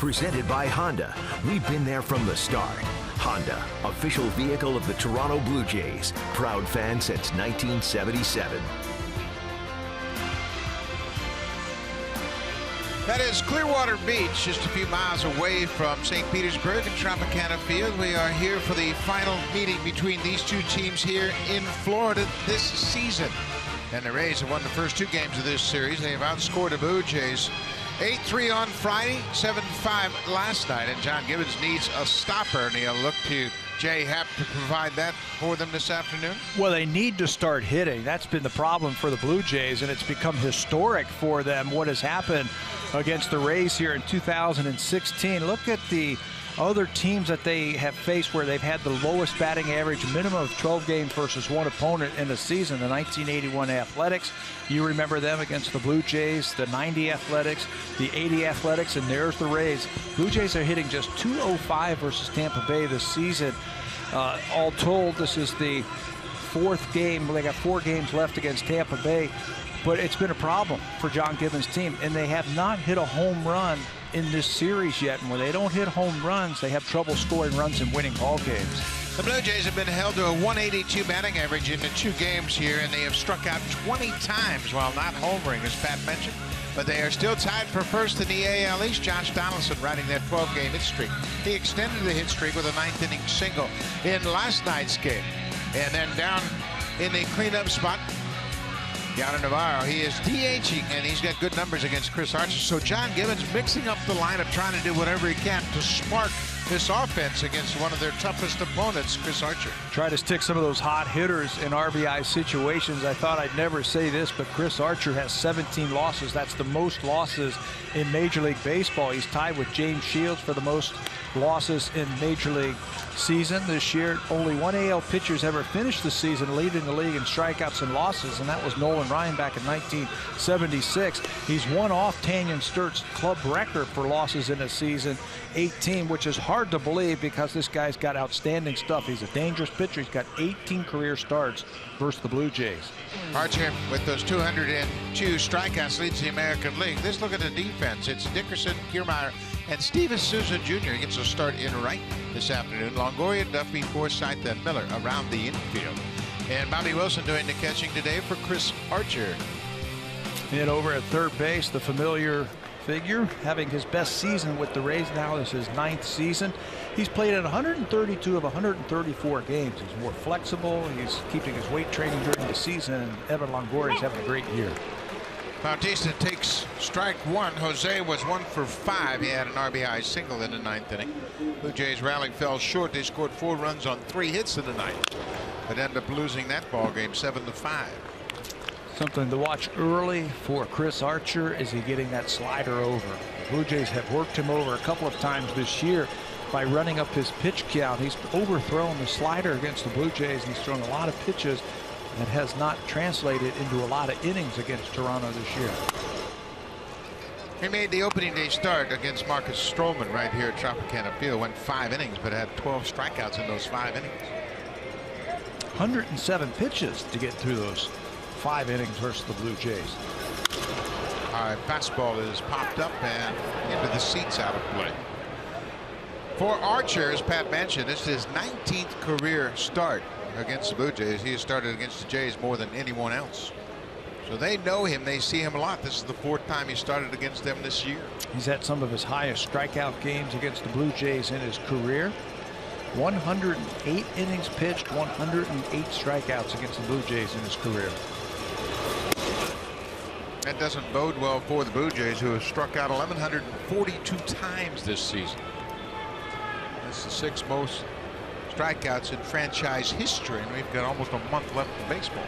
Presented by Honda. We've been there from the start. Honda, official vehicle of the Toronto Blue Jays. Proud fan since 1977. That is Clearwater Beach, just a few miles away from St. Petersburg and Tropicana Field. We are here for the final meeting between these two teams here in Florida this season. And the Rays have won the first two games of this series. They have outscored the Blue Jays 8-3 on Friday, 7-5 last night. And John Gibbons needs a stopper, and he'll look to Jay Happ to provide that for them this afternoon. Well, they need to start hitting. That's been the problem for the Blue Jays, and it's become historic for them what has happened against the Rays here in 2016. Look at the other teams that they have faced where they've had the lowest batting average, minimum of 12 games versus one opponent in the season. The 1981 Athletics, you remember them against the Blue Jays, the 90 Athletics, the 80 Athletics, and there's the Rays. Blue Jays are hitting just .205 versus Tampa Bay this season. All told, this is the fourth game. They got 4 games left against Tampa Bay, but it's been a problem for John Gibbons' team, and they have not hit a home run in this series yet. And when they don't hit home runs, they have trouble scoring runs and winning ball games. The Blue Jays have been held to a 182 batting average in the 2 games here, and they have struck out 20 times while not homering, as Pat mentioned. But they are still tied for first in the AL East. Josh Donaldson riding that 12-game hit streak. He extended the hit streak with a 9th-inning single in last night's game. And then down in the cleanup spot, Yonder Navarro, he is DHing, and he's got good numbers against Chris Archer. So John Gibbons mixing up the lineup, trying to do whatever he can to spark this offense against one of their toughest opponents, Chris Archer. Try to stick some of those hot hitters in RBI situations. I thought I'd never say this, but Chris Archer has 17 losses. That's the most losses in Major League Baseball. He's tied with James Shields for the most losses in Major League season this year. Only one AL pitcher's ever finished the season leading the league in strikeouts and losses, and that was Nolan Ryan back in 1976. He's one off Tanyan Sturt's club record for losses in a season, 18, which is hard to believe because this guy's got outstanding stuff. He's a dangerous pitcher. He's got 18 career starts versus the Blue Jays. Archer with those 202 strikeouts leads the American League. Let's look at the defense. It's Dickerson, Kiermaier, and Steven Souza Jr. gets a start in right this afternoon. Longoria, Duffy, Forsythe, and Miller around the infield. And Bobby Wilson doing the catching today for Chris Archer. And over at third base, the familiar figure, having his best season with the Rays now. This is his 9th season. He's played in 132 of 134 games. He's more flexible. He's keeping his weight training during the season. And Evan Longoria is having a great year. Bautista takes strike 1. Jose was 1 for 5. He had an RBI single in the 9th inning. Blue Jays rally fell short. They scored 4 runs on 3 hits in the 9th, but ended up losing that ball game 7-5. Something to watch early for Chris Archer. Is he getting that slider over? The Blue Jays have worked him over a couple of times this year by running up his pitch count. He's overthrown the slider against the Blue Jays, and he's thrown a lot of pitches that has not translated into a lot of innings against Toronto this year. He made the opening day start against Marcus Stroman right here at Tropicana Field. Went 5 innings, but had 12 strikeouts in those 5 innings. 107 pitches to get through those 5 innings versus the Blue Jays. All right, fastball is popped up and into the seats, out of play. For Archer, as Pat mentioned, this is his 19th career start against the Blue Jays. He has started against the Jays more than anyone else. So they know him. They see him a lot. This is the 4th time he started against them this year. He's had some of his highest strikeout games against the Blue Jays in his career. 108 innings pitched, 108 strikeouts against the Blue Jays in his career. That doesn't bode well for the Blue Jays, who have struck out 1,142 times this season. That's the 6th most strikeouts in franchise history, and we've got almost a month left in baseball.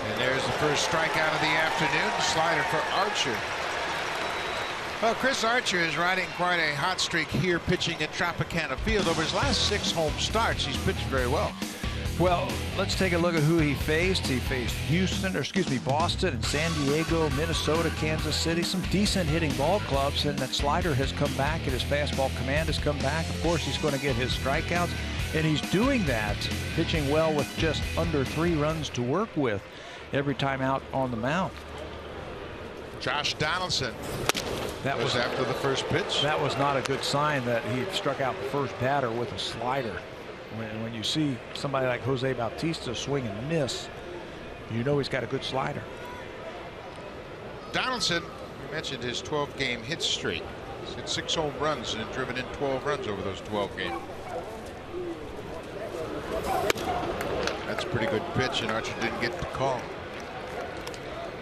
And there's the first strikeout of the afternoon. Slider for Archer. Well, Chris Archer is riding quite a hot streak here, pitching at Tropicana Field. Over his last 6 home starts, he's pitched very well. Well, let's take a look at who he faced. He faced Boston and San Diego, Minnesota, Kansas City, some decent hitting ball clubs, and that slider has come back and his fastball command has come back. Of course, he's going to get his strikeouts, and he's doing that, pitching well with just under 3 runs to work with every time out on the mound. Josh Donaldson That was after the first pitch. That was not a good sign that he struck out the first batter with a slider. When you see somebody like Jose Bautista swing and miss, you know he's got a good slider. Donaldson, you mentioned his 12-game hit streak. He's hit 6 home runs and driven in 12 runs over those 12 games. That's a pretty good pitch, and Archer didn't get the call.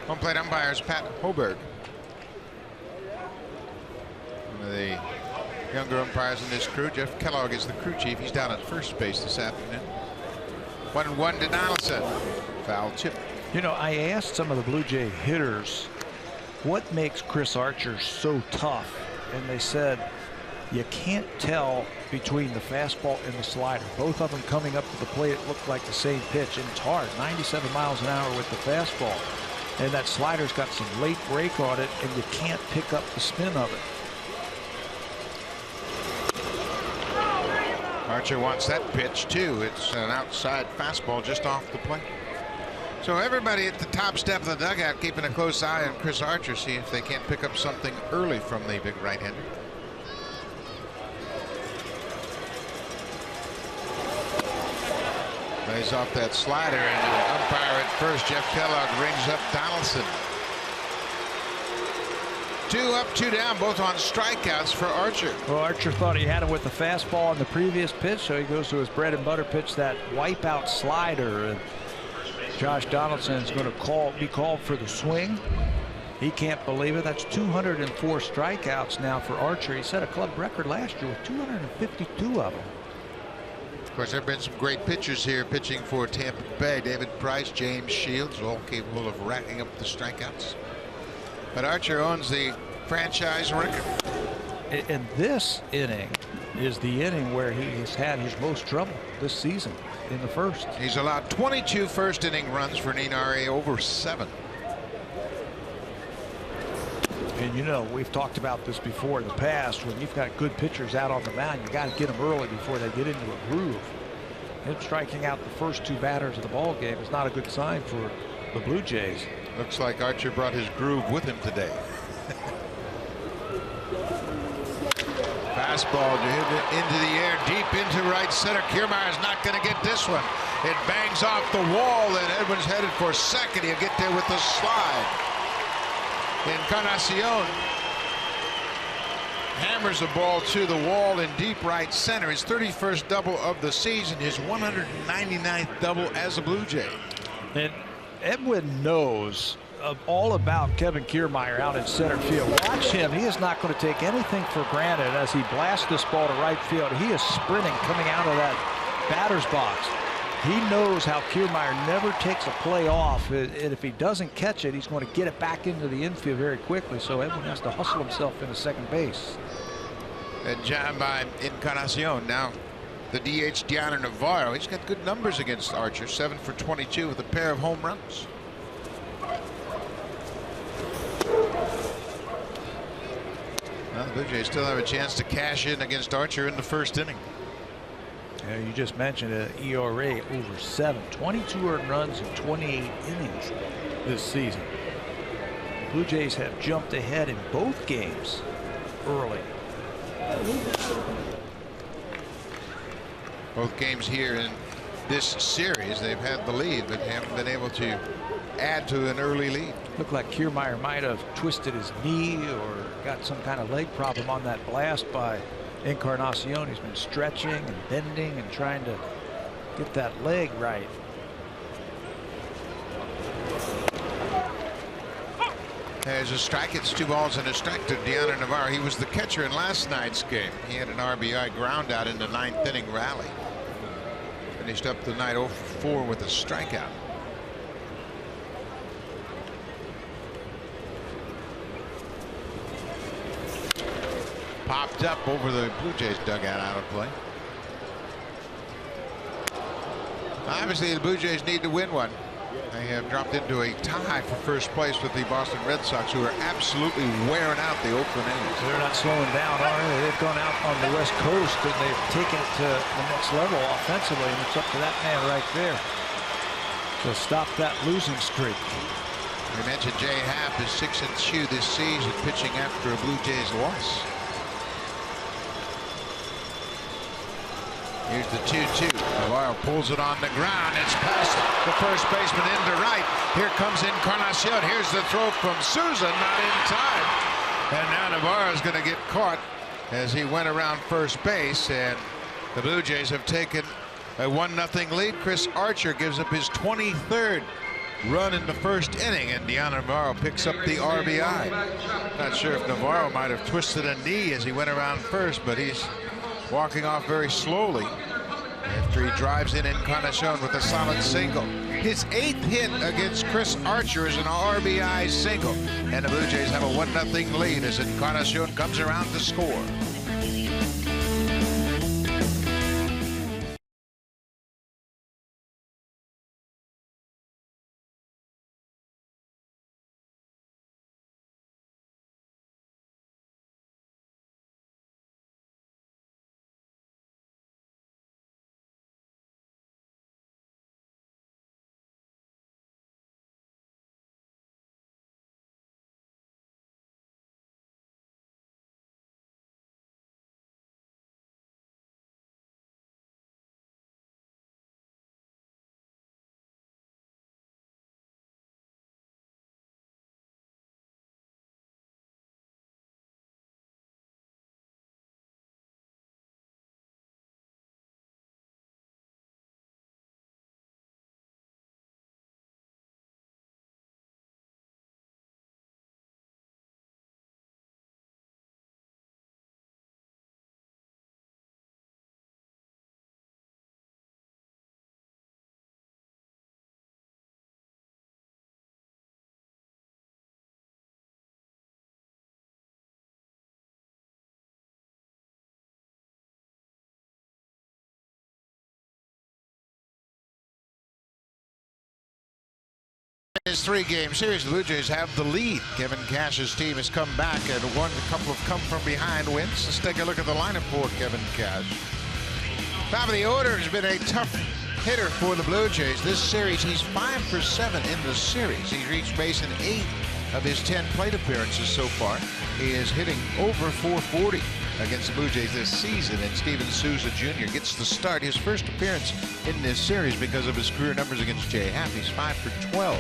Home plate umpire is Pat Hoberg. One of the younger umpires in this crew. Jeff Kellogg is the crew chief. He's down at first base this afternoon. 1-1 to Donaldson. Foul tip. You know, I asked some of the Blue Jay hitters what makes Chris Archer so tough, and they said you can't tell between the fastball and the slider. Both of them coming up to the plate, it looked like the same pitch, and it's hard. 97 miles an hour with the fastball, and that slider's got some late break on it, and you can't pick up the spin of it. Archer wants that pitch too. It's an outside fastball just off the plate. So everybody at the top step of the dugout keeping a close eye on Chris Archer, see if they can't pick up something early from the big right-hander. Lays off that slider, and the umpire at first, Jeff Kellogg, rings up Donaldson. 2 up, 2 down, both on strikeouts for Archer. Well, Archer thought he had him with the fastball on the previous pitch, so he goes to his bread and butter pitch, that wipeout slider. And Josh Donaldson is going to be called for the swing. He can't believe it. That's 204 strikeouts now for Archer. He set a club record last year with 252 of them. Of course, there have been some great pitchers here pitching for Tampa Bay. David Price, James Shields, all capable of racking up the strikeouts. But Archer owns the franchise record. And this inning is the inning where he has had his most trouble this season, in the first. He's allowed 22 first inning runs for an ERA over 7. And you know, we've talked about this before in the past. When you've got good pitchers out on the mound, you got to get them early before they get into a groove. Him striking out the first 2 batters of the ball game is not a good sign for the Blue Jays. Looks like Archer brought his groove with him today. Fastball into the air, deep into right center. Kiermaier's not going to get this one. It bangs off the wall, and Edwin's headed for second. He'll get there with the slide. Encarnacion hammers the ball to the wall in deep right center. His 31st double of the season, his 199th double as a Blue Jay. And Edwin knows all about Kevin Kiermaier out in center field. Watch him. He is not going to take anything for granted as he blasts this ball to right field. He is sprinting coming out of that batter's box. He knows how Kiermaier never takes a play off, and if he doesn't catch it, he's going to get it back into the infield very quickly. So Edwin has to hustle himself into second base. And jammed by Encarnacion. Now the DH Diana Navarro. He's got good numbers against Archer. 7 for 22 with a pair of home runs. Well, the Blue Jays still have a chance to cash in against Archer in the first inning. Yeah, you just mentioned an ERA over 7. 22 earned runs in 28 innings this season. Blue Jays have jumped ahead in both games early. Both games here in this series, they've had the lead, but haven't been able to add to an early lead. Looked like Kiermaier might have twisted his knee or got some kind of leg problem on that blast by Encarnacion. He's been stretching and bending and trying to get that leg right. There's a strike. It's 2 balls and a strike to Diana Navarro. He was the catcher in last night's game. He had an RBI ground out in the 9th inning rally. Finished up the night 0 for 4 with a strikeout. Popped up over the Blue Jays dugout, out of play. Obviously, the Blue Jays need to win one. They have dropped into a tie for first place with the Boston Red Sox, who are absolutely wearing out the Oakland A's. They're not slowing down, are they? They've gone out on the West Coast and they've taken it to the next level offensively, and it's up to that man right there to stop that losing streak. We mentioned Jay Happ is 6-2 this season, pitching after a Blue Jays loss. Here's the 2-2. Navarro pulls it on the ground. It's past the first baseman into right. Here comes Encarnacion. Here's the throw from Souza, not in time. And now Navarro's going to get caught as he went around first base. And the Blue Jays have taken a 1-0 lead. Chris Archer gives up his 23rd run in the first inning, and Navarro picks up the RBI. Not sure if Navarro might have twisted a knee as he went around first, but he's walking off very slowly after he drives in Encarnacion with a solid single. His 8th hit against Chris Archer is an RBI single, and the Blue Jays have a 1-0 lead as Encarnacion comes around to score. His 3-game series, the Blue Jays have the lead. Kevin Cash's team has come back and won a couple of come-from-behind wins. Let's take a look at the lineup for Kevin Cash. Top of the order has been a tough hitter for the Blue Jays. This series, he's 5 for 7 in the series. He's reached base in 8 of his 10 plate appearances so far. He is hitting over .440 against the Blue Jays this season, and Steven Souza Jr. gets the start. His first appearance in this series because of his career numbers against Jay Happ. He's 5 for 12.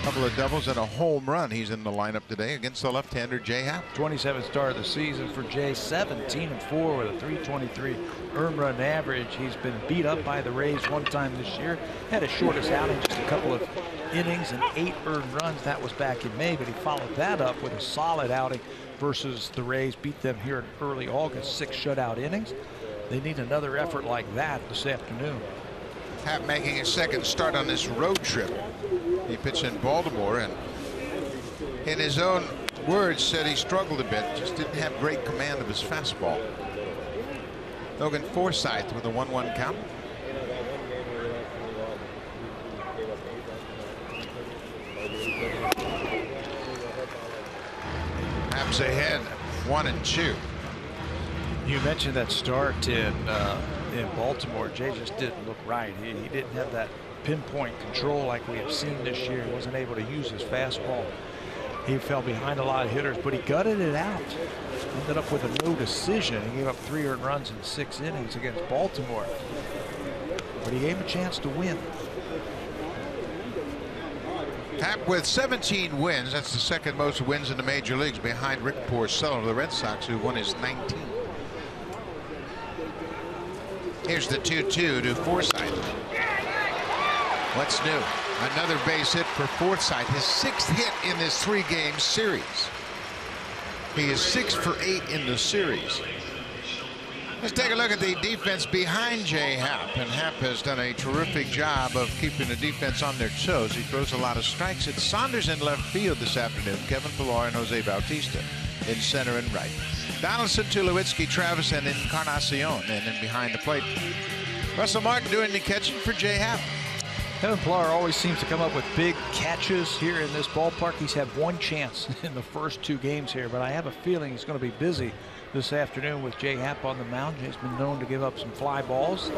Couple of doubles and a home run. He's in the lineup today against the left-hander Jay Happ. 27th start of the season for Jay, 17-4 with a .323 earned run average. He's been beat up by the Rays one time this year. Had his shortest outing, just a couple of innings and 8 earned runs. That was back in May, but he followed that up with a solid outing versus the Rays. Beat them here in early August, 6 shutout innings. They need another effort like that this afternoon. Happ making his second start on this road trip. He pitched in Baltimore and in his own words said he struggled a bit, just didn't have great command of his fastball. Logan Forsythe with a 1-1 count. Happ's ahead 1-2. You mentioned that start in Baltimore. Jay just didn't look right. He didn't have that pinpoint control like we have seen this year. He wasn't able to use his fastball. He fell behind a lot of hitters, but he gutted it out. Ended up with a no decision. He gave up 3 earned runs in 6 innings against Baltimore, but he gave him a chance to win. Happ with 17 wins. That's the second most wins in the major leagues behind Rick Porcello of the Red Sox, who won his 19. Here's the 2-2 to Forsythe. What's new? Another base hit for Forsythe, his 6th hit in this 3-game series. He is 6 for 8 in the series. Let's take a look at the defense behind Jay Happ, and Happ has done a terrific job of keeping the defense on their toes. He throws a lot of strikes. It's Saunders in left field this afternoon, Kevin Pillar and Jose Bautista in center and right. Donaldson, Tulowitzki, Travis, and Encarnacion, and then behind the plate, Russell Martin doing the catching for Jay Happ. Kevin Pillar always seems to come up with big catches here in this ballpark. He's had 1 chance in the first 2 games here, but I have a feeling he's going to be busy this afternoon with Jay Happ on the mound. He's been known to give up some fly balls.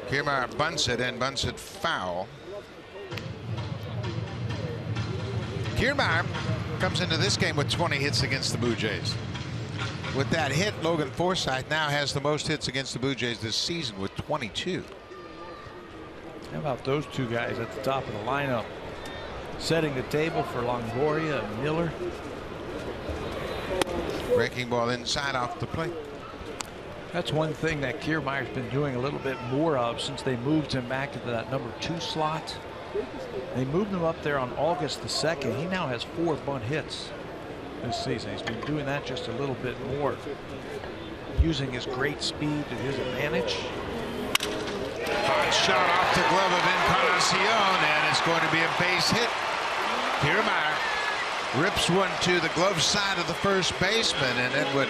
Kiermaier bunts it, and bunts it foul. Kiermaier comes into this game with 20 hits against the Blue Jays. With that hit, Logan Forsythe now has the most hits against the Blue Jays this season with 22. How about those two guys at the top of the lineup, setting the table for Longoria and Miller? Breaking ball inside off the plate. That's one thing that Kiermaier's been doing a little bit more of since they moved him back into that number 2 slot. They moved him up there on August the 2nd. He now has 4 bunt hits this season. He's been doing that just a little bit more, using his great speed to his advantage. Hot shot off the glove of Encarnacion, and it's going to be a base hit. Kiermaier rips one to the glove side of the first baseman, and Edwin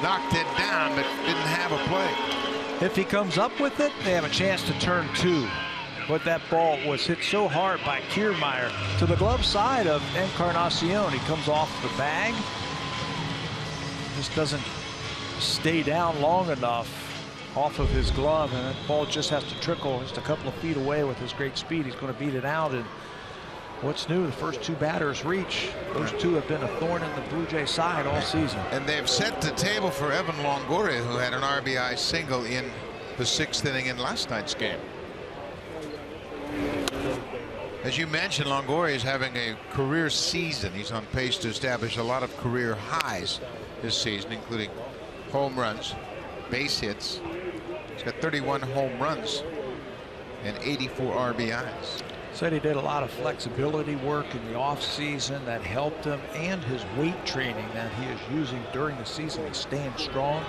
knocked it down but didn't have a play. If he comes up with it, they have a chance to turn 2. But that ball was hit so hard by Kiermaier to the glove side of Encarnacion. He comes off the bag, just doesn't stay down long enough off of his glove, and that ball just has to trickle just a couple of feet away. With his great speed, he's going to beat it out. And what's new, the first 2 batters reach. Those 2 have been a thorn in the Blue Jay side all season. And they've set the table for Evan Longoria, who had an RBI single in the 6th inning in last night's game. As you mentioned, Longoria is having a career season. He's on pace to establish a lot of career highs this season, including home runs, base hits. He's got 31 home runs and 84 RBIs. Said he did a lot of flexibility work in the offseason that helped him, and his weight training that he is using during the season. He's staying strong.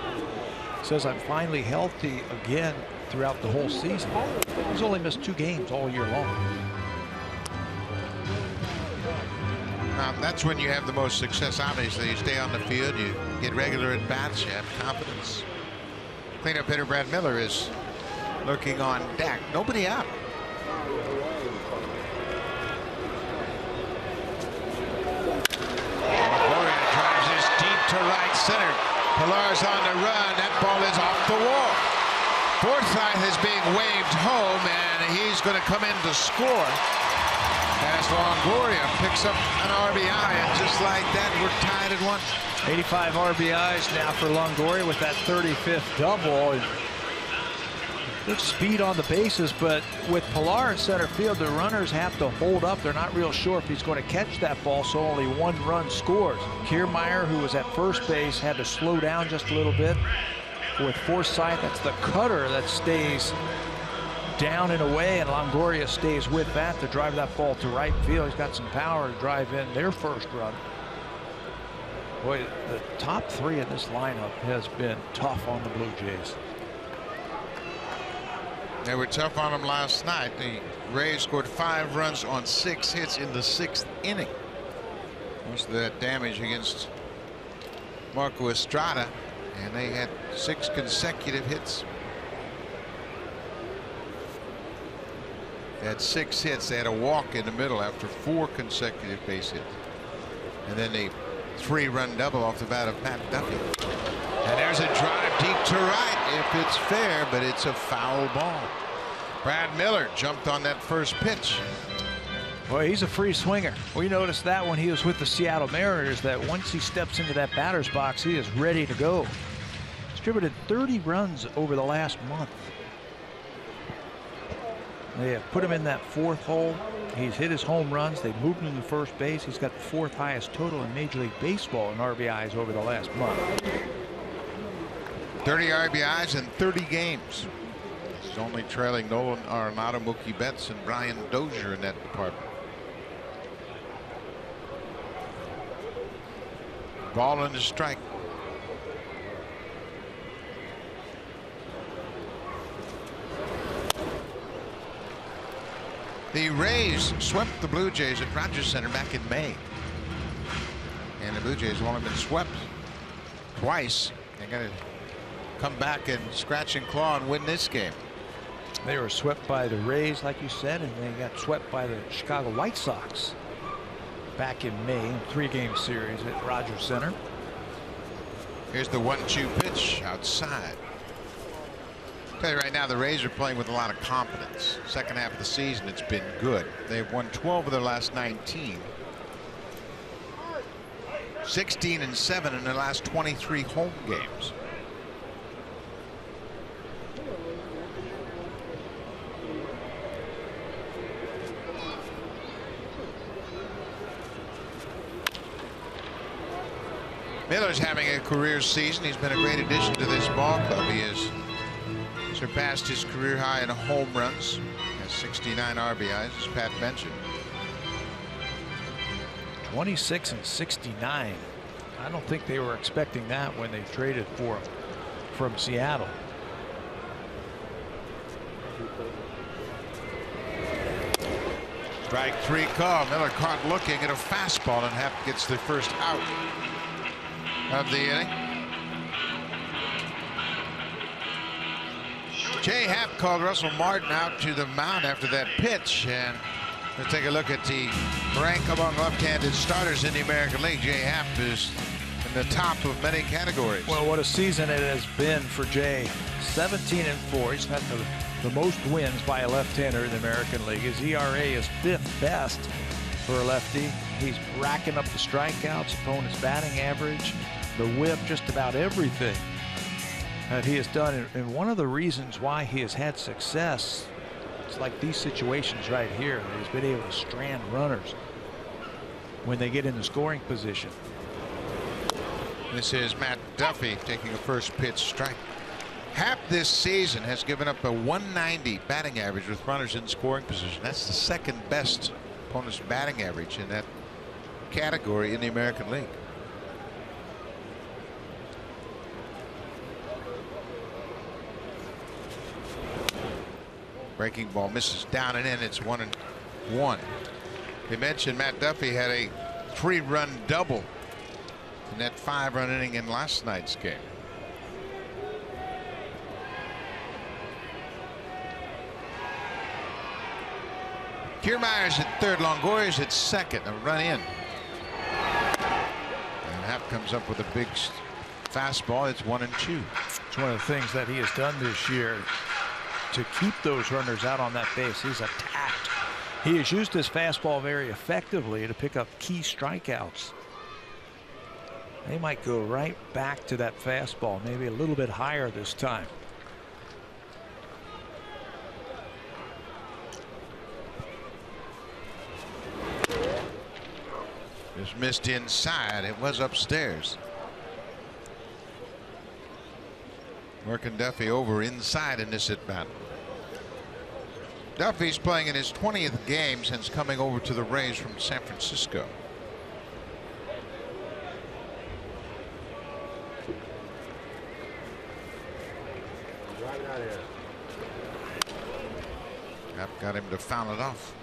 Says, I'm finally healthy again throughout the whole season. He's only missed 2 games all year long. That's when you have the most success. Obviously, you stay on the field, you get regular at bats, you have confidence. Cleanup hitter Brad Miller is looking on deck. Nobody out. Longoria drives this deep to right center. Pilar's on the run. That ball is off the wall. Forsythe is being waved home, and he's going to come in to score. As Longoria picks up an RBI, and just like that, we're tied at 1. 85 RBIs now for Longoria with that 35th double. Good speed on the bases, but with Pilar in center field, the runners have to hold up. They're not real sure if he's going to catch that ball, so only 1 run scores. Kiermaier, who was at first base, had to slow down just a little bit. With Forsythe, that's the cutter that stays down and away, and Longoria stays with that to drive that ball to right field. He's got some power to drive in their first run. Boy, the top 3 in this lineup has been tough on the Blue Jays. They were tough on them last night. The Rays scored 5 runs on 6 hits in the 6th inning. Most of that damage against Marco Estrada, and they had 6 consecutive hits. They had 6 hits. They had a walk in the middle after 4 consecutive base hits. And then a 3-run double off the bat of Matt Duffy. And there's a drive deep to right if it's fair, but it's a foul ball. Brad Miller jumped on that first pitch. Boy, he's a free swinger. We noticed that when he was with the Seattle Mariners, that once he steps into that batter's box, he is ready to go. Distributed 30 runs over the last month. They have put him in that 4th hole. He's hit his home runs. They moved him to first base. He's got the 4th highest total in Major League Baseball in RBIs over the last month. 30 RBIs in 30 games. He's only trailing Nolan Arenado, Mookie Betts, and Brian Dozier in that department. Ball and a strike. The Rays swept the Blue Jays at Rogers Center back in May. And the Blue Jays have only been swept twice. They got to come back and scratch and claw and win this game. They were swept by the Rays, like you said, and they got swept by the Chicago White Sox back in May in a 3-game series at Rogers Center. Here's the 1-2 pitch outside. I'll tell you right now, the Rays are playing with a lot of confidence. Second half of the season, it's been good. They've won 12 of their last 19. 16-7 in the last 23 home games. Miller's having a career season. He's been a great addition to this ball club. He has surpassed his career high in home runs. Has 69 RBIs, as Pat mentioned. 26 and 69. I don't think they were expecting that when they traded for him from Seattle. Strike 3 call. Miller caught looking at a fastball, and Happ gets the first out of the inning. Jay Happ called Russell Martin out to the mound after that pitch, and let's take a look at the rank among left-handed starters in the American League. Jay Happ is in the top of many categories. Well, what a season it has been for Jay. 17-4. He's got the most wins by a left-hander in the American League. His ERA is 5th best for a lefty. He's racking up the strikeouts, opponent's batting average, the whip, just about everything that he has done. And one of the reasons why he has had success, it's like these situations right here. He's been able to strand runners when they get in the scoring position. This is Matt Duffy taking a first pitch strike. Happ this season has given up a 190 batting average with runners in scoring position. That's the second best opponent's batting average in that category in the American League. Breaking ball misses down and in. It's 1-1. They mentioned Matt Duffy had a 3-run double in that 5-run inning in last night's game. Kiermaier's at third, Longoria's at second. A run in. And Happ comes up with a big fastball. It's 1-2. It's one of the things that he has done this year to keep those runners out on that base. He's attacked. He has used his fastball very effectively to pick up key strikeouts. They might go right back to that fastball, maybe a little bit higher this time. Just missed inside. It was upstairs. Working Duffy over inside in this at bat. Duffy's playing in his 20th game since coming over to the Rays from San Francisco. Got him to foul it off.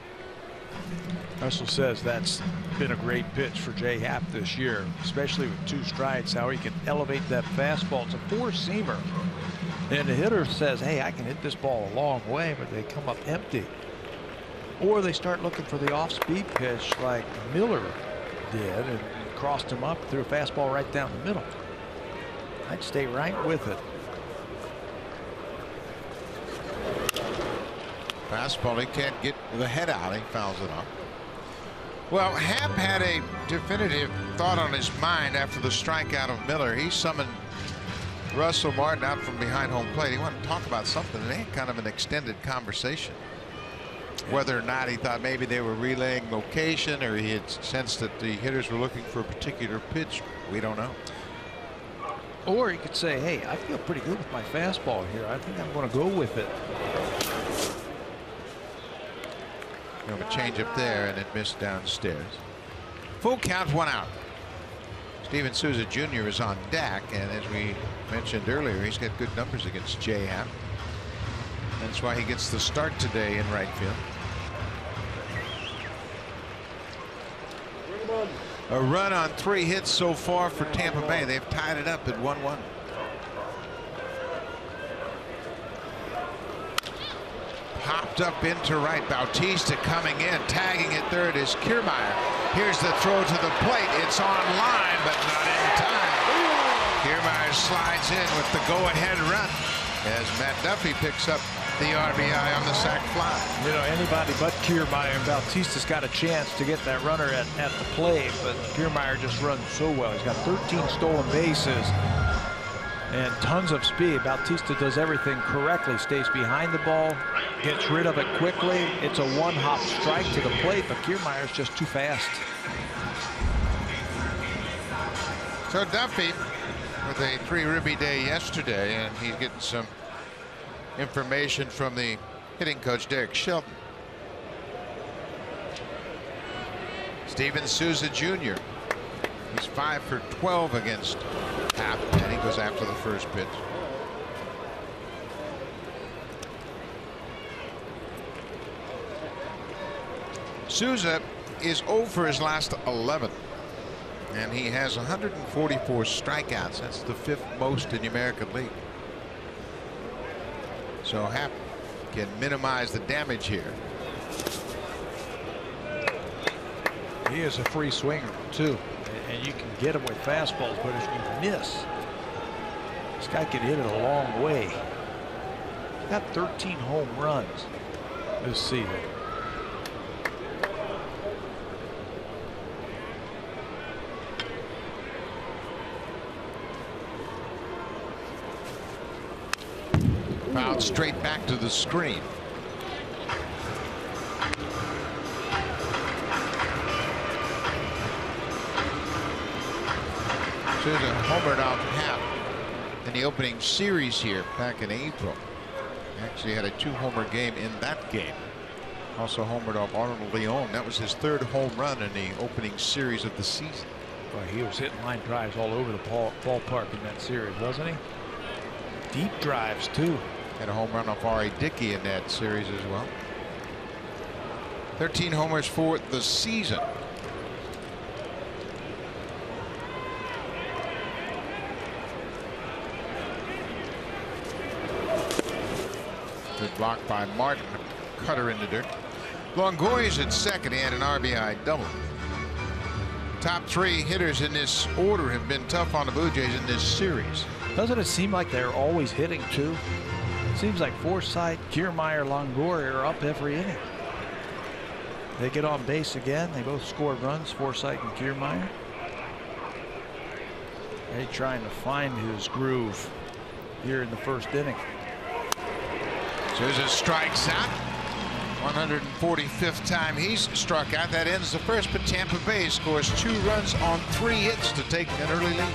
Russell says that's been a great pitch for Jay Happ this year, especially with 2 strikes, how he can elevate that fastball. It's a 4-seamer. And the hitter says, hey, I can hit this ball a long way, but they come up empty. Or they start looking for the off-speed pitch like Miller did and crossed him up, threw a fastball right down the middle. I'd stay right with it. Fastball, he can't get the head out. He fouls it off. Well, Happ had a definitive thought on his mind after the strikeout of Miller. He summoned Russell Martin out from behind home plate. He wanted to talk about something. They had kind of an extended conversation. Whether or not he thought maybe they were relaying location or he had sensed that the hitters were looking for a particular pitch, we don't know. Or he could say, hey, I feel pretty good with my fastball here. I think I'm going to go with it. You have a change up there, and it missed downstairs. Full count, 1 out. Steven Souza Jr. is on deck, and as we mentioned earlier, he's got good numbers against Jay Happ. That's why he gets the start today in right field. A run on 3 hits so far for Tampa Bay. They've tied it up at 1-1. Popped up into right. Bautista coming in. Tagging at third is Kiermaier. Here's the throw to the plate. It's on line, but not in time. Kiermaier slides in with the go-ahead run as Matt Duffy picks up the RBI on the sac fly. You know, anybody but Kiermaier and Bautista's got a chance to get that runner at the plate, but Kiermaier just runs so well. He's got 13 stolen bases and tons of speed. Bautista does everything correctly, stays behind the ball, gets rid of it quickly. It's a one-hop strike to the plate, but Kiermaier's just too fast. So Duffy with a 3 ribby day yesterday, and he's getting some information from the hitting coach, Derek Shelton. Steven Souza Jr. He's 5 for 12 against Happ, and he goes after the first pitch. Souza is 0 for his last 11, and he has 144 strikeouts. That's the 5th most in the American League. So Happ can minimize the damage here. He is a free swinger too, and you can get him with fastballs, but if you miss, this guy can hit it a long way. He's got 13 home runs this season. Fouled straight back to the screen. Souza homered off Happ in the opening series here back in April. Actually had a 2-homer game in that game. Also homered off Arnold Leon. That was his 3rd home run in the opening series of the season. Boy, he was hitting line drives all over the ballpark in that series, wasn't he? Deep drives too. Had a home run off R.A. Dickey in that series as well. 13 homers for the season. Good block by Martin. Cutter in the dirt. Longoria's at second. He had an RBI double. Top 3 hitters in this order have been tough on the Blue Jays in this series. Doesn't it seem like they're always hitting too? Seems like Forsythe, Kiermaier, Longoria are up every inning. They get on base again. They both score runs, Forsythe and Kiermaier. They're trying to find his groove here in the first inning. Souza strikes out. 145th time he's struck out. That ends the first, but Tampa Bay scores 2 runs on 3 hits to take an early lead.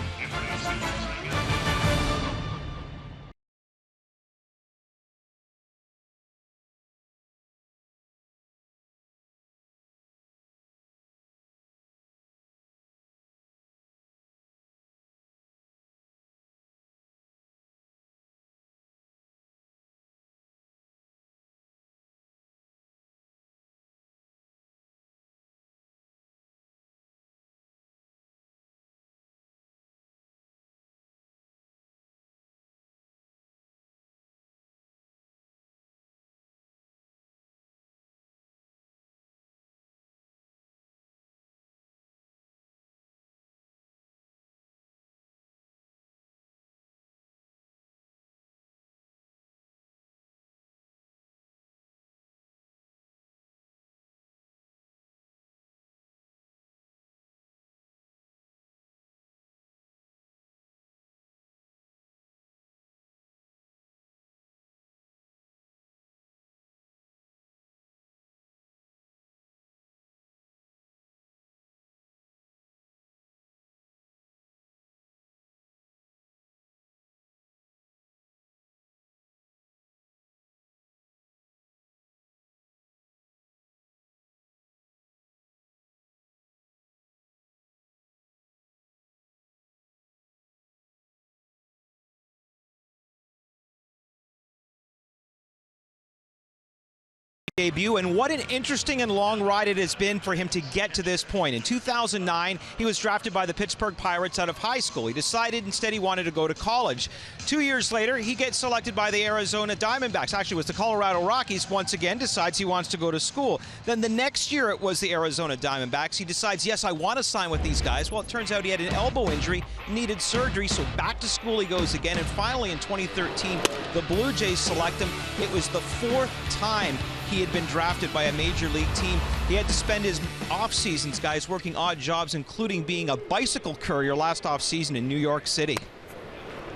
debut, and what an interesting and long ride it has been for him to get to this point. In 2009, he was drafted by the Pittsburgh Pirates out of high school. He decided instead he wanted to go to college. 2 years later, he gets selected by the Arizona Diamondbacks. Actually, it was the Colorado Rockies. Once again, decides he wants to go to school. Then the next year, it was the Arizona Diamondbacks. He decides, yes, I want to sign with these guys. Well, it turns out he had an elbow injury, needed surgery, so back to school he goes again. And finally, in 2013, the Blue Jays select him. It was the 4th time he had been drafted by a major league team. He had to spend his off seasons, guys, working odd jobs, including being a bicycle courier last off season in New York City.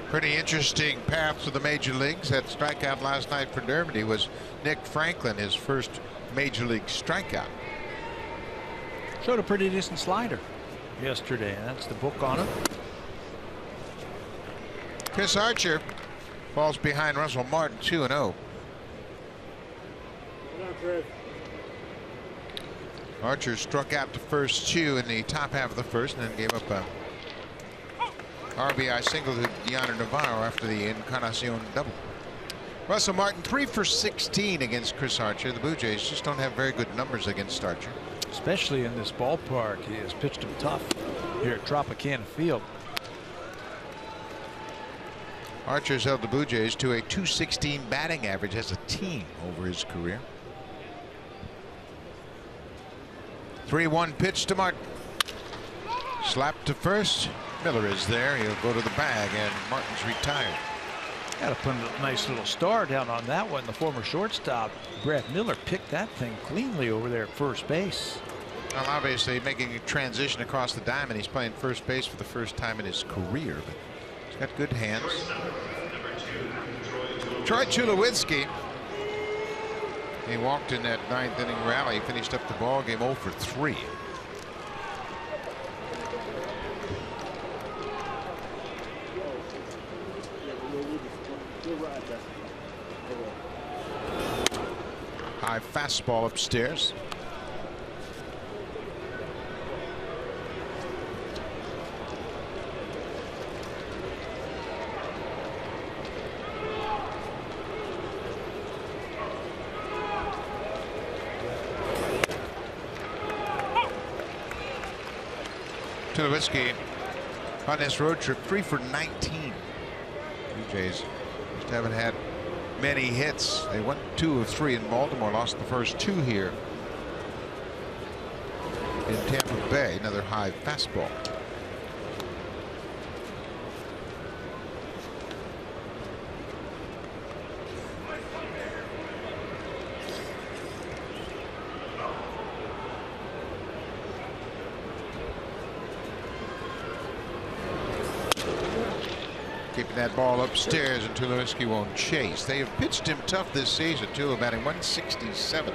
Pretty interesting path to the major leagues. That strikeout last night for Dermody was Nick Franklin, his first major league strikeout. Showed a pretty decent slider yesterday. That's the book on it. Chris Archer falls behind Russell Martin 2-0. Archer struck out the first 2 in the top half of the first, and then gave up a RBI single to Yonder Navarro after the Encarnacion double. Russell Martin 3 for 16 against Chris Archer. The Blue Jays just don't have very good numbers against Archer, especially in this ballpark. He has pitched him tough here at Tropicana Field. Archer's held the Blue Jays to a .216 batting average as a team over his career. 3-1 pitch to Martin. Slap to first. Miller is there. He'll go to the bag, and Martin's retired. Got to put a nice little star down on that one. The former shortstop, Brad Miller, picked that thing cleanly over there at first base. Well, obviously making a transition across the diamond. He's playing first base for the first time in his career, but he's got good hands. Troy Tulowitzki. He walked in that 9th inning rally, finished up the ball game 0 for 3. High fastball upstairs. Tulowitzki on this road trip 3 for 19. Blue Jays just haven't had many hits. They won 2 of 3 in Baltimore, lost the first 2 here in Tampa Bay. Another high fastball. Keeping that ball upstairs, and Tulowitzki won't chase. They have pitched him tough this season, too, batting 167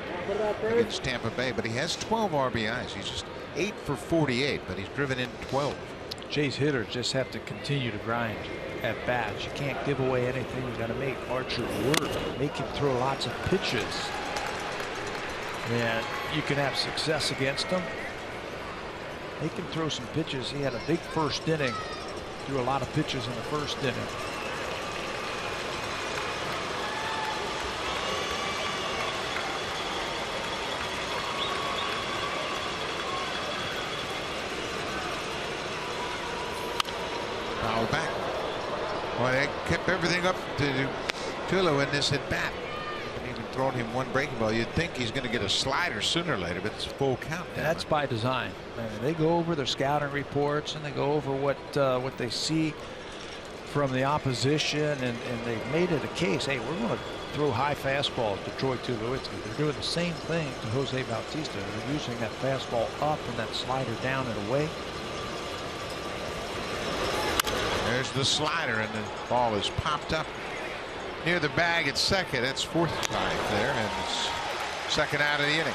against Tampa Bay, but he has 12 RBIs. He's just 8 for 48, but he's driven in 12. Jays hitters just have to continue to grind at bats. You can't give away anything. You got to make Archer work, make him throw lots of pitches, and you can have success against him. Make him throw some pitches. He had a big first inning. Threw a lot of pitches in the first inning. Foul back. Well, they kept everything up to Tulo in this at bat. Even thrown him one breaking ball. You'd think he's going to get a slider sooner or later, but it's full count. That's by design. I mean, they go over their scouting reports, and they go over what they see from the opposition, and they've made it a case. Hey, we're going to throw high fastballs to Troy Tulowitzki. They're doing the same thing to Jose Bautista. They're using that fastball up and that slider down and away. There's the slider, and the ball is popped up near the bag at second. That's 4th time there, and it's second out of the inning.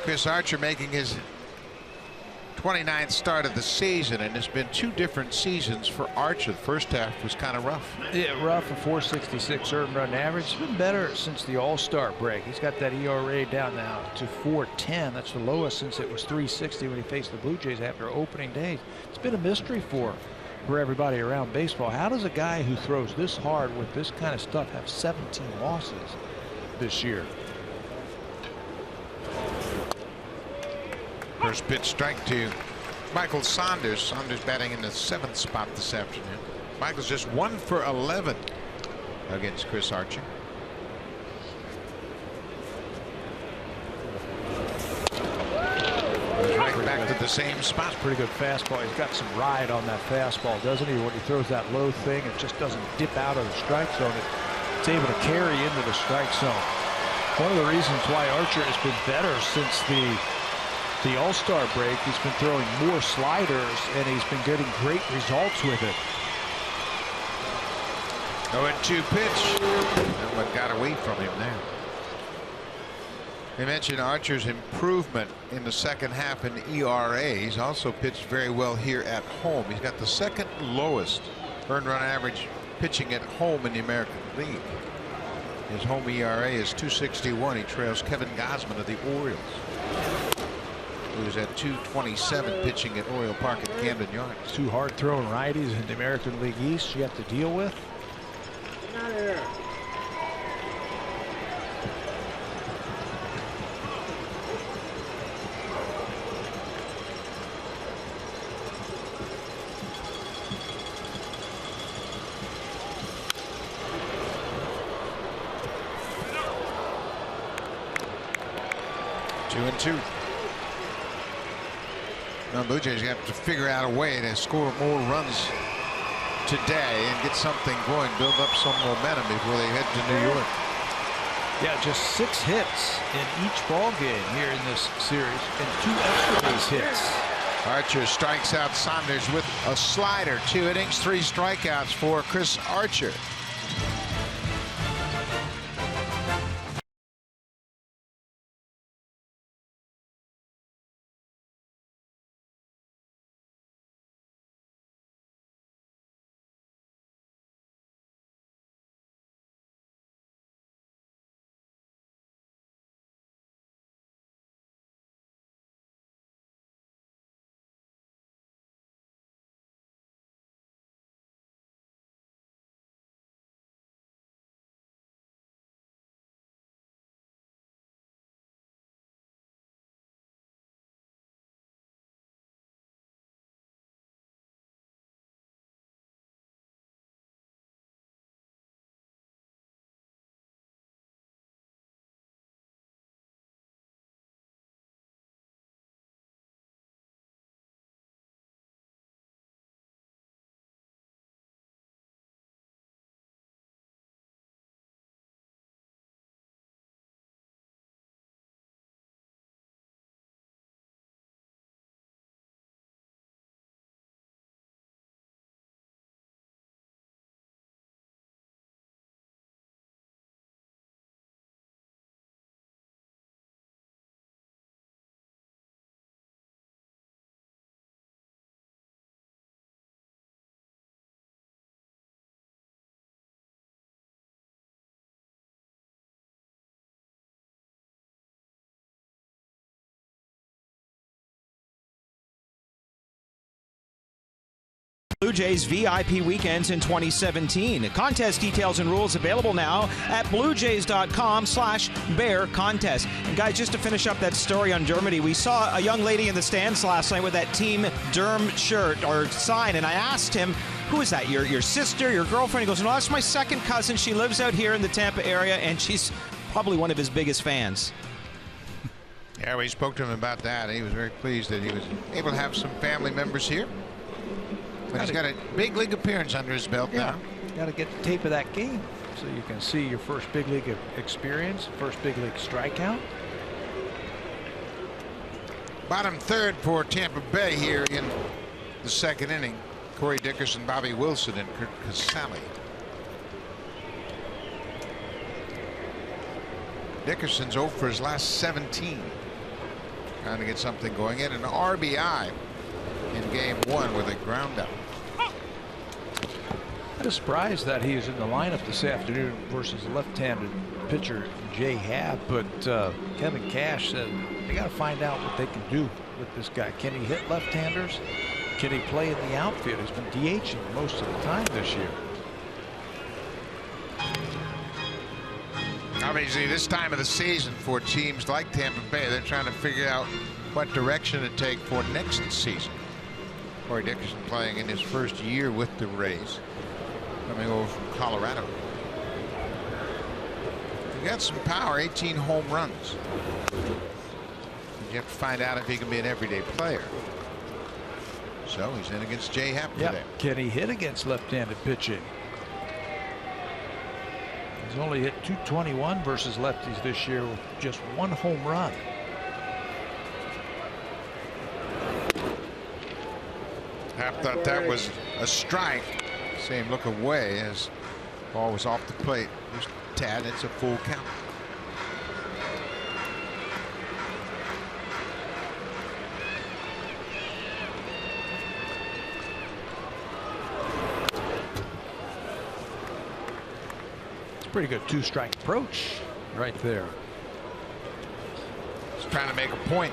Chris Archer making his 29th start of the season, and it's been 2 different seasons for Archer. The first half was kind of rough. Yeah, rough. A 4.66 earned run average. It's been better since the All-Star break. He's got that ERA down now to 4.10. That's the lowest since it was 3.60 when he faced the Blue Jays after opening day. It's been a mystery for him. for everybody around baseball. How does a guy who throws this hard with this kind of stuff have 17 losses this year? First pitch strike to Michael Saunders. Saunders batting in the 7th spot this afternoon. Michael's just 1 for 11 against Chris Archer. Right back to the same spot. Pretty good fastball. He's got some ride on that fastball, doesn't he? When he throws that low thing, it just doesn't dip out of the strike zone. It's able to carry into the strike zone. One of the reasons why Archer has been better since the All-Star break, he's been throwing more sliders, and he's been getting great results with it. 0-2 pitch. And what got away from him there. We mentioned Archer's improvement in the second half in ERA. He's also pitched very well here at home. He's got the 2nd lowest earned run average pitching at home in the American League. His home ERA is 2.61. He trails Kevin Gausman of the Orioles, who's at 2.27 pitching at Oriole Park at Camden Yards. 2 hard-throwing righties in the American League East you have to deal with. Now, Blue Jays have to figure out a way to score more runs today and get something going, build up some momentum before they head to New York. Yeah, just 6 hits in each ball game here in this series, and 2 extra base hits. Archer strikes out Saunders with a slider. 2 innings, 3 strikeouts for Chris Archer. Blue Jays VIP weekends in 2017. Contest details and rules available now at bluejays.com/bear contest. And guys, just to finish up that story on Dermody, we saw a young lady in the stands last night with that Team Derm shirt or sign, and I asked him, who is that, your sister, your girlfriend? He goes, no, that's my second cousin. She lives out here in the Tampa area, and she's probably one of his biggest fans. Yeah, we spoke to him about that. He was very pleased that he was able to have some family members here. But he's got a big league appearance under his belt now. Got to get the tape of that game so you can see your first big league experience, first big league strikeout. Bottom 3rd for Tampa Bay here in the 2nd inning. Corey Dickerson, Bobby Wilson, and Kurt Casale. Dickerson's 0 for his last 17. Trying to get something going. In an RBI in game 1 with a ground out. I'm surprised that he is in the lineup this afternoon versus left-handed pitcher Jay Happ, but Kevin Cash said they got to find out what they can do with this guy. Can he hit left-handers? Can he play in the outfield? He's been DHing most of the time this year. Obviously, this time of the season for teams like Tampa Bay, they're trying to figure out what direction to take for next season. Corey Dickerson playing in his first year with the Rays, coming over from Colorado. He got some power, 18 home runs. You have to find out if he can be an everyday player. So he's in against Jay Happ today. Can he hit against left-handed pitching? He's only hit .221 versus lefties this year with just 1 home run. Happ thought that was a strike. Same look away as ball was off the plate. Just a tad, it's a full count. Pretty good 2-strike approach right there. He's trying to make a point.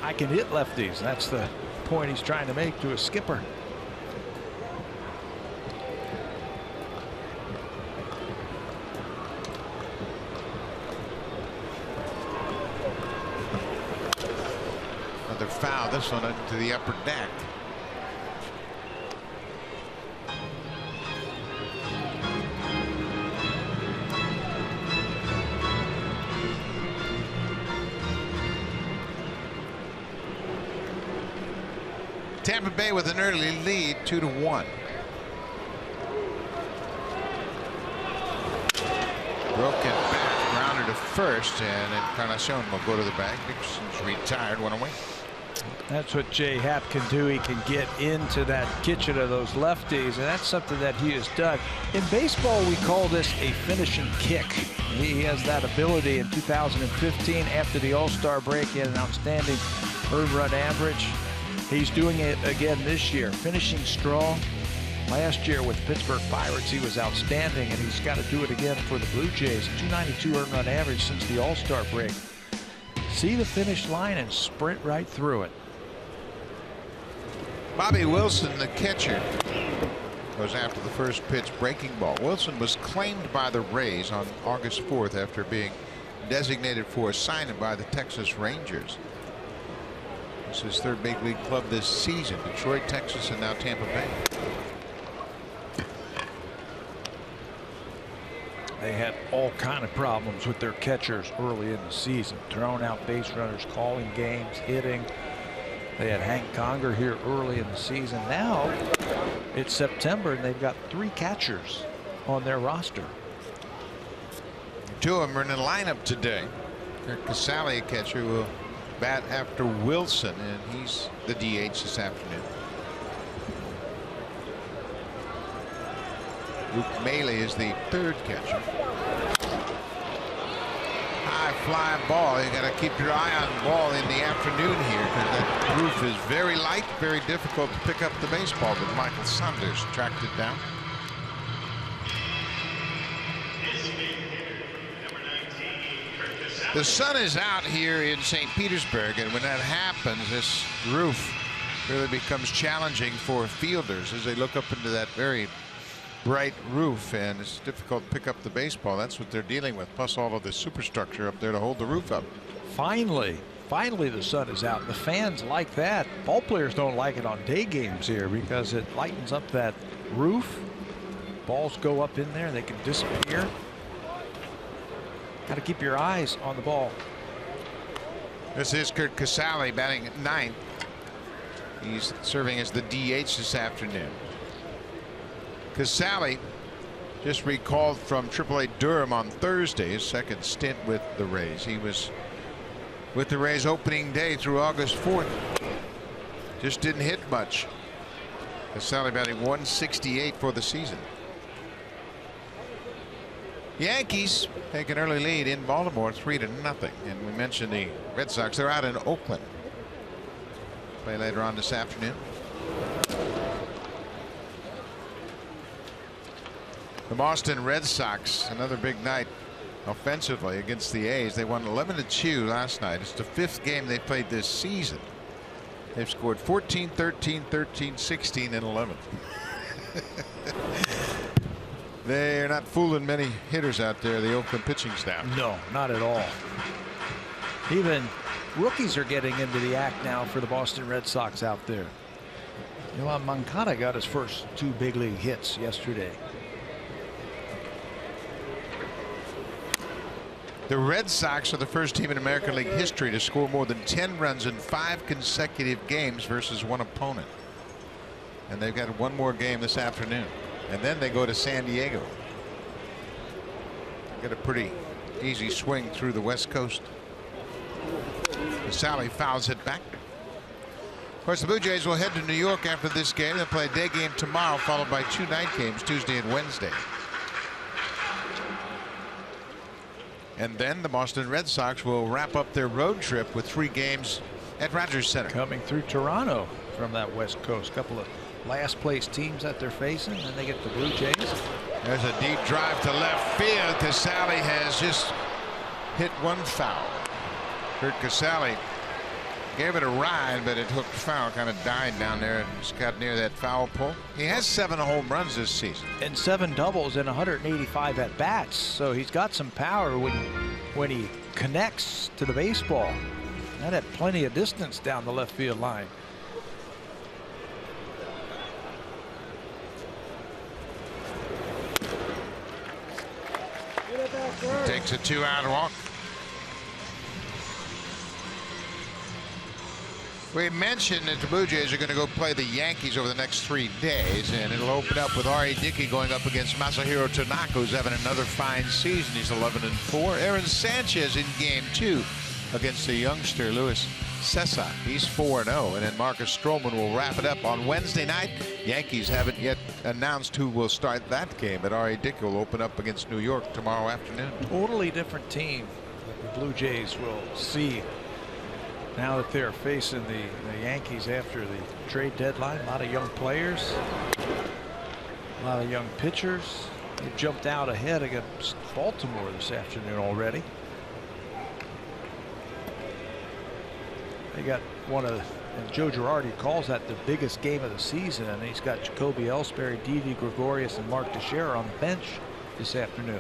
I can hit lefties. That's the point he's trying to make to a skipper. Another foul, this one into the upper deck. Tampa Bay with an early lead, 2-1. Broken back, grounder to first, and Encarnacion will go to the bag. Dickerson's retired, 1 away. That's what Jay Happ can do. He can get into that kitchen of those lefties, and that's something that he has done. In baseball, we call this a finishing kick. He has that ability. In 2015, after the All-Star break, he had an outstanding earned run average. He's doing it again this year, finishing strong. Last year with Pittsburgh Pirates, he was outstanding, and he's got to do it again for the Blue Jays. 292 earned run average since the All-Star break. See the finish line and sprint right through it. Bobby Wilson, the catcher, goes after the first pitch breaking ball. Wilson was claimed by the Rays on August 4th after being designated for assignment by the Texas Rangers. This is his 3rd big league club this season. Detroit, Texas, and now Tampa Bay. They had all kind of problems with their catchers early in the season. Throwing out base runners, calling games, hitting. They had Hank Conger here early in the season. Now it's September, and they've got 3 catchers on their roster. 2 of them are in the lineup today. Casale, a catcher, will bat after Wilson, and he's the DH this afternoon. Luke Maile is the 3rd catcher. High fly ball. You got to keep your eye on the ball in the afternoon here, because that roof is very light, very difficult to pick up the baseball. But Michael Saunders tracked it down. The sun is out here in St. Petersburg, and when that happens, this roof really becomes challenging for fielders as they look up into that very bright roof, and it's difficult to pick up the baseball. That's what they're dealing with, plus all of the superstructure up there to hold the roof up. Finally the sun is out. The fans like that. Ball players don't like it on day games here because it lightens up that roof. Balls go up in there, they can disappear. Got to keep your eyes on the ball. This is Curt Casale batting at 9th. He's serving as the DH this afternoon. Casale just recalled from AAA Durham on Thursday, his 2nd stint with the Rays. He was with the Rays opening day through August 4th. Just didn't hit much. Casale batting 168 for the season. Yankees take an early lead in Baltimore, 3-0. And we mentioned the Red Sox. They're out in Oakland. Play later on this afternoon. The Boston Red Sox, another big night offensively against the A's. They won 11-2 last night. It's the 5th game they played this season. They've scored 14, 13, 13, 16, and 11. They're not fooling many hitters out there, the Oakland pitching staff. No, not at all. Even rookies are getting into the act now for the Boston Red Sox out there. Moncada got his first 2 big league hits yesterday. The Red Sox are the first team in American League history to score more than 10 runs in 5 consecutive games versus one opponent. And they've got one more game this afternoon. And then they go to San Diego. Get a pretty easy swing through the West Coast. Sally fouls it back. Of course, the Blue Jays will head to New York after this game. They'll play a day game tomorrow, followed by 2 night games Tuesday and Wednesday. And then the Boston Red Sox will wrap up their road trip with 3 games at Rogers Center. Coming through Toronto from that West Coast. Couple of last place teams that they're facing. Then they get the Blue Jays. There's a deep drive to left field. Casale has just hit one foul. Kurt Casale gave it a ride, but it hooked foul, kind of died down there and just got near that foul pole. He has 7 home runs this season. And 7 doubles and 185 at bats. So he's got some power when he connects to the baseball. That had plenty of distance down the left field line. Takes a 2-out walk. We mentioned that the Blue Jays are going to go play the Yankees over the next 3 days, and it'll open up with R.A. Dickey going up against Masahiro Tanaka, who's having another fine season. He's 11-4. Aaron Sanchez in game 2 against the youngster Luis Cessa. He's 4-0, and then Marcus Stroman will wrap it up on Wednesday night. Yankees haven't yet announced who will start that game, but R.A. Dickey will open up against New York tomorrow afternoon. Totally different team that the Blue Jays will see now that they're facing the Yankees after the trade deadline. A lot of young players, a lot of young pitchers. They jumped out ahead against Baltimore this afternoon already. They got one of, and Joe Girardi calls that the biggest game of the season, and he's got Jacoby Ellsbury, Didi Gregorius, and Mark Teixeira on the bench this afternoon.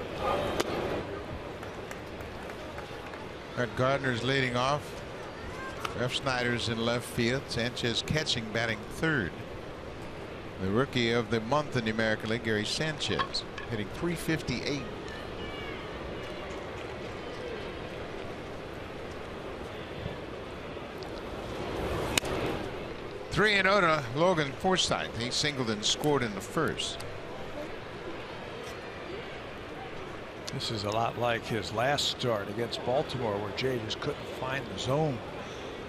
Got Gardner's leading off. Ref Snyder's in left field. Sanchez catching, batting third. The rookie of the month in the American League, Gary Sanchez, hitting .358. Three and 0 to Logan Forsythe. He singled and scored in the first. This is a lot like his last start against Baltimore, where Jay just couldn't find the zone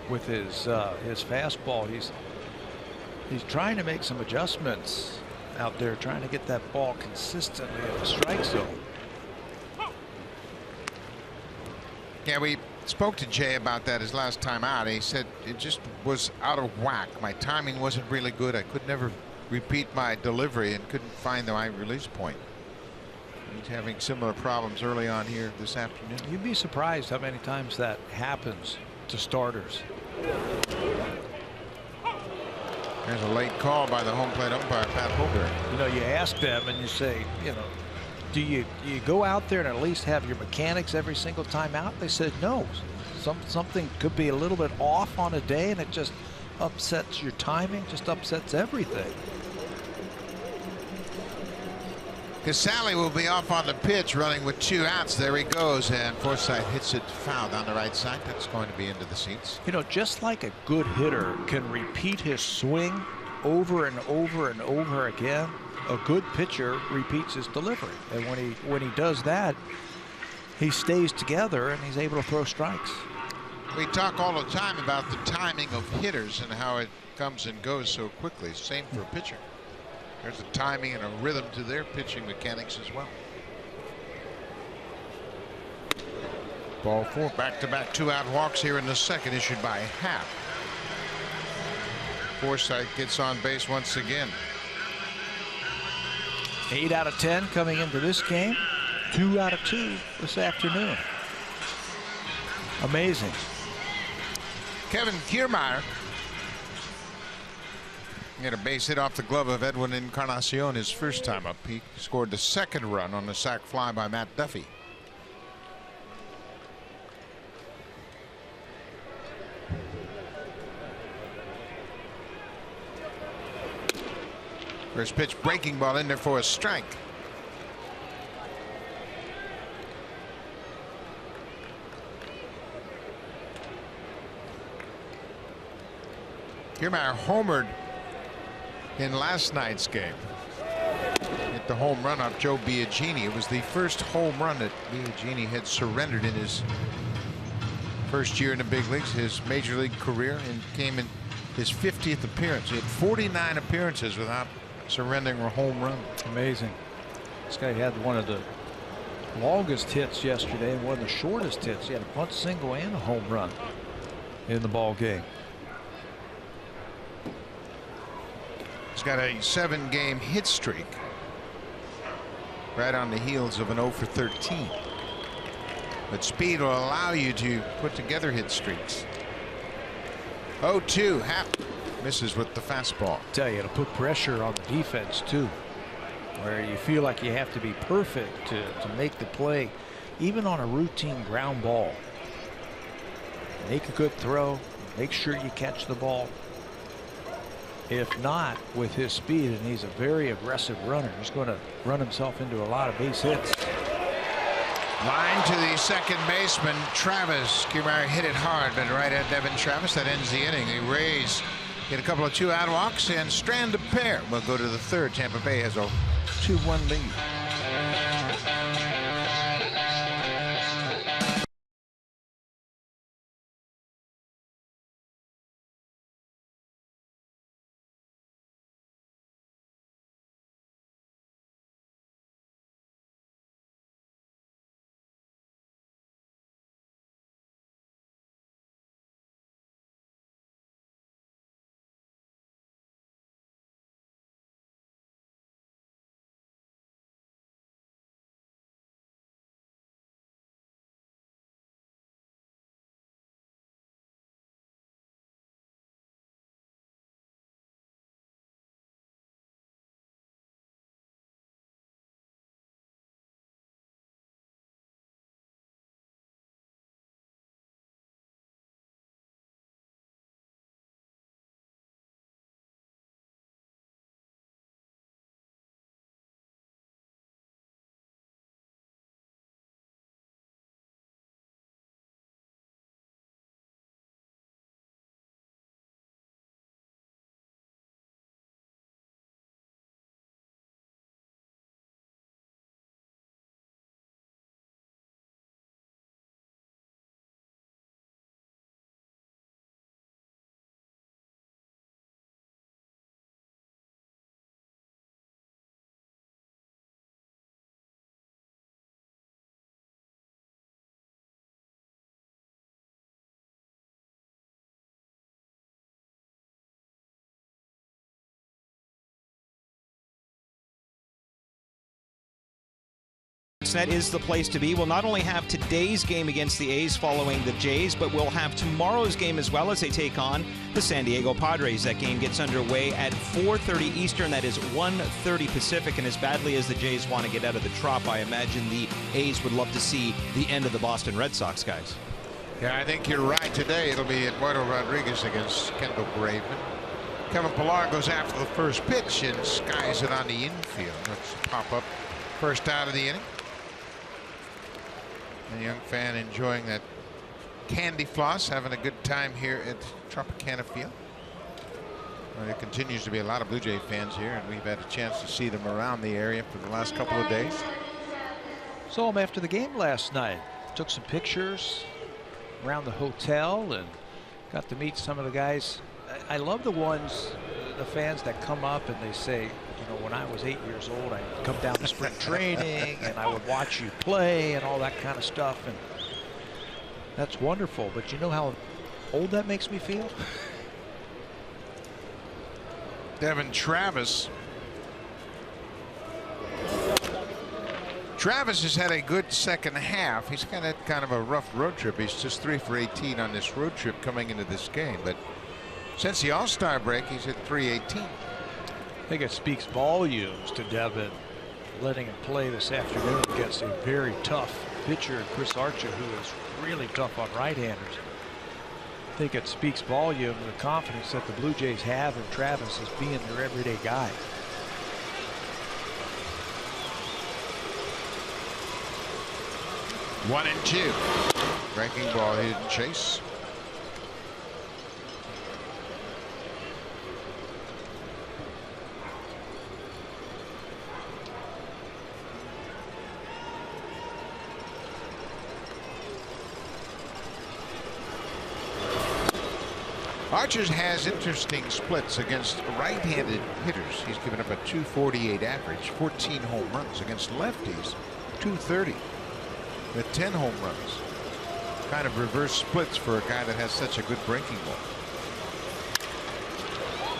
with his fastball. He's trying to make some adjustments out there, trying to get that ball consistently in the strike zone. Yeah, we spoke to Jay about that his last time out. He said it just was out of whack. My timing wasn't really good. I could never repeat my delivery and couldn't find my release point. He's having similar problems early on here this afternoon. You'd be surprised how many times that happens to starters. There's a late call by the home plate umpire, Pat Holberg. You know, you ask them and you say, you know, do you go out there and at least have your mechanics every single time out? They said no. Something could be a little bit off on a day and it just upsets your timing, just upsets everything. Casale will be off on the pitch, running with 2 outs. There he goes, and Forsythe hits it foul down the right side. That's going to be into the seats. You know, just like a good hitter can repeat his swing over and over and over again, a good pitcher repeats his delivery. And when he does that, he stays together and he's able to throw strikes. We talk all the time about the timing of hitters and how it comes and goes so quickly. Same for a pitcher. There's a timing and a rhythm to their pitching mechanics as well. Ball 4. Back-to-back 2-out walks here in the second, issued by Happ. Forsythe gets on base once again. 8 out of 10 coming into this game. 2 out of 2 this afternoon. Amazing. Kevin Kiermaier He had a base hit off the glove of Edwin Encarnacion his first time up. He scored the second run on the sac fly by Matt Duffy. First pitch, breaking ball in there for a strike. Kiermaier homered in last night's game. Hit the home run off Joe Biagini. It was the first home run that Biagini had surrendered in his first year in the big leagues, his major league career, and came in his 50th appearance. He had 49 appearances without surrendering a home run. Amazing. This guy had one of the longest hits yesterday and one of the shortest hits. He had a bunt single and a home run in the ball game. He's got a 7-game hit streak, right on the heels of an 0 for 13. But speed will allow you to put together hit streaks. 0-2, Happ misses with the fastball. Tell you, it'll put pressure on the defense too, where you feel like you have to be perfect to make the play, even on a routine ground ball. Make a good throw, make sure you catch the ball. If not, with his speed, and he's a very aggressive runner, he's going to run himself into a lot of base hits. Line to the second baseman, Travis. Kiermaier hit it hard, but right at Devin Travis. That ends the inning. The Rays get a couple of 2-out walks and strand a pair. We'll go to the third. Tampa Bay has a 2-1 lead. Net is the place to be. We'll not only have today's game against the A's following the Jays, but we'll have tomorrow's game as well as they take on the San Diego Padres. That game gets underway at 4:30 Eastern. That is 1:30 Pacific. And as badly as the Jays want to get out of the Trop, I imagine the A's would love to see the end of the Boston Red Sox, guys. Yeah, I think you're right. Today it'll be Eduardo Rodriguez against Kendall Graveman. Kevin Pillar goes after the first pitch and skies it on the infield. Let's pop up first out of the inning. A young fan enjoying that candy floss, having a good time here at Tropicana Field. Well, there continues to be a lot of Blue Jay fans here, and we've had a chance to see them around the area for the last couple of days. Saw him after the game last night. Took some pictures around the hotel and got to meet some of the guys. I love the ones, the fans that come up and they say, you know, when I was 8 years old, I'd come down to spring training and I would watch you play and all that kind of stuff. And that's wonderful. But you know how old that makes me feel? Devin Travis. Travis has had a good second half. He's kind of a rough road trip. He's just 3 for 18 on this road trip coming into this game. But Since the All-Star break, he's hit .318. I think it speaks volumes to Devin letting him play this afternoon against a very tough pitcher, Chris Archer, who is really tough on right-handers. I think it speaks volume to the confidence that the Blue Jays have in Travis as being their everyday guy. One and two. Breaking ball, he didn't chase. Archer has interesting splits against right-handed hitters. He's given up a .248 average, 14 home runs. Against lefties, .230 with 10 home runs. Kind of reverse splits for a guy that has such a good breaking ball.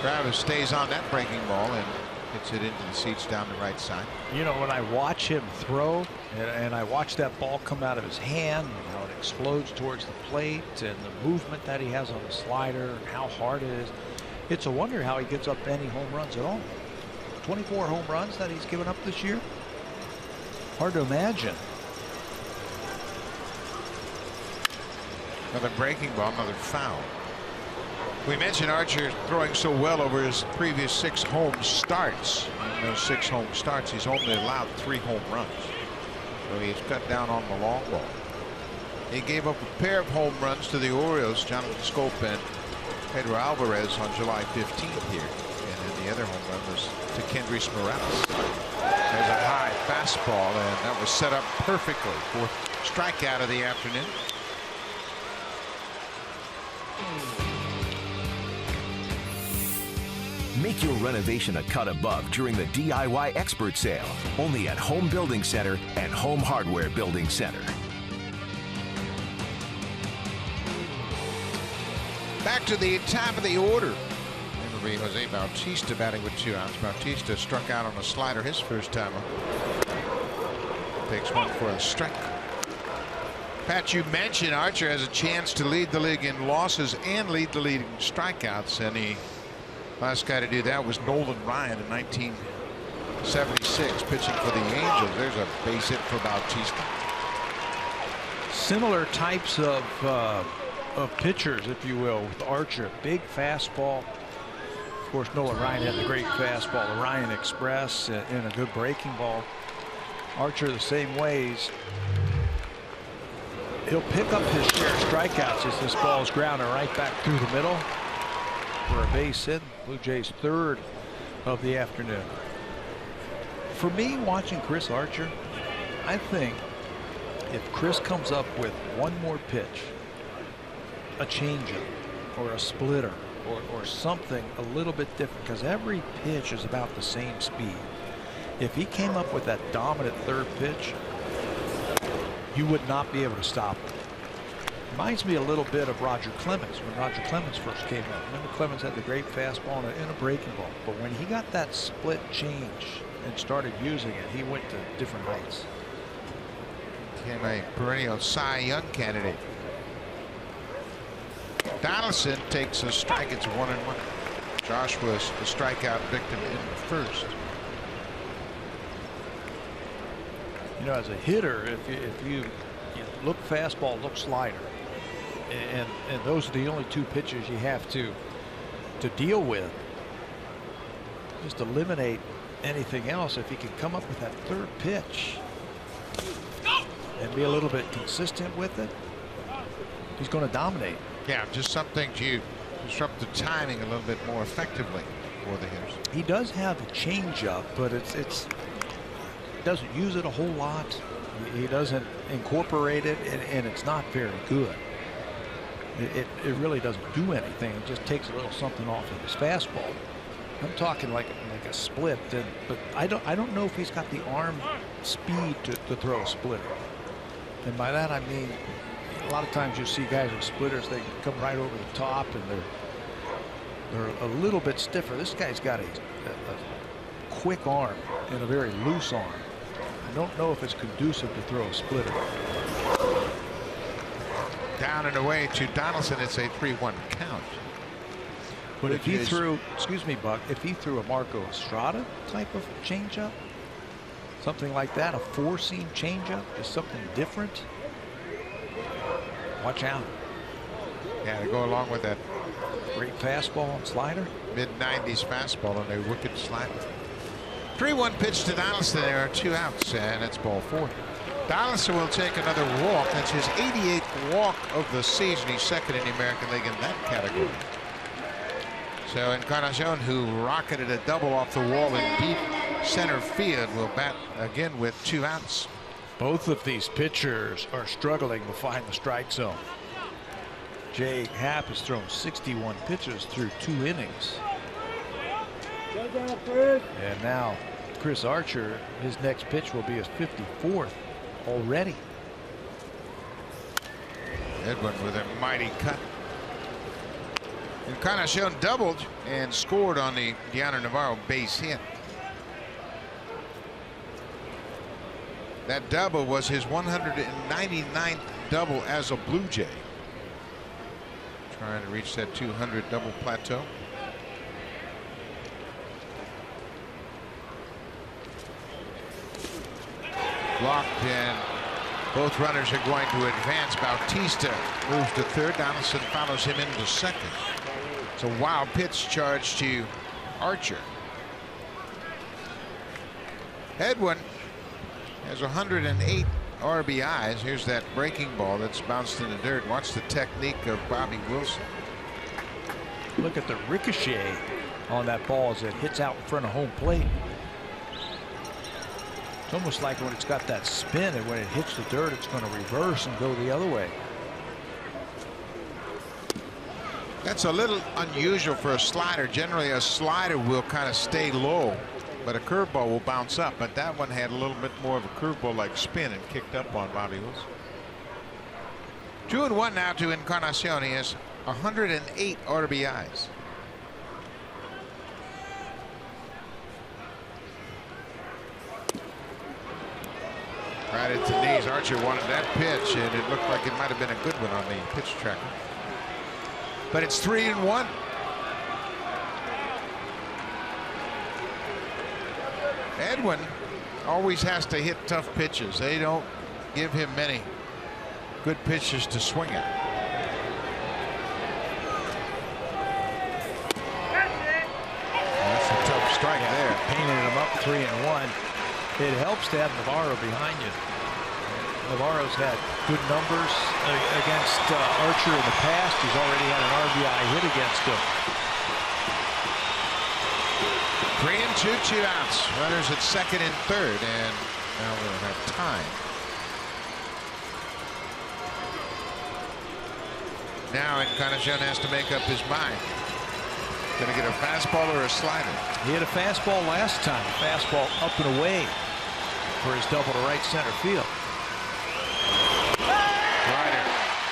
Travis stays on that breaking ball and hits it into the seats down the right side. You know, when I watch him throw and I watch that ball come out of his hand and how it explodes towards the plate and the movement that he has on the slider and how hard it is, it's a wonder how he gets up any home runs at all. 24 home runs that he's given up this year. Hard to imagine. Another breaking ball, another foul. We mentioned Archer throwing so well over his previous 6 home starts. In those 6 home starts, he's only allowed 3 home runs. So he's cut down on the long ball. He gave up a pair of home runs to the Orioles, Jonathan Scope and Pedro Alvarez on July 15th here. And then the other home run was to Kendrys Morales. There's a high fastball, and that was set up perfectly for strikeout of the afternoon. Make your renovation a cut above during the DIY Expert Sale, only at Home Building Center and Home Hardware Building Center. Back to the top of the order. It'll be Jose Bautista batting with 2 outs. Bautista struck out on a slider his first time up. Takes one for a strike. Pat, you mentioned Archer has a chance to lead the league in losses and lead the league in strikeouts, and the last guy to do that was Nolan Ryan in 1976, pitching for the Angels. There's a base hit for Bautista. Similar types of pitchers, if you will, with Archer. Big fastball. Of course, Nolan Ryan had the great fastball, the Ryan Express, and a good breaking ball. Archer the same ways. He'll pick up his share of strikeouts as this ball is grounded right back through the middle for a base hit. Blue Jays' 3rd of the afternoon. For me, watching Chris Archer, I think if Chris comes up with one more pitch, a changeup or a splitter or something a little bit different, because every pitch is about the same speed. If he came up with that dominant 3rd pitch, you would not be able to stop him. Reminds me a little bit of Roger Clemens when Roger Clemens first came up. Remember, Clemens had the great fastball and a breaking ball, but when he got that split change and started using it, he went to different heights. Became a perennial Cy Young candidate. Donaldson takes a strike. It's 1-1. Josh was the strikeout victim in the 1st. You know, as a hitter, if you look fastball, look slider, and those are the only 2 pitches you have to deal with. Just eliminate anything else. If he can come up with that 3rd pitch and be a little bit consistent with it, he's going to dominate. Yeah, just something to disrupt the timing a little bit more effectively for the hitters. He does have a changeup, but it's doesn't use it a whole lot. He doesn't incorporate it, and it's not very good. It really doesn't do anything. It just takes a little something off of his fastball. I'm talking like a split, but I don't know if he's got the arm speed to throw a splitter. And by that I mean, a lot of times you see guys with splitters, they come right over the top and they're a little bit stiffer. This guy's got a quick arm and a very loose arm. I don't know if it's conducive to throw a splitter. Down and away to Donaldson. It's a 3-1 count. But if he threw, excuse me, Buck, if he threw a Marco Estrada type of changeup, something like that, a four-seam changeup, is something different. Watch out. Yeah, to go along with that great fastball and slider. Mid-90s fastball and a wicked slider. 3-1 pitch to Donaldson. There are 2 outs, and it's ball 4. Donaldson will take another walk. That's his 88th walk of the season. He's second in the American League in that category. So Encarnacion, who rocketed a double off the wall in deep center field, will bat again with 2 outs. Both of these pitchers are struggling to find the strike zone. Jay Happ has thrown 61 pitches through 2 innings. And now Chris Archer, his next pitch will be his 54th already. Edwin with a mighty cut. Encarnacion doubled and scored on the Deanna Navarro base hit. That double was his 199th double as a Blue Jay. Trying to reach that 200 double plateau. Blocked, and both runners are going to advance. Bautista moves to third. Donaldson follows him into second. It's a wild pitch charge to Archer. Edwin has 108 RBIs. Here's that breaking ball that's bounced in the dirt. Watch the technique of Bobby Wilson. Look at the ricochet on that ball as it hits out in front of home plate. It's almost like when it's got that spin, and when it hits the dirt, it's going to reverse and go the other way. That's a little unusual for a slider. Generally, a slider will kind of stay low, but a curveball will bounce up. But that one had a little bit more of a curveball-like spin and kicked up on Bobby Wilson. 2-1 now to Encarnacion. He has 108 RBIs. Right at the knees. Archer wanted that pitch, and it looked like it might have been a good one on the pitch tracker. But it's 3-1. Edwin always has to hit tough pitches. They don't give him many good pitches to swing at. That's a tough strike there. Painted him up 3-1. It helps to have Navarro behind you. Navarro's had good numbers against Archer in the past. He's already had an RBI hit against him. 3-2, 2 outs. Runners at second and third, and now we'll have time. Now Encarnacion has to make up his mind. Going to get a fastball or a slider? He had a fastball last time. A fastball up and away for his double to right center field.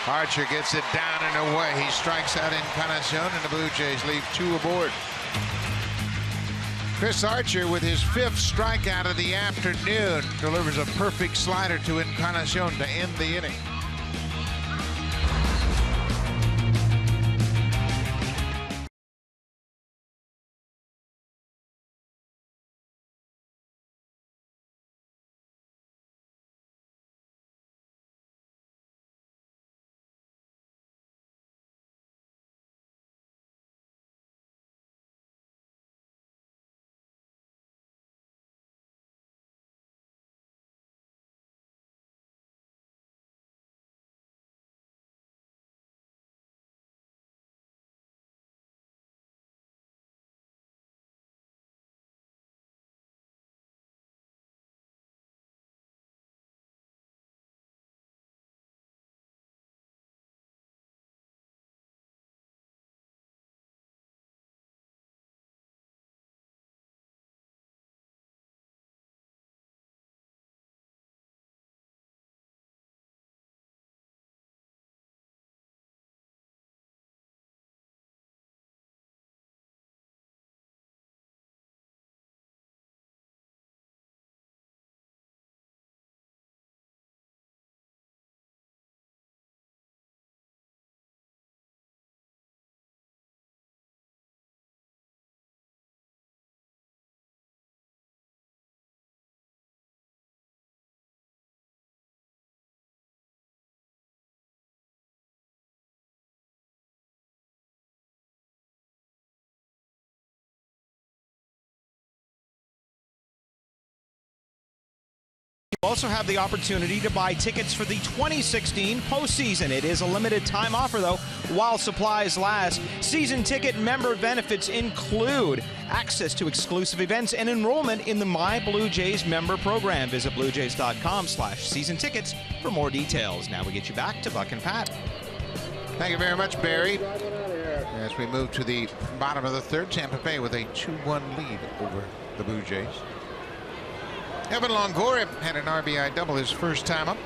Archer gets it down and away. He strikes out Encarnacion, and the Blue Jays leave 2 aboard. Chris Archer, with his 5th strikeout of the afternoon, delivers a perfect slider to Encarnacion to end the inning. Also have the opportunity to buy tickets for the 2016 postseason. It is a limited time offer, though, while supplies last. Season ticket member benefits include access to exclusive events and enrollment in the My Blue Jays member program. Visit bluejays.com/season tickets for more details. Now we get you back to Buck and Pat. Thank you very much, Barry. As we move to the bottom of the third, Tampa Bay with a 2-1 lead over the Blue Jays. Evan Longoria had an RBI double his first time up.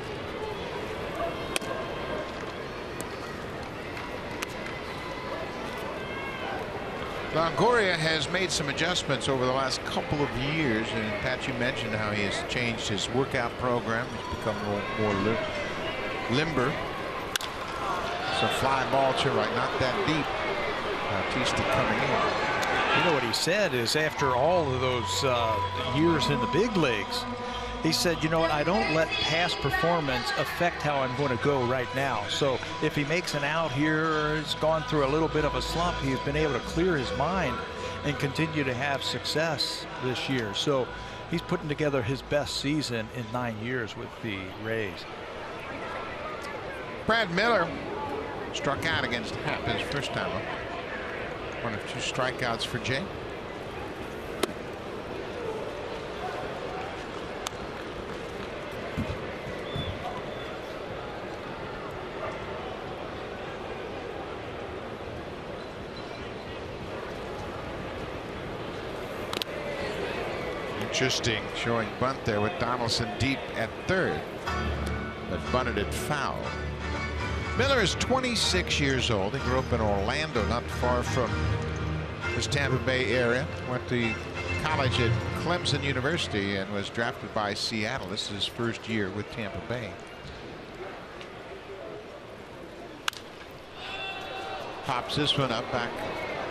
Longoria has made some adjustments over the last couple of years, and Pat, you mentioned how he has changed his workout program. He's become more limber. It's a fly ball to right, not that deep. Bautista coming in. You know what he said is after all of those years in the big leagues, he said, you know what, I don't let past performance affect how I'm going to go right now. So if he makes an out here or has gone through a little bit of a slump, he's been able to clear his mind and continue to have success this year. So he's putting together his best season in 9 years with the Rays. Brad Miller struck out against Happ his first time up. 1 of 2 strikeouts for Jay. Interesting showing bunt there with Donaldson deep at third, but bunted it foul. Miller is 26 years old. He grew up in Orlando, not far from this Tampa Bay area. Went to college at Clemson University and was drafted by Seattle. This is his first year with Tampa Bay. Pops this one up back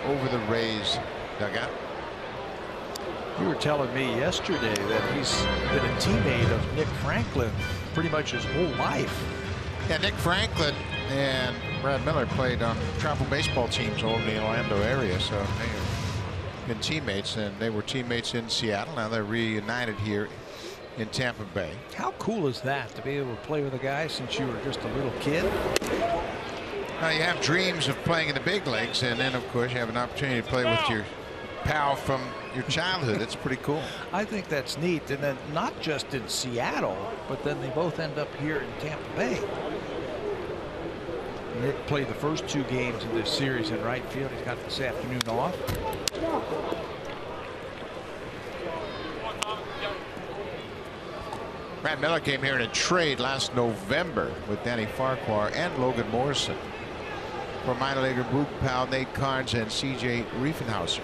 over the Rays dugout. You were telling me yesterday that he's been a teammate of Nick Franklin pretty much his whole life. Yeah, Nick Franklin and Brad Miller played on travel baseball teams over in the Orlando area, so they have been teammates, and they were teammates in Seattle. Now they're reunited here in Tampa Bay. How cool is that, to be able to play with a guy since you were just a little kid? Now you have dreams of playing in the big leagues, and then of course you have an opportunity to play with your pal from your childhood. It's pretty cool. I think that's neat, and then not just in Seattle, but then they both end up here in Tampa Bay. Nick played the first 2 games in this series in right field. He's got this afternoon off. Brad Miller came here in a trade last November with Danny Farquhar and Logan Morrison for minor leaguer Boog Powell, Nate Carnes, and C.J. Riefenhauser.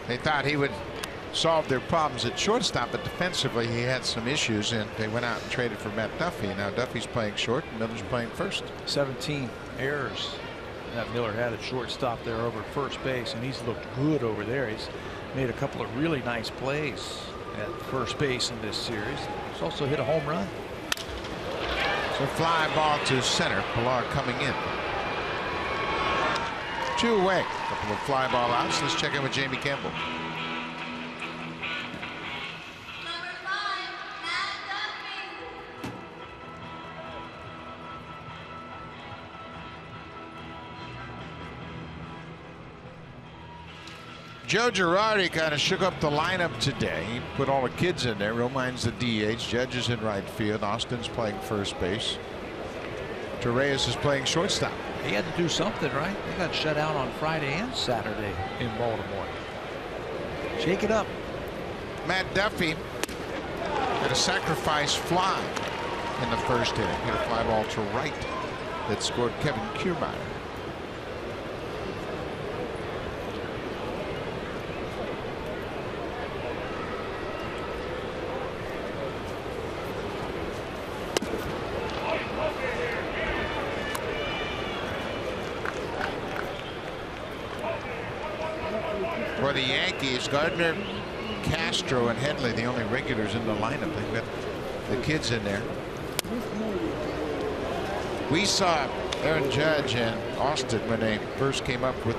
They thought he would solve their problems at shortstop, but defensively he had some issues, and they went out and traded for Matt Duffy. Now Duffy's playing short and Miller's playing first. 17 errors that Miller had at shortstop there over first base, and he's looked good over there. He's made a couple of really nice plays at first base in this series. He's also hit a home run. So fly ball to center. Pilar coming in. 2 away. A couple of fly ball outs. Let's check in with Jamie Campbell. Joe Girardi kind of shook up the lineup today. He put all the kids in there. Romine's the DH. Judge is in right field. Austin's playing first base. Torreyes is playing shortstop. He had to do something, right? They got shut out on Friday and Saturday in Baltimore. Shake it up. Matt Duffy had a sacrifice fly in the first inning. Hit a fly ball to right that scored Kevin Kiermaier. For the Yankees, Gardner, Castro, and Headley, the only regulars in the lineup. They've got the kids in there. We saw Aaron Judge and Austin when they first came up with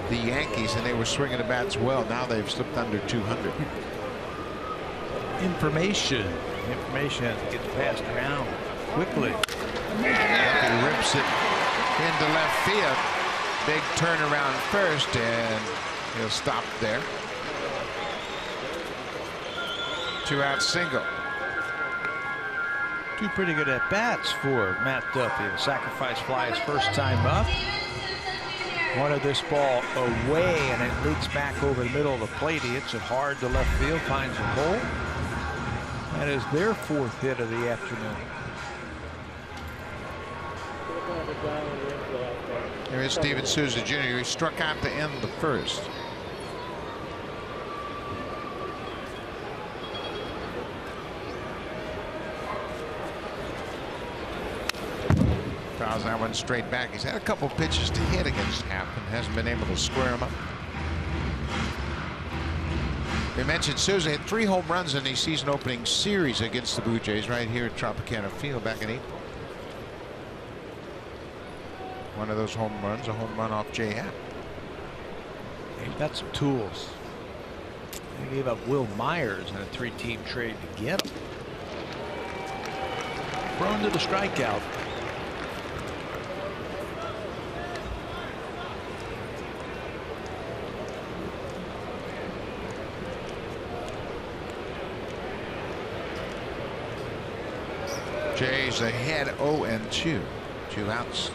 the Yankees, and they were swinging the bats well. Now they've slipped under 200. Information as it gets passed around quickly. He rips it into left field. Big turnaround first, and he'll stop there. 2-out single. Two pretty good at bats for Matt Duffy. A sacrifice fly his first time up. Wanted this ball away, and it leaks back over the middle of the plate. He hits it hard to left field, finds a hole. That is their 4th hit of the afternoon. Here is Steven Souza Jr. He struck out to end the first. Fouls that one straight back. He's had a couple pitches to hit against Happ and hasn't been able to square him up. We mentioned Souza had 3 home runs in the season opening series against the Blue Jays right here at Tropicana Field back in April. One of those home runs, a home run off Jay Happ. They've got some tools. They gave up Will Myers in a 3-team trade to get him. Prone to the strikeout. Jays ahead 0-2. 2 outs.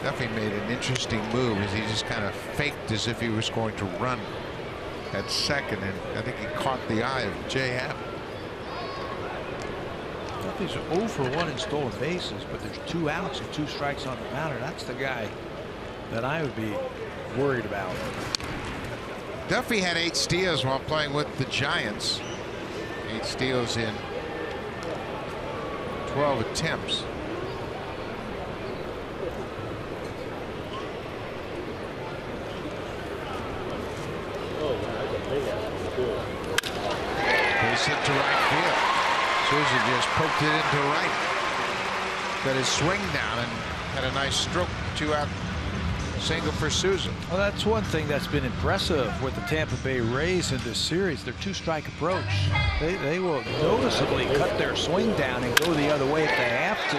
Duffy made an interesting move as he just kind of faked as if he was going to run at second, and I think he caught the eye of Jay Happ. Duffy's 0 for 1 in stolen bases, but there's 2 outs and 2 strikes on the batter. That's the guy that I would be worried about. Duffy had 8 steals while playing with the Giants. 8 steals in 12 attempts. He's hit to right field. Souza just poked it into right. Got his swing down and had a nice stroke. 2-out single for Souza. Well, that's one thing that's been impressive with the Tampa Bay Rays in this series. Their 2-strike approach. They will noticeably cut their swing down and go the other way if they have to.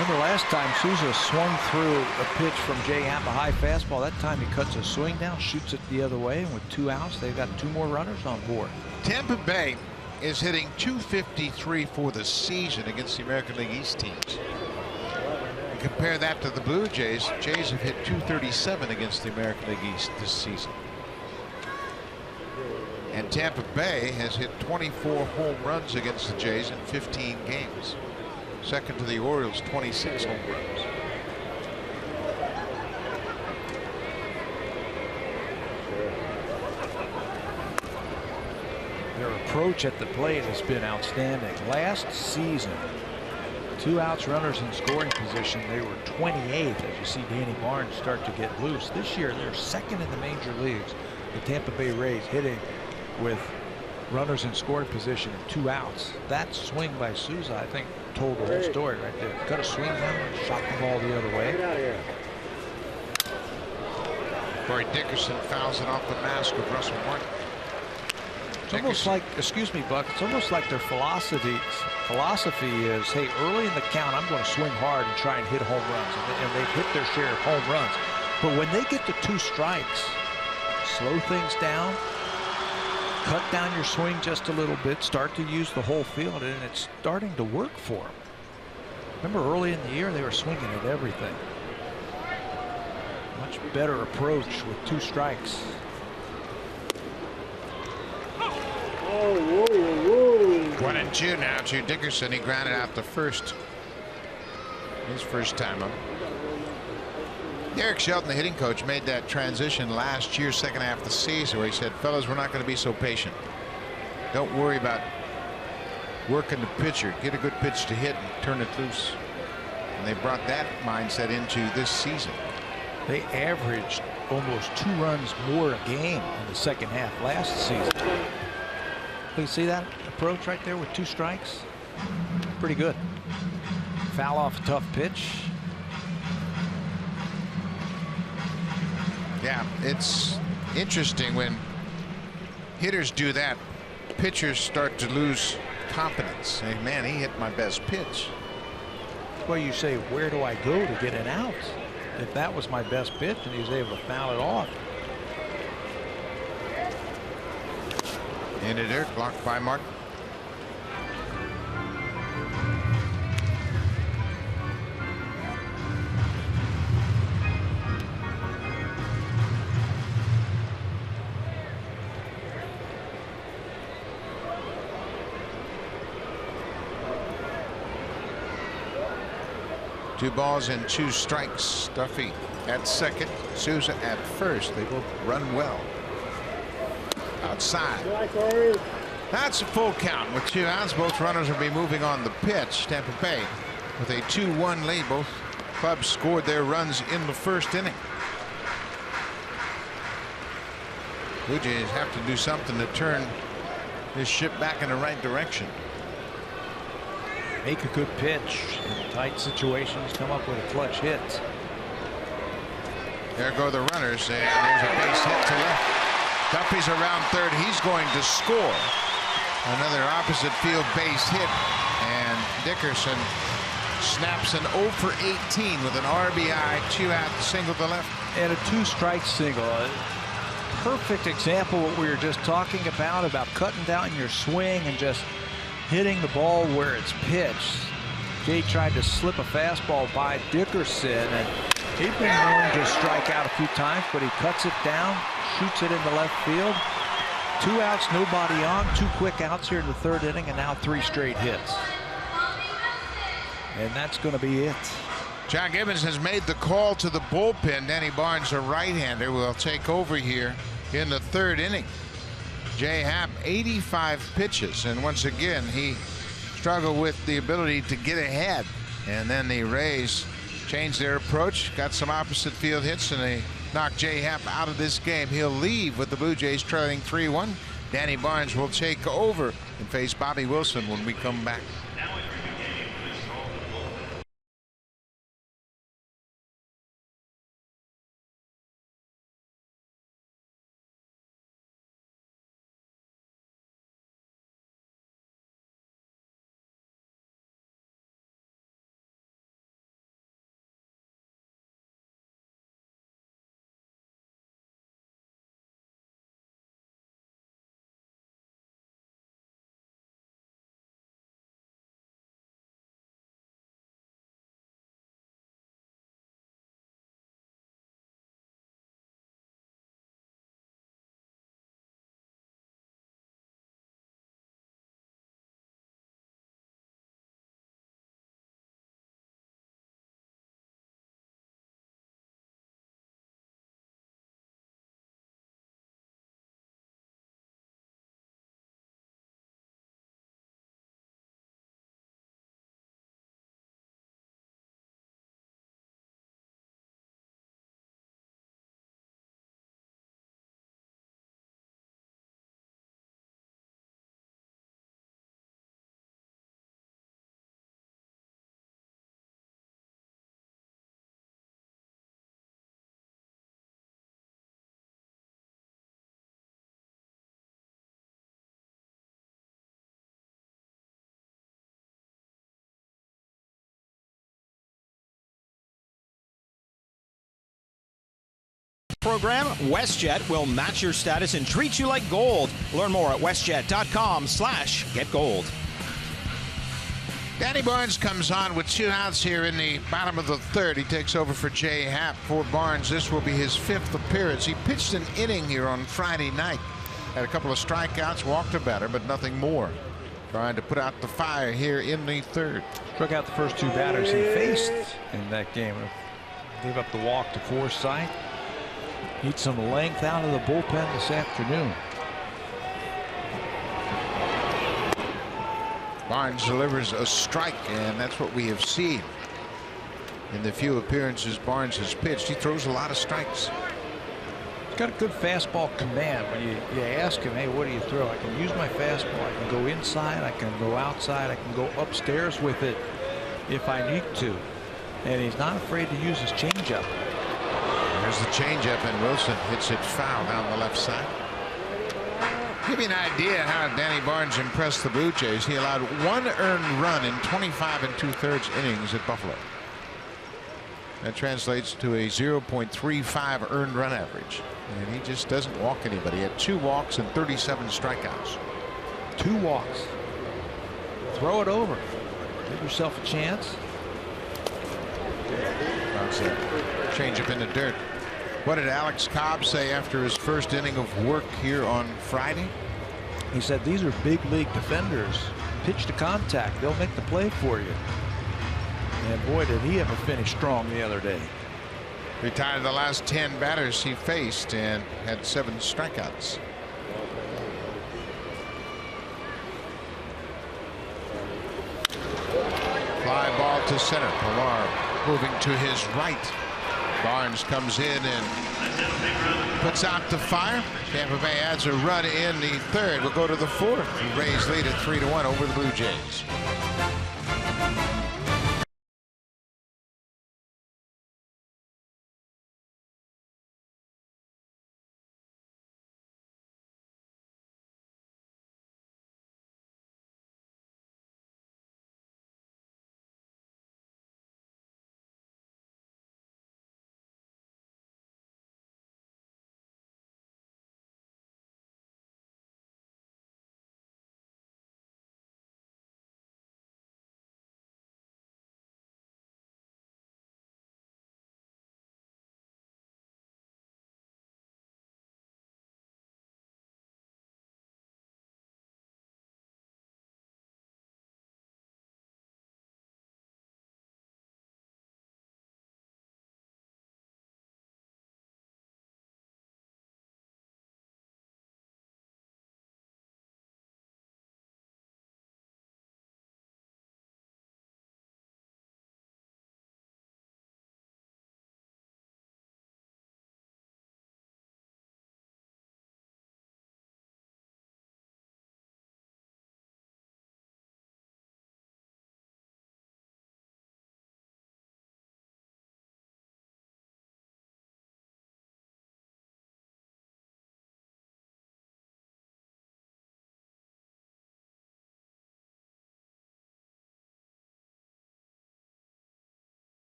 Remember last time Souza swung through a pitch from Jay Happ, a high fastball. That time he cuts his swing down, shoots it the other way, and with 2 outs, they've got 2 more runners on board. Tampa Bay is hitting .253 for the season against the American League East teams. You compare that to the Blue Jays. Jays have hit .237 against the American League East this season. And Tampa Bay has hit 24 home runs against the Jays in 15 games. Second to the Orioles, 26 home runs. Their approach at the plate has been outstanding. Last season, 2 outs, runners in scoring position, they were 28th as you see Danny Barnes start to get loose. This year, they're 2nd in the major leagues. The Tampa Bay Rays hitting with runners in scoring position and 2 outs. That swing by Souza, I think, told the whole story right there. Got a swing down, shot the ball the other way. Corey Dickerson fouls it off the mask of Russell Martin. It's almost like, excuse me, Buck, it's almost like their philosophy is, hey, early in the count, I'm going to swing hard and try and hit home runs. And they've hit their share of home runs. But when they get to 2 strikes, slow things down, cut down your swing just a little bit, start to use the whole field, and it's starting to work for them. Remember early in the year, they were swinging at everything. Much better approach with 2 strikes. 1-2 now to Dickerson. He grounded out the first. His first time up. Derek Shelton, the hitting coach, made that transition last year, second half of the season, where he said, fellas, we're not going to be so patient. Don't worry about working the pitcher. Get a good pitch to hit and turn it loose. And they brought that mindset into this season. They averaged almost 2 runs more a game in the second half last season. You see that approach right there with 2 strikes? Pretty good. Foul off a tough pitch. Yeah, it's interesting when hitters do that. Pitchers start to lose confidence. Say, man, he hit my best pitch. Well, you say, where do I go to get an out? If that was my best pitch and he was able to foul it off. Into dirt, blocked by Martin. Two balls and two strikes. Duffy at second, Souza at first. They both run well. Outside. That's a full count with 2 outs. Both runners will be moving on the pitch. Tampa Bay with a 2-1 lead. Both clubs scored their runs in the first inning. Blue Jays have to do something to turn this ship back in the right direction. Make a good pitch in tight situations, come up with a clutch hit. There go the runners, and there's a base hit to left. Duffy's around third. He's going to score. Another opposite field base hit, and Dickerson snaps an 0 for 18 with an RBI, 2-out single to left. And a 2-strike single. A perfect example of what we were just talking about cutting down your swing and just hitting the ball where it's pitched. Jay tried to slip a fastball by Dickerson, and he'd been known to strike out a few times, but he cuts it down, shoots it into left field. 2 outs, nobody on, 2 quick outs here in the third inning, and now 3 straight hits. And that's going to be it. John Gibbons has made the call to the bullpen. Danny Barnes, a right-hander, will take over here in the third inning. Jay Happ, 85 pitches, and once again he struggled with the ability to get ahead, and then the Rays changed their approach, got some opposite field hits, and they knocked Jay Happ out of this game. He'll leave with the Blue Jays trailing 3-1. Danny Barnes will take over and face Bobby Wilson when we come back. Program, WestJet will match your status and treat you like gold. Learn more at westjet.com/getgold. Danny Barnes comes on with 2 outs here in the bottom of the third. He takes over for Jay Happ. For Barnes, this will be his 5th appearance. He pitched an inning here on Friday night. Had a couple of strikeouts, walked a batter, but nothing more. Trying to put out the fire here in the third. Struck out the first 2 batters he faced in that game. Gave up the walk to Forsythe. Need some length out of the bullpen this afternoon. Barnes delivers a strike, and that's what we have seen in the few appearances Barnes has pitched. He throws a lot of strikes. He's got a good fastball command. When you ask him, hey, what do you throw? I can use my fastball. I can go inside. I can go outside. I can go upstairs with it if I need to. And he's not afraid to use his changeup. There's the changeup, and Wilson hits it foul down the left side. Give you an idea how Danny Barnes impressed the Blue Jays. He allowed 1 earned run in 25 2/3 innings at Buffalo. That translates to a 0.35 earned run average. And he just doesn't walk anybody. He had 2 walks and 37 strikeouts. 2 walks. Throw it over. Give yourself a chance. Bounce that changeup in the dirt. What did Alex Cobb say after his first inning of work here on Friday? He said these are big league defenders. Pitch to contact. They'll make the play for you. And boy, did he ever finish strong the other day. Retired the last 10 batters he faced and had 7 strikeouts. Fly ball to center. Pilar moving to his right. Barnes comes in and puts out the fire. Tampa Bay adds a run in the 3rd. We'll go to the 4th. The Rays lead at 3-1 over the Blue Jays.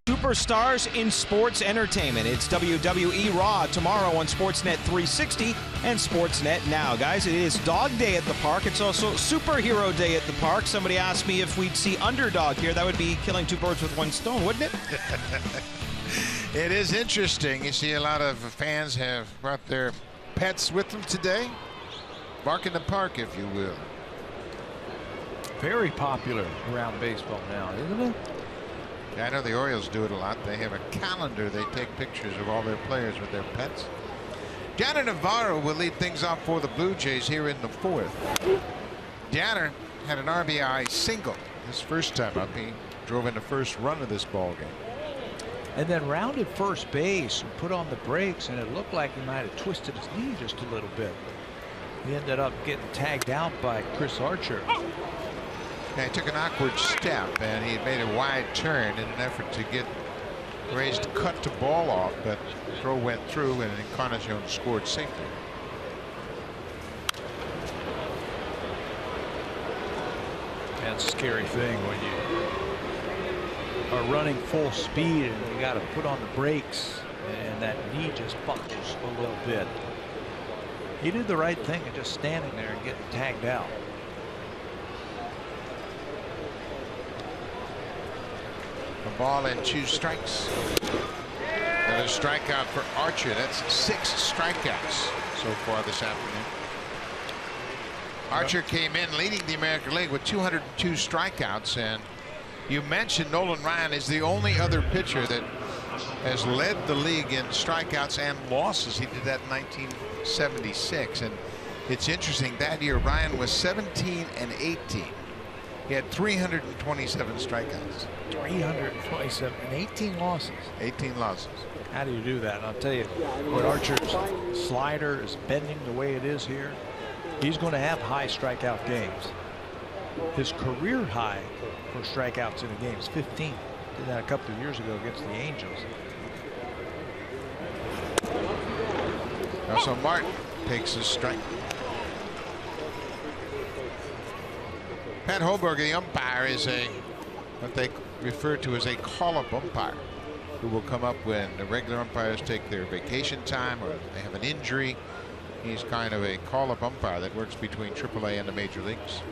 Superstars in sports entertainment. It's WWE Raw tomorrow on Sportsnet 360 and Sportsnet Now. Guys, it is Dog Day at the park. It's also Superhero Day at the park. Somebody asked me if we'd see Underdog here. That would be killing 2 birds with 1 stone, wouldn't it? It is interesting. You see a lot of fans have brought their pets with them today. Bark in the park, if you will. Very popular around baseball now, isn't it? Yeah, I know the Orioles do it a lot. They have a calendar. They take pictures of all their players with their pets. Janner Navarro will lead things off for the Blue Jays here in the 4th. Janner had an RBI single his first time up. He drove in the first run of this ball game. And then rounded first base and put on the brakes, and it looked like he might have twisted his knee just a little bit. He ended up getting tagged out by Chris Archer. Yeah, he took an awkward step, and he made a wide turn in an effort to get Rays to cut the ball off, but the throw went through, and Encarnacion scored safely. That's a scary thing when you are running full speed and you got to put on the brakes, and that knee just buckles a little bit. He did the right thing of just standing there and getting tagged out. A ball and 2 strikes. Another strikeout for Archer. That's 6 strikeouts so far this afternoon. Archer came in leading the American League with 202 strikeouts, and you mentioned Nolan Ryan is the only other pitcher that has led the league in strikeouts and losses. He did that in 1976, and it's interesting, that year Ryan was 17 and 18. He had 327 strikeouts. 327 and 18 losses. 18 losses. How do you do that? And I'll tell you, when Archer's slider is bending the way it is here, he's going to have high strikeout games. His career high for strikeouts in a game is 15. Did that a couple of years ago against the Angels. Russell Martin takes his strike. Pat Holberg, the umpire, is what they refer to as a call-up umpire, who will come up when the regular umpires take their vacation time or they have an injury. He's kind of a call-up umpire that works between AAA and the major leagues.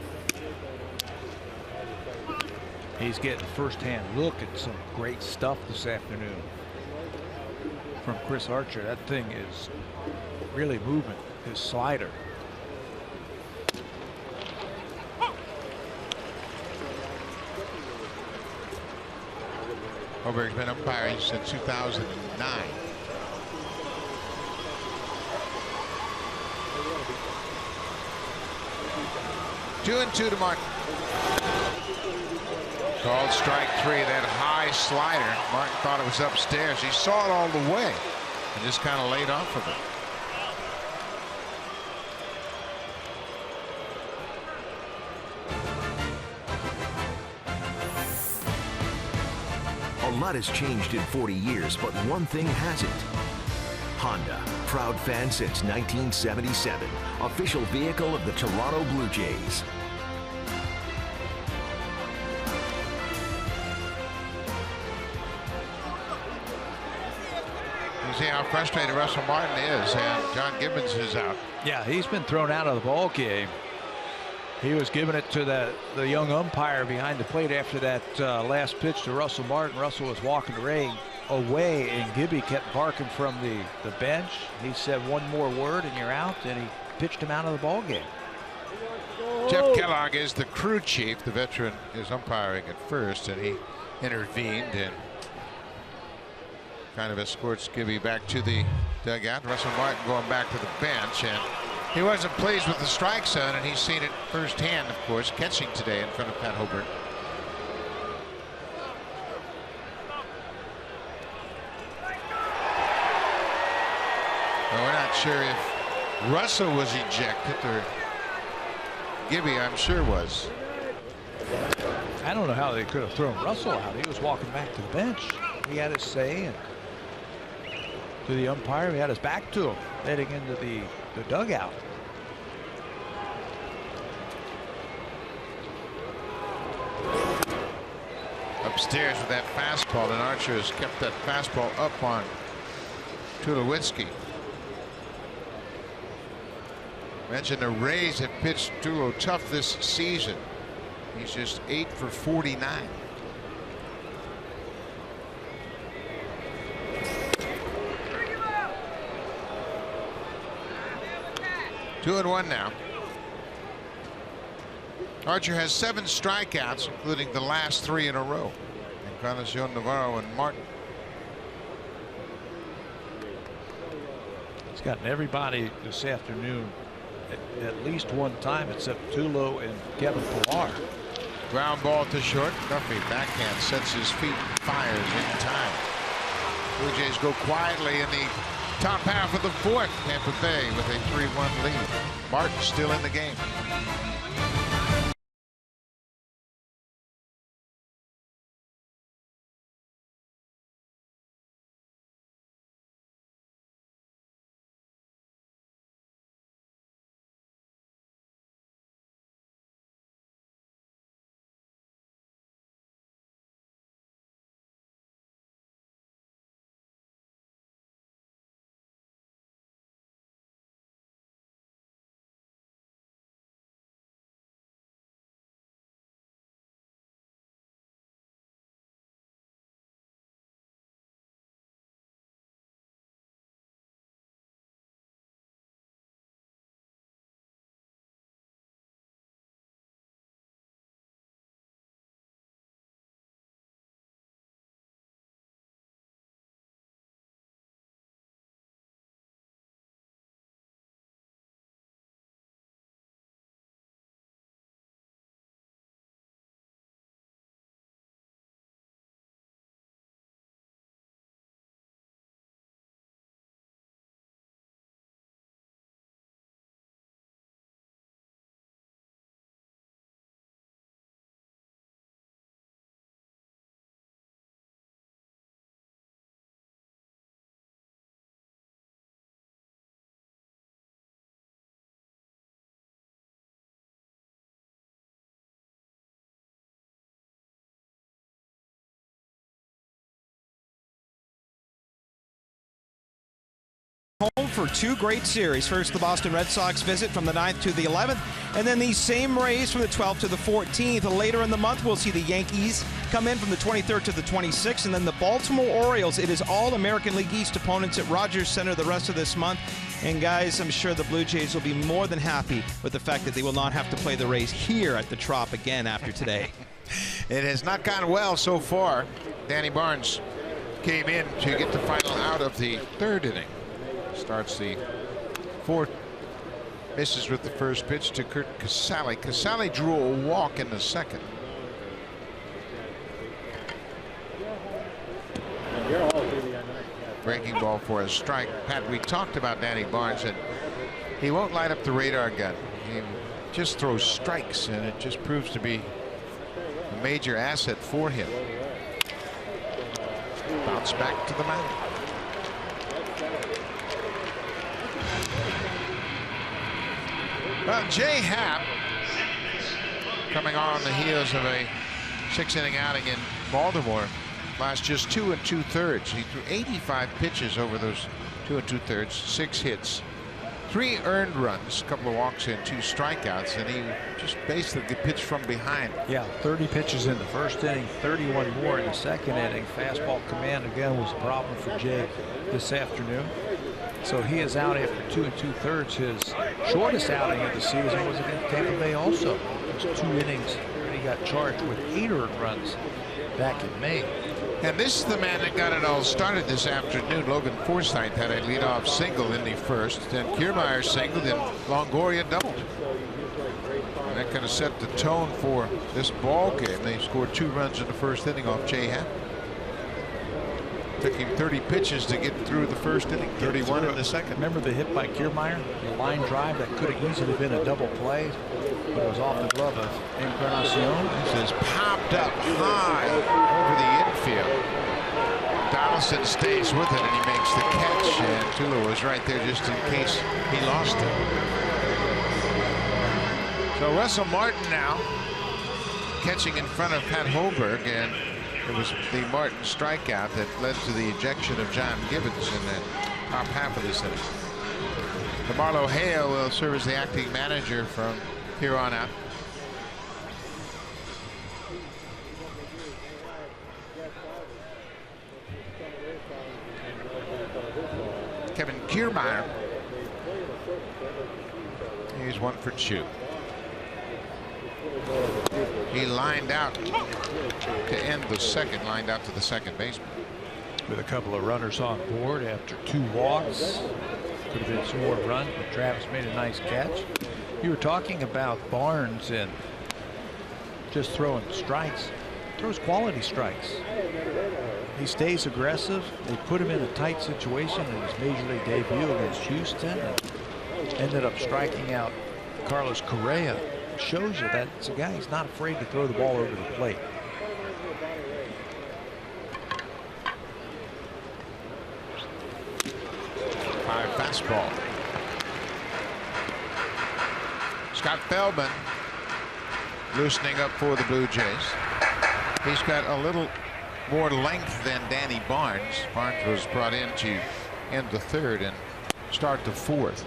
He's getting first-hand look at some great stuff this afternoon from Chris Archer. That thing is really moving. His slider. Holberg's been umpiring since 2009. Two and two to Martin. Called strike three. That high slider. Martin thought it was upstairs. He saw it all the way and just kind of laid off of it. A lot has changed in 40 years, but one thing hasn't. Honda, proud fan since 1977, official vehicle of the Toronto Blue Jays. You see how frustrated Russell Martin is, and John Gibbons is out. Yeah, he's been thrown out of the ball game. He was giving it to the young umpire behind the plate after that last pitch to Russell Martin. Russell was walking away, and Gibby kept barking from the bench. He said one more word and you're out, and he pitched him out of the ball game. Jeff Kellogg is the crew chief. The veteran is umpiring at first, and he intervened and kind of escorts Gibby back to the dugout. Russell Martin going back to the bench, and he wasn't pleased with the strike zone, and he's seen it firsthand, of course, catching today in front of Pat Holberg. Well, we're not sure if Russell was ejected or Gibby, I'm sure, was. I don't know how they could have thrown Russell out. He was walking back to the bench. He had his say, and to the umpire, he had his back to him heading into the dugout. Upstairs with that fastball, and Archer has kept that fastball up on Tulowitzki. Mentioned the Rays have pitched Tulo tough this season. He's just 8 for 49. Two and one now. Archer has 7 strikeouts, including the last 3 in a row. Encarnacion, Navarro, and Martin. He's gotten everybody this afternoon at least one time except Tulo and Kevin Pillar. Ground ball to short. Duffy backhand sets his feet and fires in time. Blue Jays go quietly in the top half of the 4th. Tampa Bay with a 3-1 lead. Martin still in the game. home for 2 great series. First, the Boston Red Sox visit from the 9th to the 11th, and then these same Rays from the 12th to the 14th. Later in the month, we'll see the Yankees come in from the 23rd to the 26th, and then the Baltimore Orioles. It is all American League East opponents at Rogers Center the rest of this month. And guys, I'm sure the Blue Jays will be more than happy with the fact that they will not have to play the Rays here at the Trop again after today. It has not gone well so far. Danny Barnes came in to get the final out of the 3rd inning. Starts the 4th. Misses with the first pitch to Curt Casale. Casale drew a walk in the 2nd. Breaking ball for a strike. Pat, we talked about Danny Barnes, and he won't light up the radar gun. He just throws strikes, and it just proves to be a major asset for him. Bounce back to the mound. Well, Jay Happ, coming on the heels of a 6-inning outing in Baltimore, last just 2 2/3. He threw 85 pitches over those 2 2/3, 6 hits, 3 earned runs, a couple of walks and 2 strikeouts, and he just basically pitched from behind. Yeah, 30 pitches in the first inning, 31 more in the 2nd inning. Fastball command again was a problem for Jay this afternoon. So he is out after 2 2/3. His shortest outing of the season was against Tampa Bay also. It was 2 innings, and he got charged with 8 earned runs back in May. And this is the man that got it all started this afternoon. Logan Forsythe had a leadoff single in the 1st. Then Kiermaier singled, and Longoria doubled. And that kind of set the tone for this ball game. They scored 2 runs in the 1st inning off Jay Happ. Took him 30 pitches to get through the 1st inning, 31 in the 2nd. Remember the hit by Kiermaier? The line drive that could have easily been a double play, but it was off the glove of Encarnacion. This is popped up high over the infield. Donaldson stays with it, and he makes the catch, and Tula was right there just in case he lost it. So Russell Martin now catching in front of Pat Holberg, and it was the Martin strikeout that led to the ejection of John Gibbons in the top half of this inning. DeMarlo Hale will serve as the acting manager from here on out. Kevin Kiermaier. He's 1 for 2. He lined out to end the 2nd, lined out to the 2nd baseman. With a couple of runners on board after 2 walks. Could have been some more runs, but Travis made a nice catch. You were talking about Barnes and just throwing strikes. Throws quality strikes. He stays aggressive. They put him in a tight situation in his major league debut against Houston, and ended up striking out Carlos Correa. Shows you that it's a guy who's not afraid to throw the ball over the plate. High fastball. Scott Feldman loosening up for the Blue Jays. He's got a little more length than Danny Barnes. Barnes was brought in to end the 3rd and start the 4th.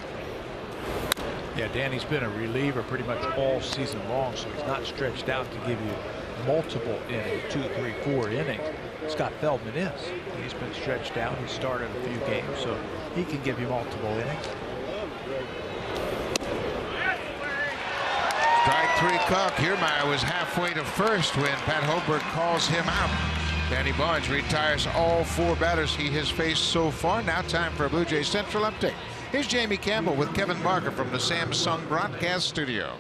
Yeah, Danny's been a reliever pretty much all season long, so he's not stretched out to give you multiple innings, 2, 3, 4 innings. Scott Feldman is. He's been stretched out. He started a few games, so he can give you multiple innings. Strike 3 call. Kiermaier was halfway to 1st when Pat Holberg calls him out. Danny Barnes retires all 4 batters he has faced so far. Now time for a Blue Jays Central update. Here's Jamie Campbell with Kevin Barker from the Samsung Broadcast Studio.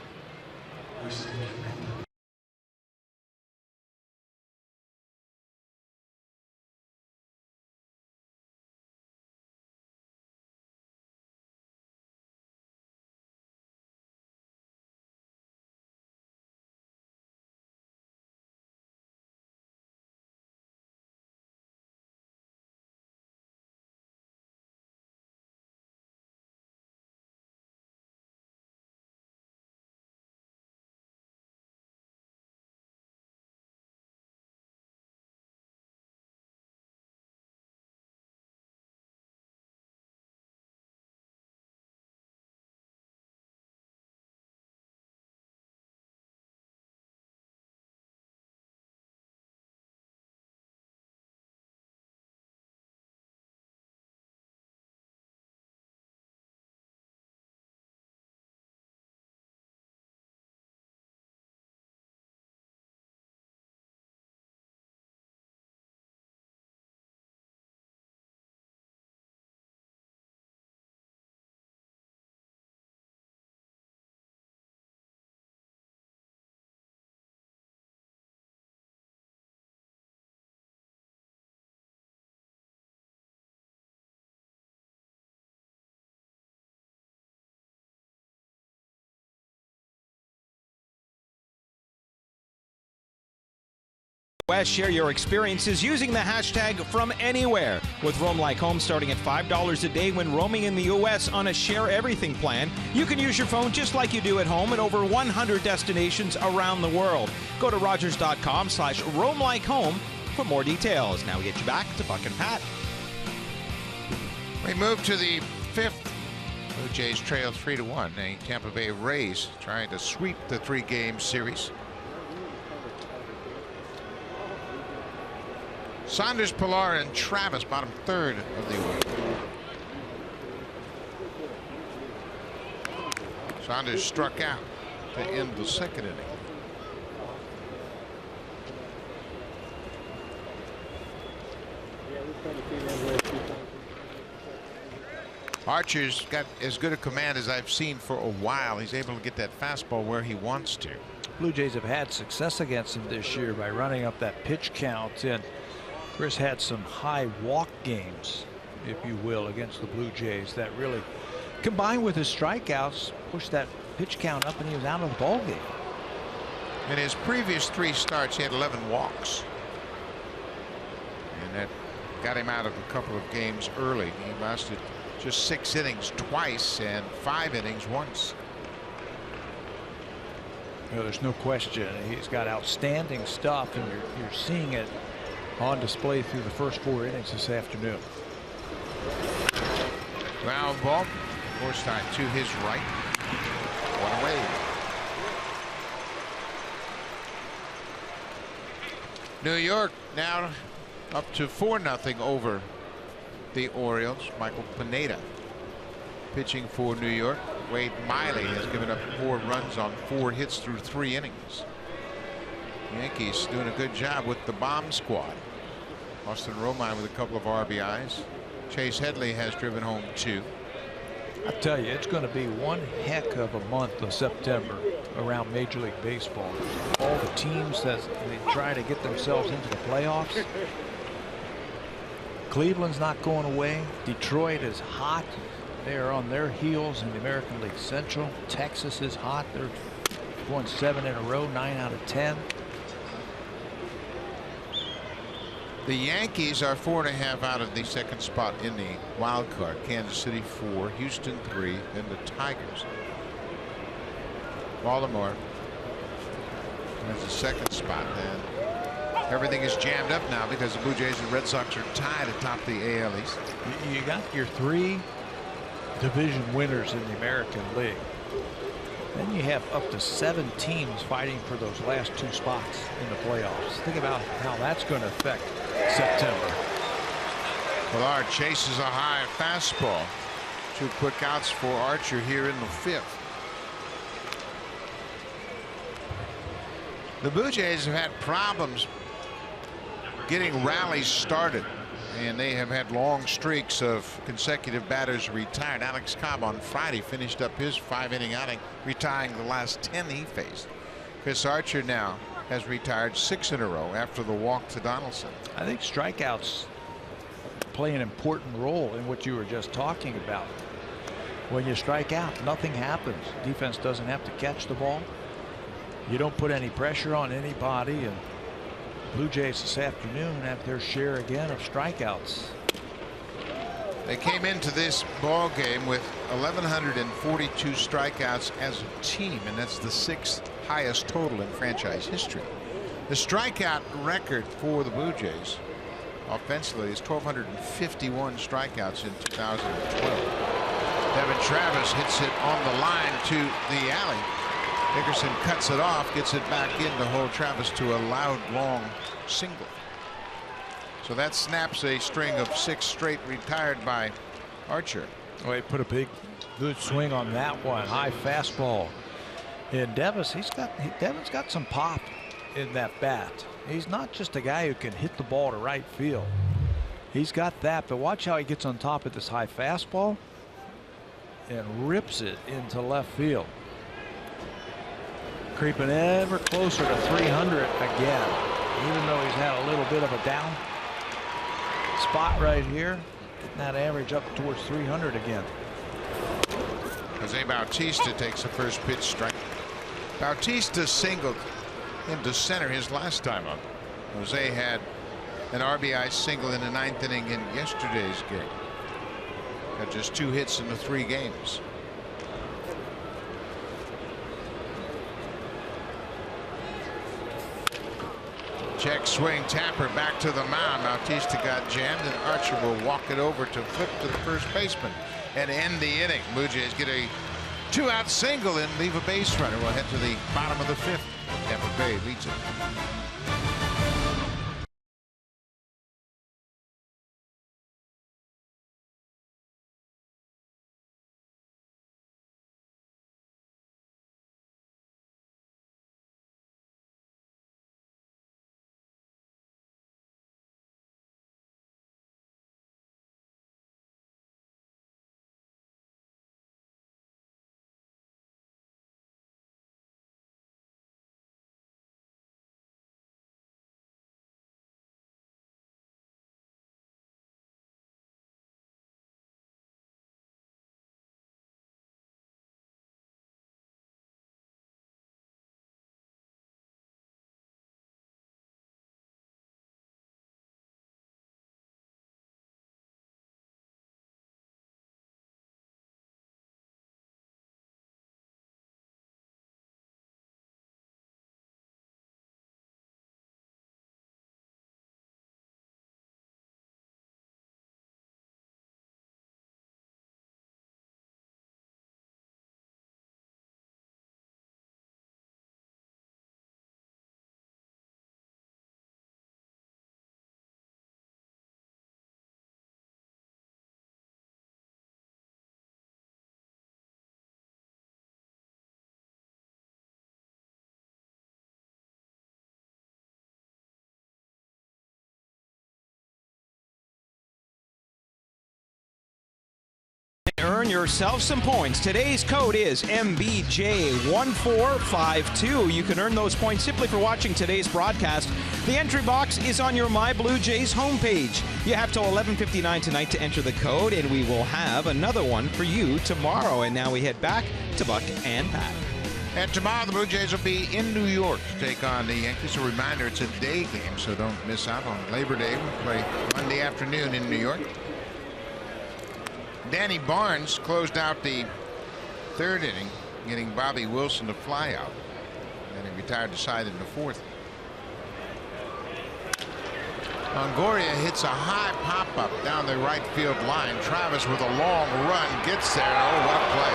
West, share your experiences using the hashtag #FromAnywhere. With Roam Like Home starting at $5 a day when roaming in the U.S. on a Share Everything plan, you can use your phone just like you do at home at over 100 destinations around the world. Go to Rogers.com/RoamLikeHome for more details. Now we get you back to Buck and Pat. We move to the 5th. Blue Jays trail 3-1. The Tampa Bay Rays trying to sweep the 3-game series. Saunders, Pilar, and Travis, bottom third of the order. Saunders struck out to end the 2nd inning. Archer's got as good a command as I've seen for a while. He's able to get that fastball where he wants to. Blue Jays have had success against him this year by running up that pitch count, and Chris had some high walk games, if you will, against the Blue Jays that really, combined with his strikeouts, pushed that pitch count up, and he was out of the ball game. In his previous 3 starts, he had 11 walks, and that got him out of a couple of games early. He lasted just 6 innings twice and 5 innings once. You know, there's no question he's got outstanding stuff, and you're seeing it on display through the first 4 innings this afternoon. Ground ball, Forsythe to his right, 1 away. New York now up to 4-0 over the Orioles. Michael Pineda pitching for New York. Wade Miley has given up 4 runs on 4 hits through 3 innings. Yankees doing a good job with the bomb squad. Austin Romine with a couple of RBIs. Chase Headley has driven home 2. I tell you, it's going to be one heck of a month of September around Major League Baseball. All the teams that they try to get themselves into the playoffs. Cleveland's not going away. Detroit is hot. They are on their heels in the American League Central. Texas is hot. They're going 7 in a row, 9 out of 10. The Yankees are 4.5 out of the 2nd spot in the wild card. Kansas City 4, Houston 3, then the Tigers. Baltimore has the 2nd spot, and everything is jammed up now because the Blue Jays and Red Sox are tied atop the AL East. You got your 3 division winners in the American League. Then you have up to 7 teams fighting for those last 2 spots in the playoffs. Think about how that's going to affect September. Pilar chases a high fastball. 2 quick outs for Archer here in the 5th. The Blue Jays have had problems getting rallies started, and they have had long streaks of consecutive batters retired. Alex Cobb on Friday finished up his 5-inning outing, retiring the last 10 he faced. Chris Archer now has retired 6 in a row after the walk to Donaldson. I think strikeouts play an important role in what you were just talking about. When you strike out, nothing happens. Defense doesn't have to catch the ball. You don't put any pressure on anybody, and Blue Jays this afternoon have their share again of strikeouts. They came into this ball game with 1,142 strikeouts as a team, and that's the 6th highest total in franchise history. The strikeout record for the Blue Jays offensively is 1,251 strikeouts in 2012. Devin Travis hits it on the line to the alley. Dickerson cuts it off, gets it back in to hold Travis to a loud, long single. So that snaps a string of 6 straight retired by Archer. Oh, he put a good swing on that one. High fastball. And Devin's got some pop in that bat. He's not just a guy who can hit the ball to right field. He's got that, but watch how he gets on top of this high fastball and rips it into left field. Creeping ever closer to 300 again, even though he's had a little bit of a down spot right here. Getting that average up towards 300 again. Jose Bautista takes the first pitch strike. Bautista singled into center his last time up. Jose had an RBI single in the 9th inning in yesterday's game. Got just 2 hits in the 3 games. Check swing, Tapper back to the mound. Bautista got jammed, and Archer will walk it over to flip to the first baseman and end the inning. Blue Jays get a 2-out single and leave a base runner. We'll head to the bottom of the 5th. Tampa Bay leads it. Earn yourself some points. Today's code is MBJ1452. You can earn those points simply for watching today's broadcast. The entry box is on your My Blue Jays homepage. You have till 11:59 tonight to enter the code, and we will have another one for you tomorrow. And now we head back to Buck and Pat. And tomorrow the Blue Jays will be in New York to take on the Yankees. A reminder, it's a day game, so don't miss out on Labor Day. We play Monday afternoon in New York. Danny Barnes closed out the 3rd inning, getting Bobby Wilson to fly out. And he retired the side in the 4th. Longoria hits a high pop-up down the right field line. Travis with a long run gets there. Oh, what a play.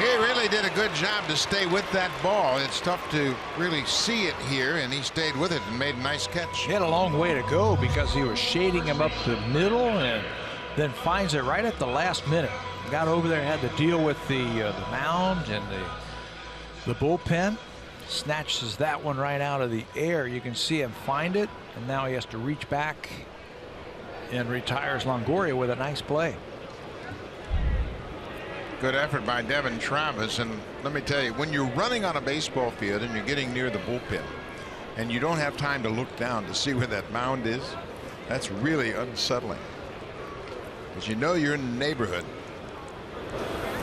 He really did a good job to stay with that ball. It's tough to really see it here, and he stayed with it and made a nice catch. He had a long way to go because he was shading him up the middle and then finds it right at the last minute. Got over there, had to deal with the mound and the bullpen. Snatches that one right out of the air. You can see him find it, and now he has to reach back and retires Longoria with a nice play. Good effort by Devin Travis. And let me tell you, when you're running on a baseball field and you're getting near the bullpen and you don't have time to look down to see where that mound is, that's really unsettling. Because you know you're in the neighborhood.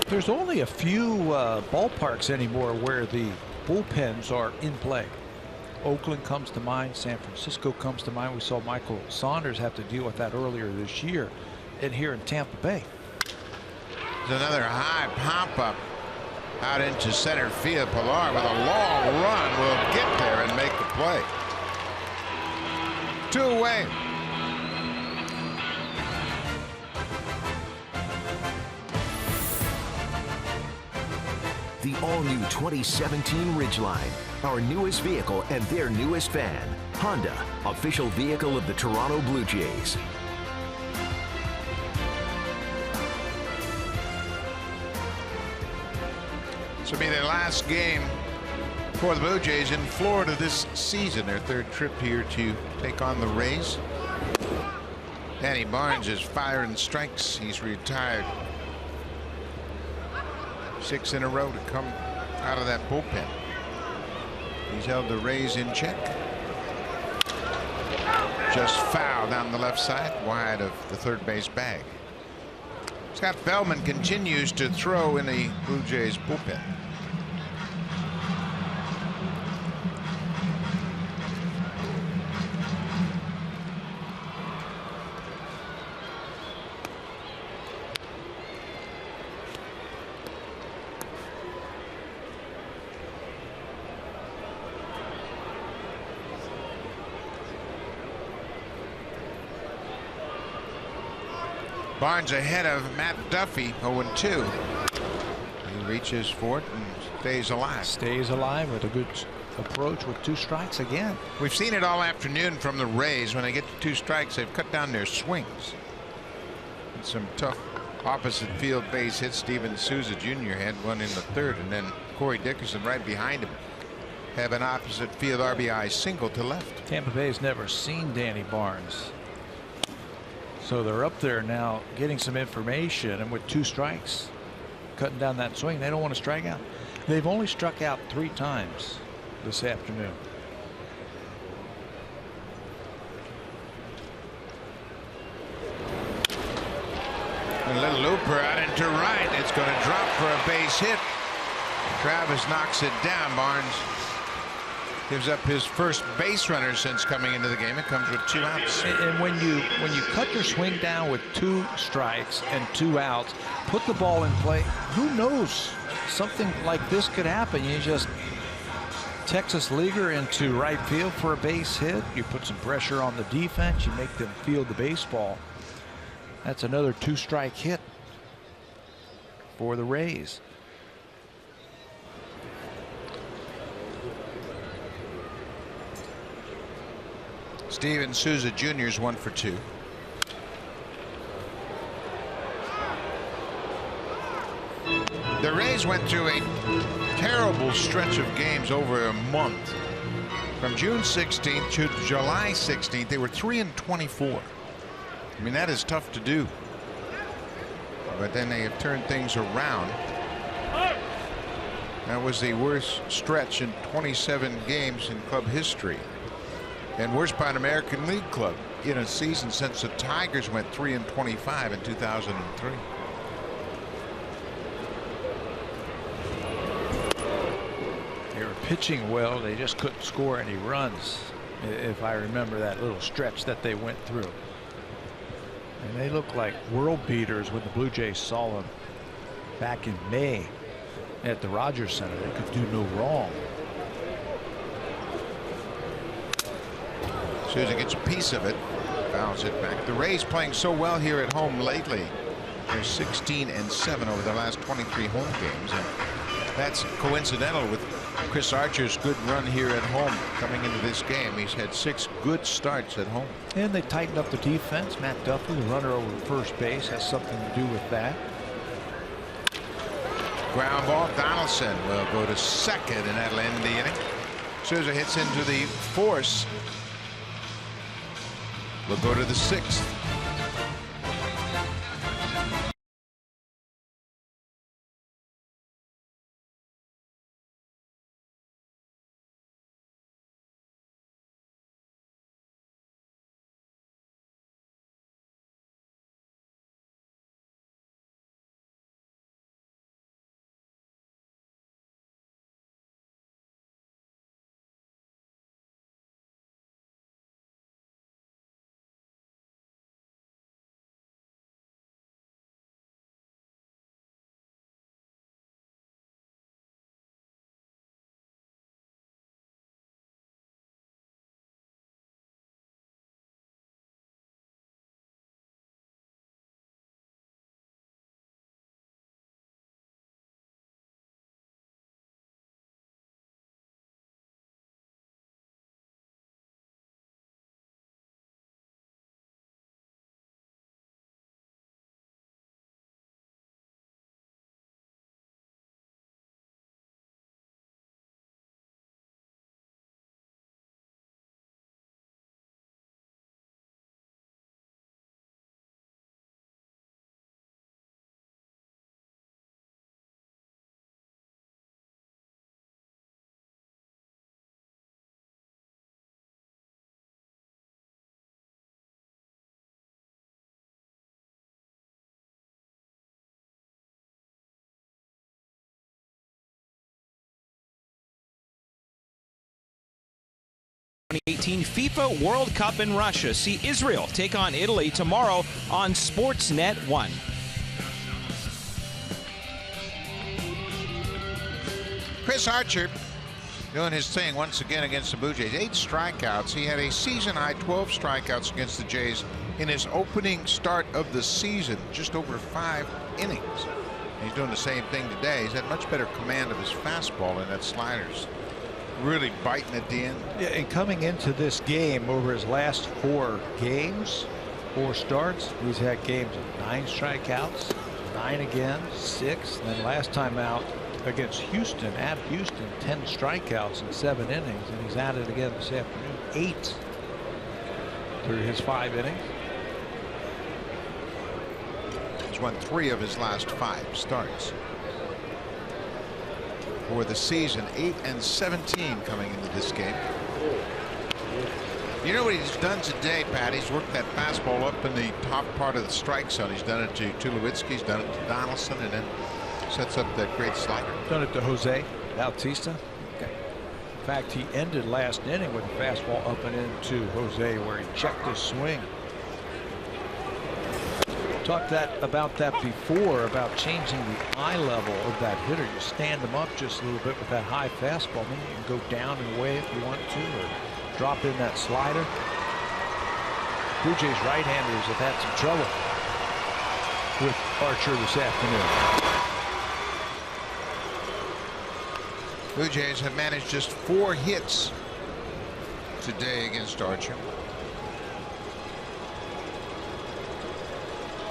There's only a few ballparks anymore where the bullpens are in play. Oakland comes to mind. San Francisco comes to mind. We saw Michael Saunders have to deal with that earlier this year. And here in Tampa Bay. There's another high pop-up out into center field. Pilar with a long run will get there and make the play. 2 away. The all-new 2017 Ridgeline, our newest vehicle and their newest fan. Honda, official vehicle of the Toronto Blue Jays. This will be their last game for the Blue Jays in Florida this season. Their 3rd trip here to take on the Rays. Danny Barnes is firing strikes. He's retired 6 in a row to come out of that bullpen. He's held the Rays in check. Just foul down the left side, wide of the 3rd base bag. Scott Feldman continues to throw in the Blue Jays bullpen. Barnes ahead of Matt Duffy, 0-2. He reaches for it and stays alive. Stays alive with a good approach with 2 strikes again. We've seen it all afternoon from the Rays. When they get to 2 strikes, they've cut down their swings. And some tough opposite field base hits. Steven Souza Jr. had one in the 3rd, and then Corey Dickerson right behind him have an opposite field RBI single to left. Tampa Bay's never seen Danny Barnes, so they're up there now getting some information, and with 2 strikes, cutting down that swing, they don't want to strike out. They've only struck out 3 times this afternoon. A little looper out into right. It's going to drop for a base hit. Travis knocks it down. Barnes gives up his first base runner since coming into the game. It comes with 2 outs. And when you cut your swing down with 2 strikes and 2 outs, put the ball in play. Who knows? Something like this could happen. You just Texas leaguer into right field for a base hit. You put some pressure on the defense. You make them field the baseball. That's another 2-strike hit for the Rays. Steven Souza Jr. is 1 for 2. The Rays went through a terrible stretch of games over a month. From June 16th to July 16th, they were 3-24. I mean, that is tough to do. But then they have turned things around. That was the worst stretch in 27 games in club history, and worst by an American League club in a season since the Tigers went 3-25 in 2003. They were pitching well. They just couldn't score any runs, if I remember that little stretch that they went through. And they look like world beaters when the Blue Jays saw them back in May at the Rogers Center. They could do no wrong. Souza gets a piece of it, fouls it back. The Rays playing so well here at home lately. They're 16-7 over the last 23 home games, and that's coincidental with Chris Archer's good run here at home coming into this game. He's had 6 good starts at home. And they tightened up the defense. Matt Duffy, the runner over first base, has something to do with that. Ground ball. Donaldson will go to second, and that'll end the inning. Souza hits into the force. We'll go to the 6th. '18 FIFA World Cup in Russia. See Israel take on Italy tomorrow on Sportsnet 1. Chris Archer doing his thing once again against the Blue Jays. 8 strikeouts. He had a season-high 12 strikeouts against the Jays in his opening start of the season, just over 5 innings. He's doing the same thing today. He's had much better command of his fastball, and that slider's really biting at the end. Yeah, and coming into this game, over his last 4 games, 4 starts, he's had games of 9 strikeouts, 9 again, 6, and then last time out against Houston, at Houston, 10 strikeouts in 7 innings, and he's at it again this afternoon, 8 through his 5 innings. He's won 3 of his last 5 starts. For the season, 8-17 coming into this game. You know what he's done today, Pat? He's worked that fastball up in the top part of the strike zone. He's done it to Tulowitzki, he's done it to Donaldson, and then sets up that great slider. Done it to Jose Bautista. Okay. In fact, he ended last inning with a fastball up and into Jose, where he checked his swing. Talked about that before, about changing the eye level of that hitter. You stand them up just a little bit with that high fastball, then you can go down and away if you want to, or drop in that slider. Blue Jays right-handers have had some trouble with Archer this afternoon. Blue Jays have managed just 4 hits today against Archer.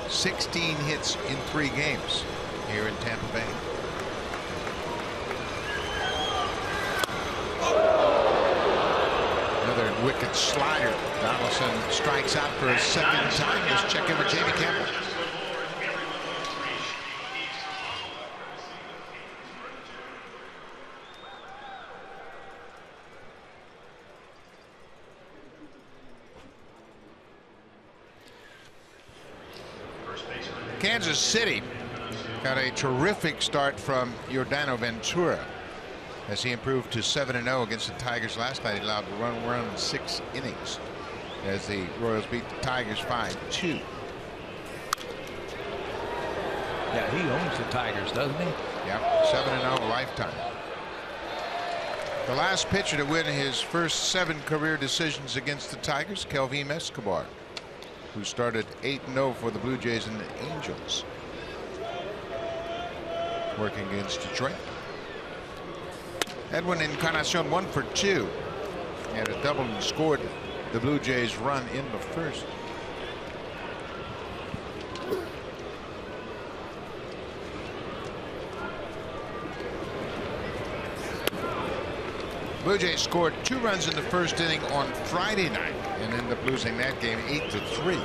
16 hits in 3 games here in Tampa Bay. Another wicked slider. Donaldson strikes out for a second time. Let's check in with Jamie Campbell. Kansas City got a terrific start from Yordano Ventura as he improved to 7-0 against the Tigers last night. He allowed one run in 6 innings as the Royals beat the Tigers 5-2. Yeah, he owns the Tigers, doesn't he? Yep, 7-0 lifetime. The last pitcher to win his first 7 career decisions against the Tigers, Kelvin Escobar, who started 8-0 for the Blue Jays and the Angels, working against Detroit. Edwin Encarnacion 1 for 2. He had a double and scored the Blue Jays run in the first. Blue Jays scored 2 runs in the first inning on Friday night and ended up losing that game 8-3.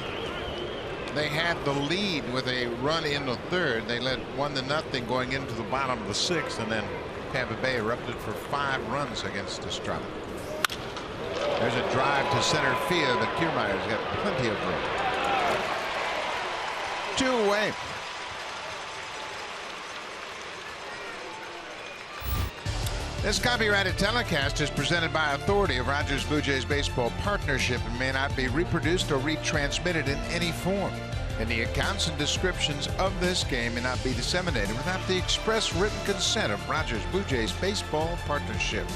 They had the lead with a run in the third. They led 1-0 going into the bottom of the 6th, and then Tampa Bay erupted for 5 runs against Estrada. There's a drive to center field, but Kiermaier's got plenty of room. 2 away. This copyrighted telecast is presented by authority of Rogers Blue Jays Baseball Partnership and may not be reproduced or retransmitted in any form. And the accounts and descriptions of this game may not be disseminated without the express written consent of Rogers Blue Jays Baseball Partnership.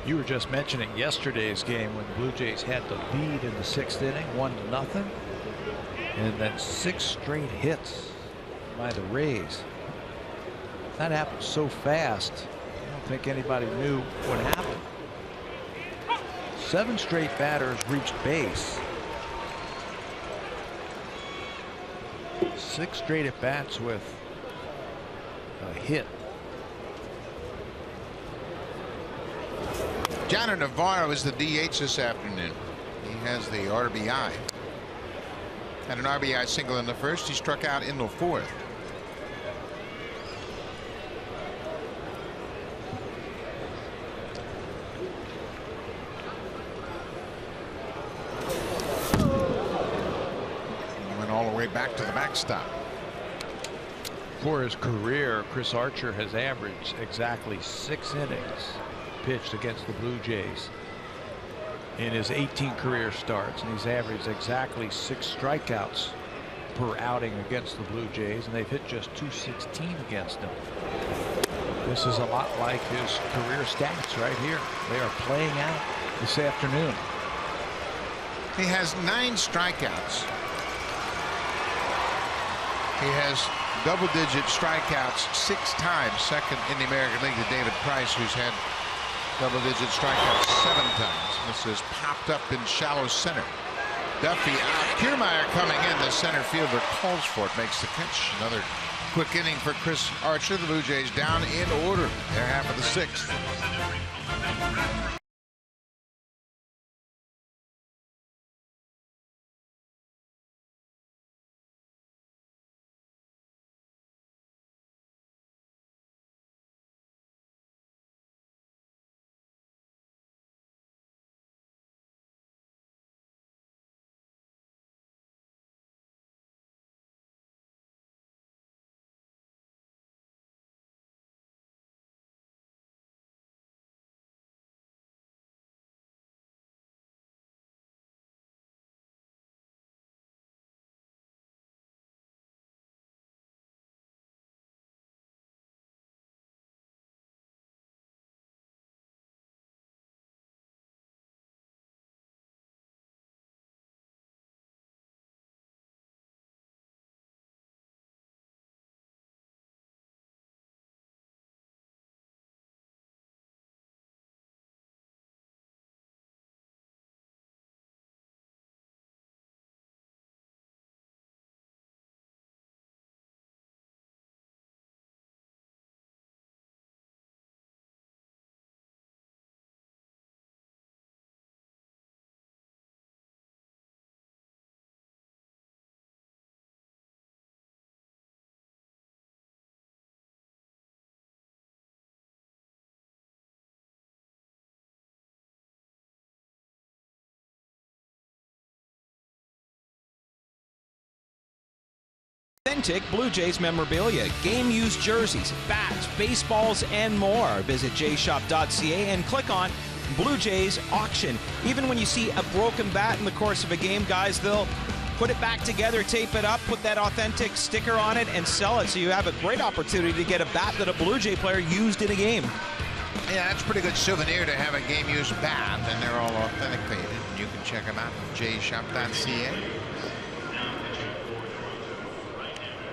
You were just mentioning yesterday's game when the Blue Jays had the lead in the 6th inning, 1-0, and then 6 straight hits by the Rays. That happened so fast, I don't think anybody knew what happened. 7 straight batters reached base. 6 straight at bats with a hit. Johnny Navarro is the DH this afternoon. He has the RBI. Had an RBI single in the first. He struck out in the 4th. Back to the backstop. For his career, Chris Archer has averaged exactly 6 innings pitched against the Blue Jays in his 18 career starts, and he's averaged exactly 6 strikeouts per outing against the Blue Jays, and they've hit just .216 against him. This is a lot like his career stats right here. They are playing out this afternoon. He has 9 strikeouts. He has double-digit strikeouts 6 times, second in the American League to David Price, who's had double-digit strikeouts 7 times. This is popped up in shallow center. Duffy out. Kiermaier coming in. The center fielder calls for it, makes the catch. Another quick inning for Chris Archer. The Blue Jays down in order. They're half of the 6th. Authentic Blue Jays memorabilia, game-used jerseys, bats, baseballs, and more. Visit jshop.ca and click on Blue Jays Auction. Even when you see a broken bat in the course of a game, guys, they'll put it back together, tape it up, put that authentic sticker on it, and sell it. So you have a great opportunity to get a bat that a Blue Jay player used in a game. Yeah, that's a pretty good souvenir to have a game-used bat, and they're all authenticated. You can check them out at jshop.ca.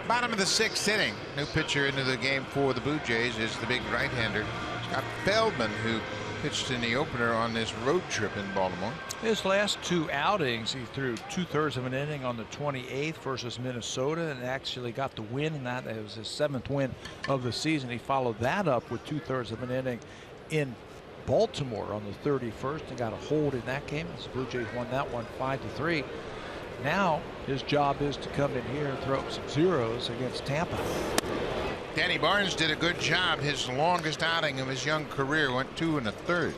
Bottom of the 6th inning. New pitcher into the game for the Blue Jays is the big right-hander, Scott Feldman, who pitched in the opener on this road trip in Baltimore. His last 2 outings, he threw 2/3 of an inning on the 28th versus Minnesota and actually got the win in that. It was his 7th win of the season. He followed that up with 2/3 of an inning in Baltimore on the 31st and got a hold in that game. The Blue Jays won that one 5-3. Now his job is to come in here and throw up some zeros against Tampa. Danny Barnes did a good job. His longest outing of his young career went 2 1/3.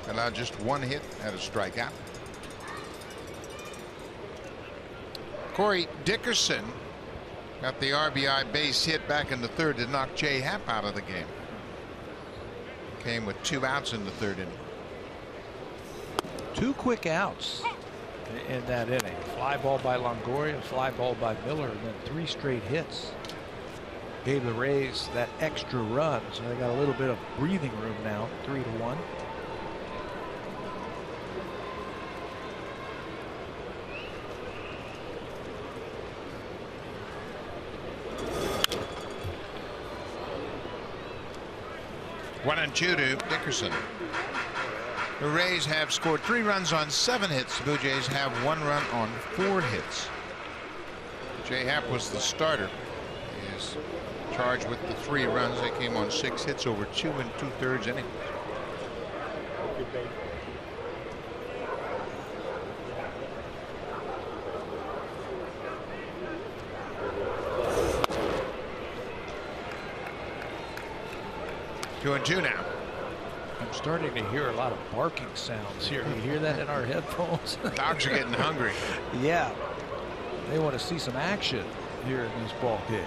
Allowed just 1 hit, had a strikeout. Corey Dickerson got the RBI base hit back in the 3rd to knock Jay Happ out of the game. Came with 2 outs in the 3rd inning. 2 quick outs in that inning. Fly ball by Longoria, fly ball by Miller, and then 3 straight hits. Gave the Rays that extra run, so they got a little bit of breathing room now. 3-1. One and 2 to Dickerson. The Rays have scored 3 runs on 7 hits. The Blue Jays have 1 run on 4 hits. Jay Happ was the starter. He is charged with the 3 runs. They came on 6 hits over 2 2/3 innings. Two and 2 now. I'm starting to hear a lot of barking sounds here. You hear that in our headphones? Dogs are getting hungry. Yeah. They want to see some action here in this ball game.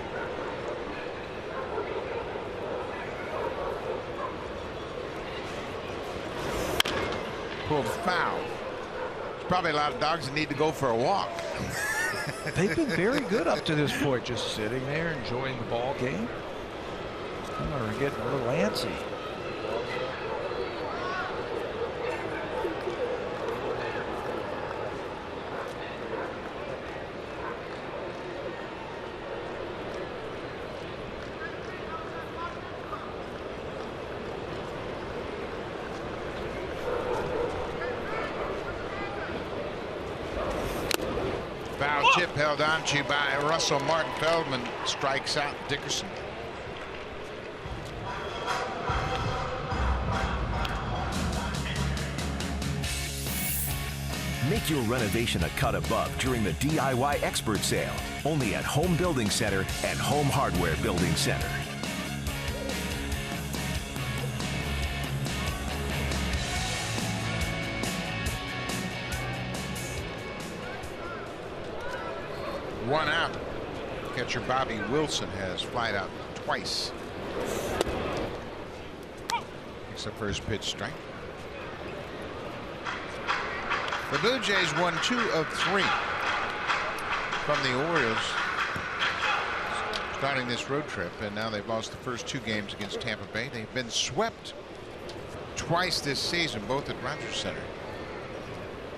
Pulled foul. There's probably a lot of dogs that need to go for a walk. They've been very good up to this point, just sitting there enjoying the ball game. We're getting a little antsy. Foul tip held on to by Russell. Martin Feldman strikes out Dickerson. Make your renovation a cut above during the DIY Expert Sale. Only at Home Building Center and Home Hardware Building Center. One out. Catcher Bobby Wilson has flied out twice. It's the first pitch strike. The Blue Jays won 2 of 3 from the Orioles starting this road trip, and now they've lost the first 2 games against Tampa Bay. They've been swept twice this season, both at Rogers Center.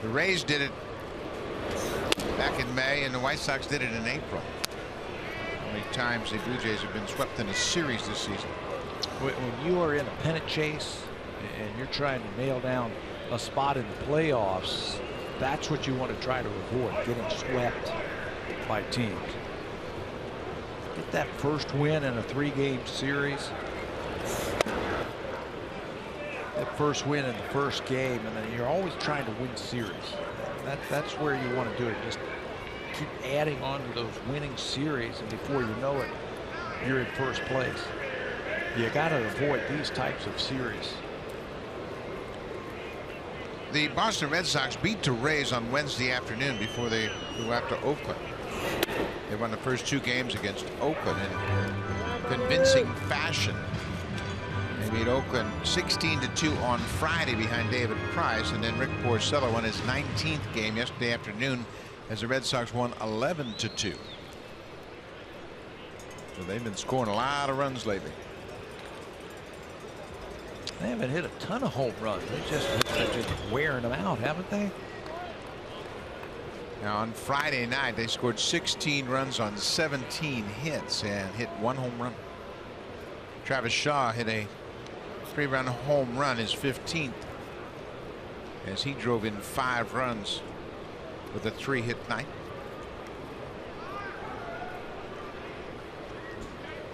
The Rays did it back in May, and the White Sox did it in April. How many times the Blue Jays have been swept in a series this season? When you are in a pennant chase and you're trying to nail down a spot in the playoffs, that's what you want to try to avoid, getting swept by teams. Get that first win in a 3-game series. That first win in the first game, and then you're always trying to win series. That's where you want to do it. Just keep adding on to those winning series, and before you know it, you're in first place. You got to avoid these types of series. The Boston Red Sox beat the Rays on Wednesday afternoon before they flew out to Oakland. They won the first 2 games against Oakland in convincing fashion. They beat Oakland 16-2 on Friday behind David Price, and then Rick Porcello won his 19th game yesterday afternoon as the Red Sox won 11-2. So they've been scoring a lot of runs lately. They haven't hit a ton of home runs. They're just wearing them out, haven't they? Now on Friday night they scored 16 runs on 17 hits and hit 1 home run. Travis Shaw hit a 3-run home run, his 15th, as he drove in 5 runs with a 3-hit night.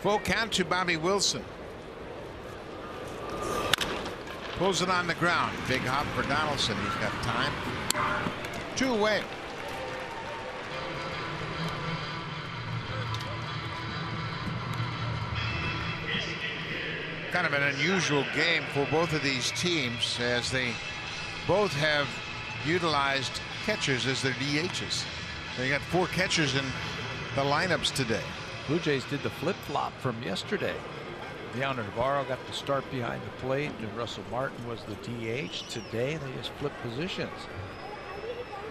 Full count to Bobby Wilson. Pulls it on the ground. Big hop for Donaldson. He's got time. 2 away. Kind of an unusual game for both of these teams, as they both have utilized catchers as their DHs. They got 4 catchers in the lineups today. Blue Jays did the flip-flop from yesterday. Leonard Navarro got the start behind the plate, and Russell Martin was the DH. Today they just flipped positions.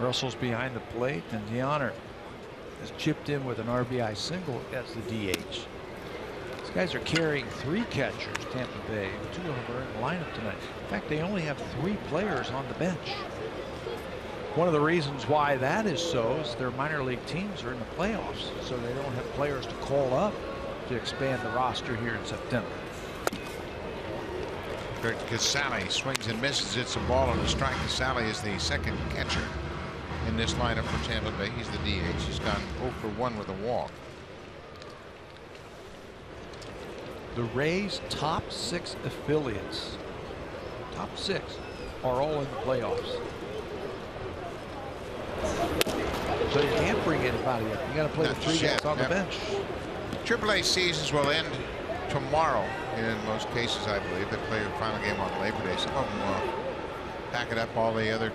Russell's behind the plate, and Leonard has chipped in with an RBI single as the DH. These guys are carrying 3 catchers, Tampa Bay. 2 of them are in the lineup tonight. In fact, they only have 3 players on the bench. One of the reasons why that is so is their minor league teams are in the playoffs, so they don't have players to call up to expand the roster here in September. Kurt Casale swings and misses. It's a ball and a strike. Casale is the second catcher in this lineup for Tampa Bay. He's the DH. He's gone 0 for 1 with a walk. The Rays' top 6 affiliates, top 6, are all in the playoffs. So you can't bring anybody up. You got to play the 3 guys on the bench. AAA seasons will end tomorrow in most cases, I believe. They play their final game on Labor Day. Some of them will pack it up. All the other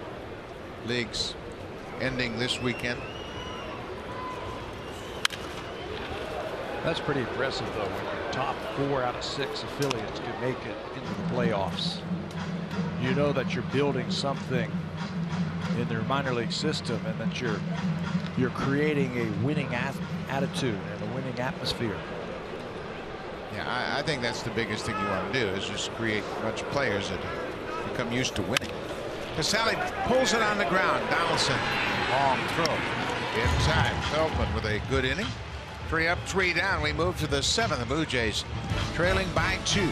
leagues ending this weekend. That's pretty impressive, though, when your top 4 out of 6 affiliates can make it into the playoffs. You know that you're building something in their minor league system, and that you're creating a winning attitude and a winning atmosphere. Yeah, I think that's the biggest thing you want to do is just create a bunch of players that become used to winning. Casale pulls it on the ground. Donaldson, long throw. Inside. Feldman with a good inning. 3 up, 3 down. We move to the 7th. The Blue Jays trailing by 2.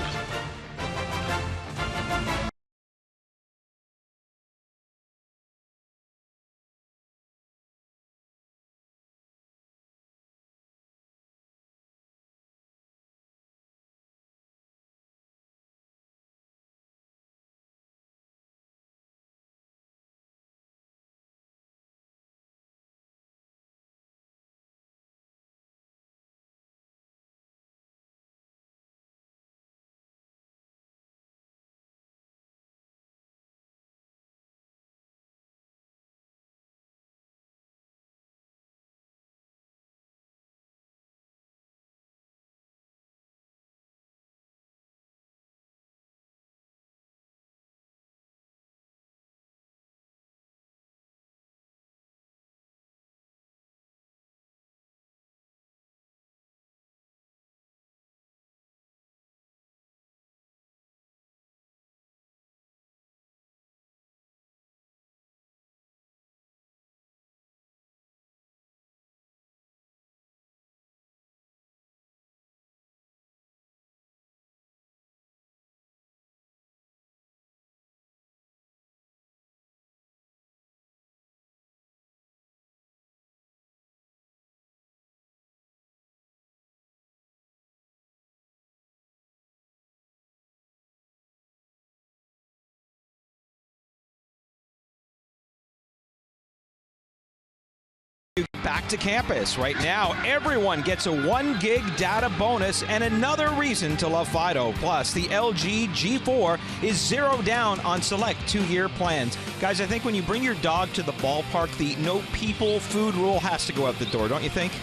Back to campus. Right now, everyone gets a 1 gig data bonus and another reason to love Fido. Plus, the LG G4 is 0 down on select 2-year plans. Guys, I think when you bring your dog to the ballpark, the no people food rule has to go out the door, don't you think?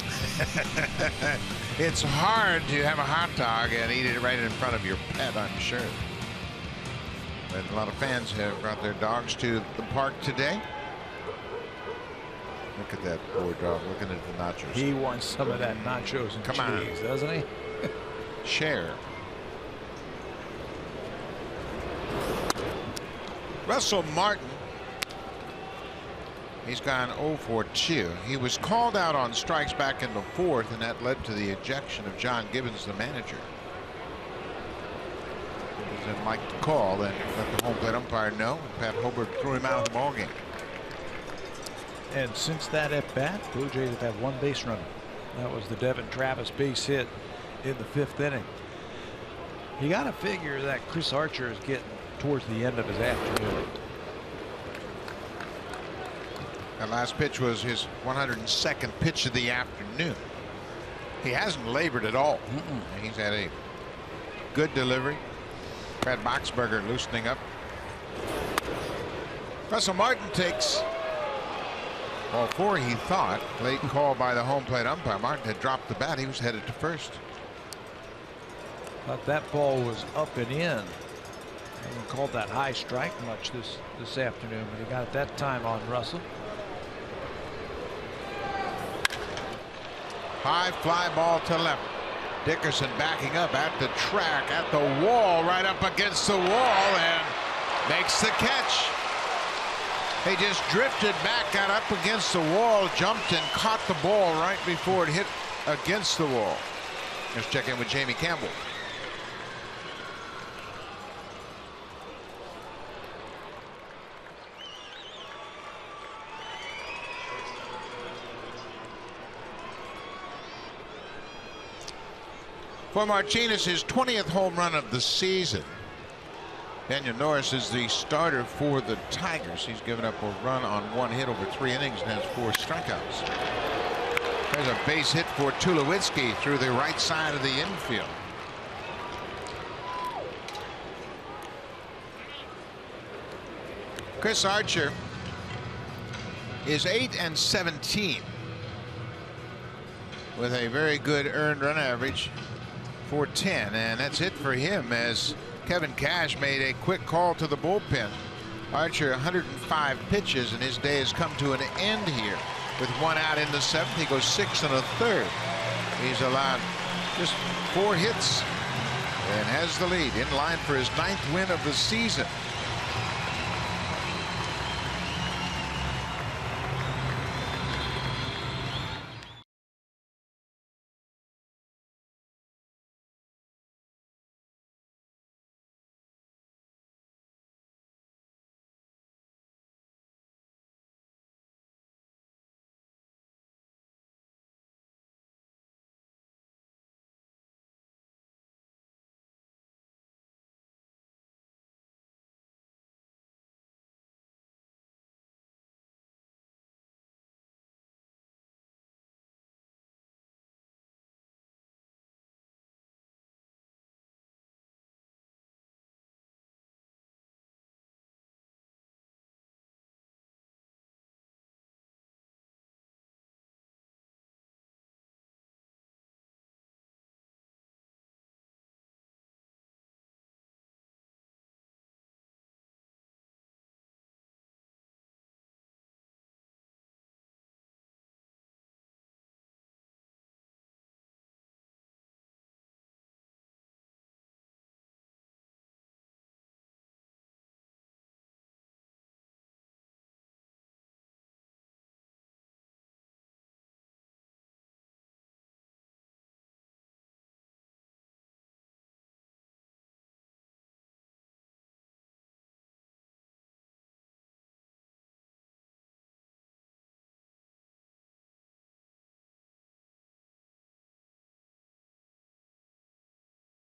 It's hard to have a hot dog and eat it right in front of your pet, I'm sure. But a lot of fans have brought their dogs to the park today. Look at that poor dog looking at the nachos. He wants some of that nachos and cheese, doesn't he? Share. Russell Martin. He's gone 0 for 2. He was called out on strikes back in the 4th, and that led to the ejection of John Gibbons, the manager. He didn't like the call, then let the home plate umpire know. Pat Hobart threw him out of the ballgame. And since that at bat, Blue Jays have had 1 base runner. That was the Devin Travis base hit in the 5th inning. You got to figure that Chris Archer is getting towards the end of his afternoon. That last pitch was his 102nd pitch of the afternoon. He hasn't labored at all. He's had a good delivery. Brad Boxberger loosening up. Russell Martin takes ball 4, he thought. Late call by the home plate umpire. Martin had dropped the bat. He was headed to first. Thought that ball was up and in. Haven't called that high strike much this afternoon, but he got it that time on Russell. High fly ball to left. Dickerson backing up at the track, at the wall, right up against the wall, and makes the catch. He just drifted back, got up against the wall, jumped and caught the ball right before it hit against the wall. Let's check in with Jamie Campbell. For Martinez, his 20th home run of the season. Daniel Norris is the starter for the Tigers. He's given up a run on 1 hit over 3 innings and has 4 strikeouts. There's a base hit for Tulowitzki through the right side of the infield. Chris Archer is 8-17 with a very good earned run average, .410, and that's it for him as Kevin Cash made a quick call to the bullpen. Archer 105 pitches, and his day has come to an end here. With 1 out in the 7th, he goes 6 1/3. He's allowed just 4 hits and has the lead, in line for his 9th win of the season.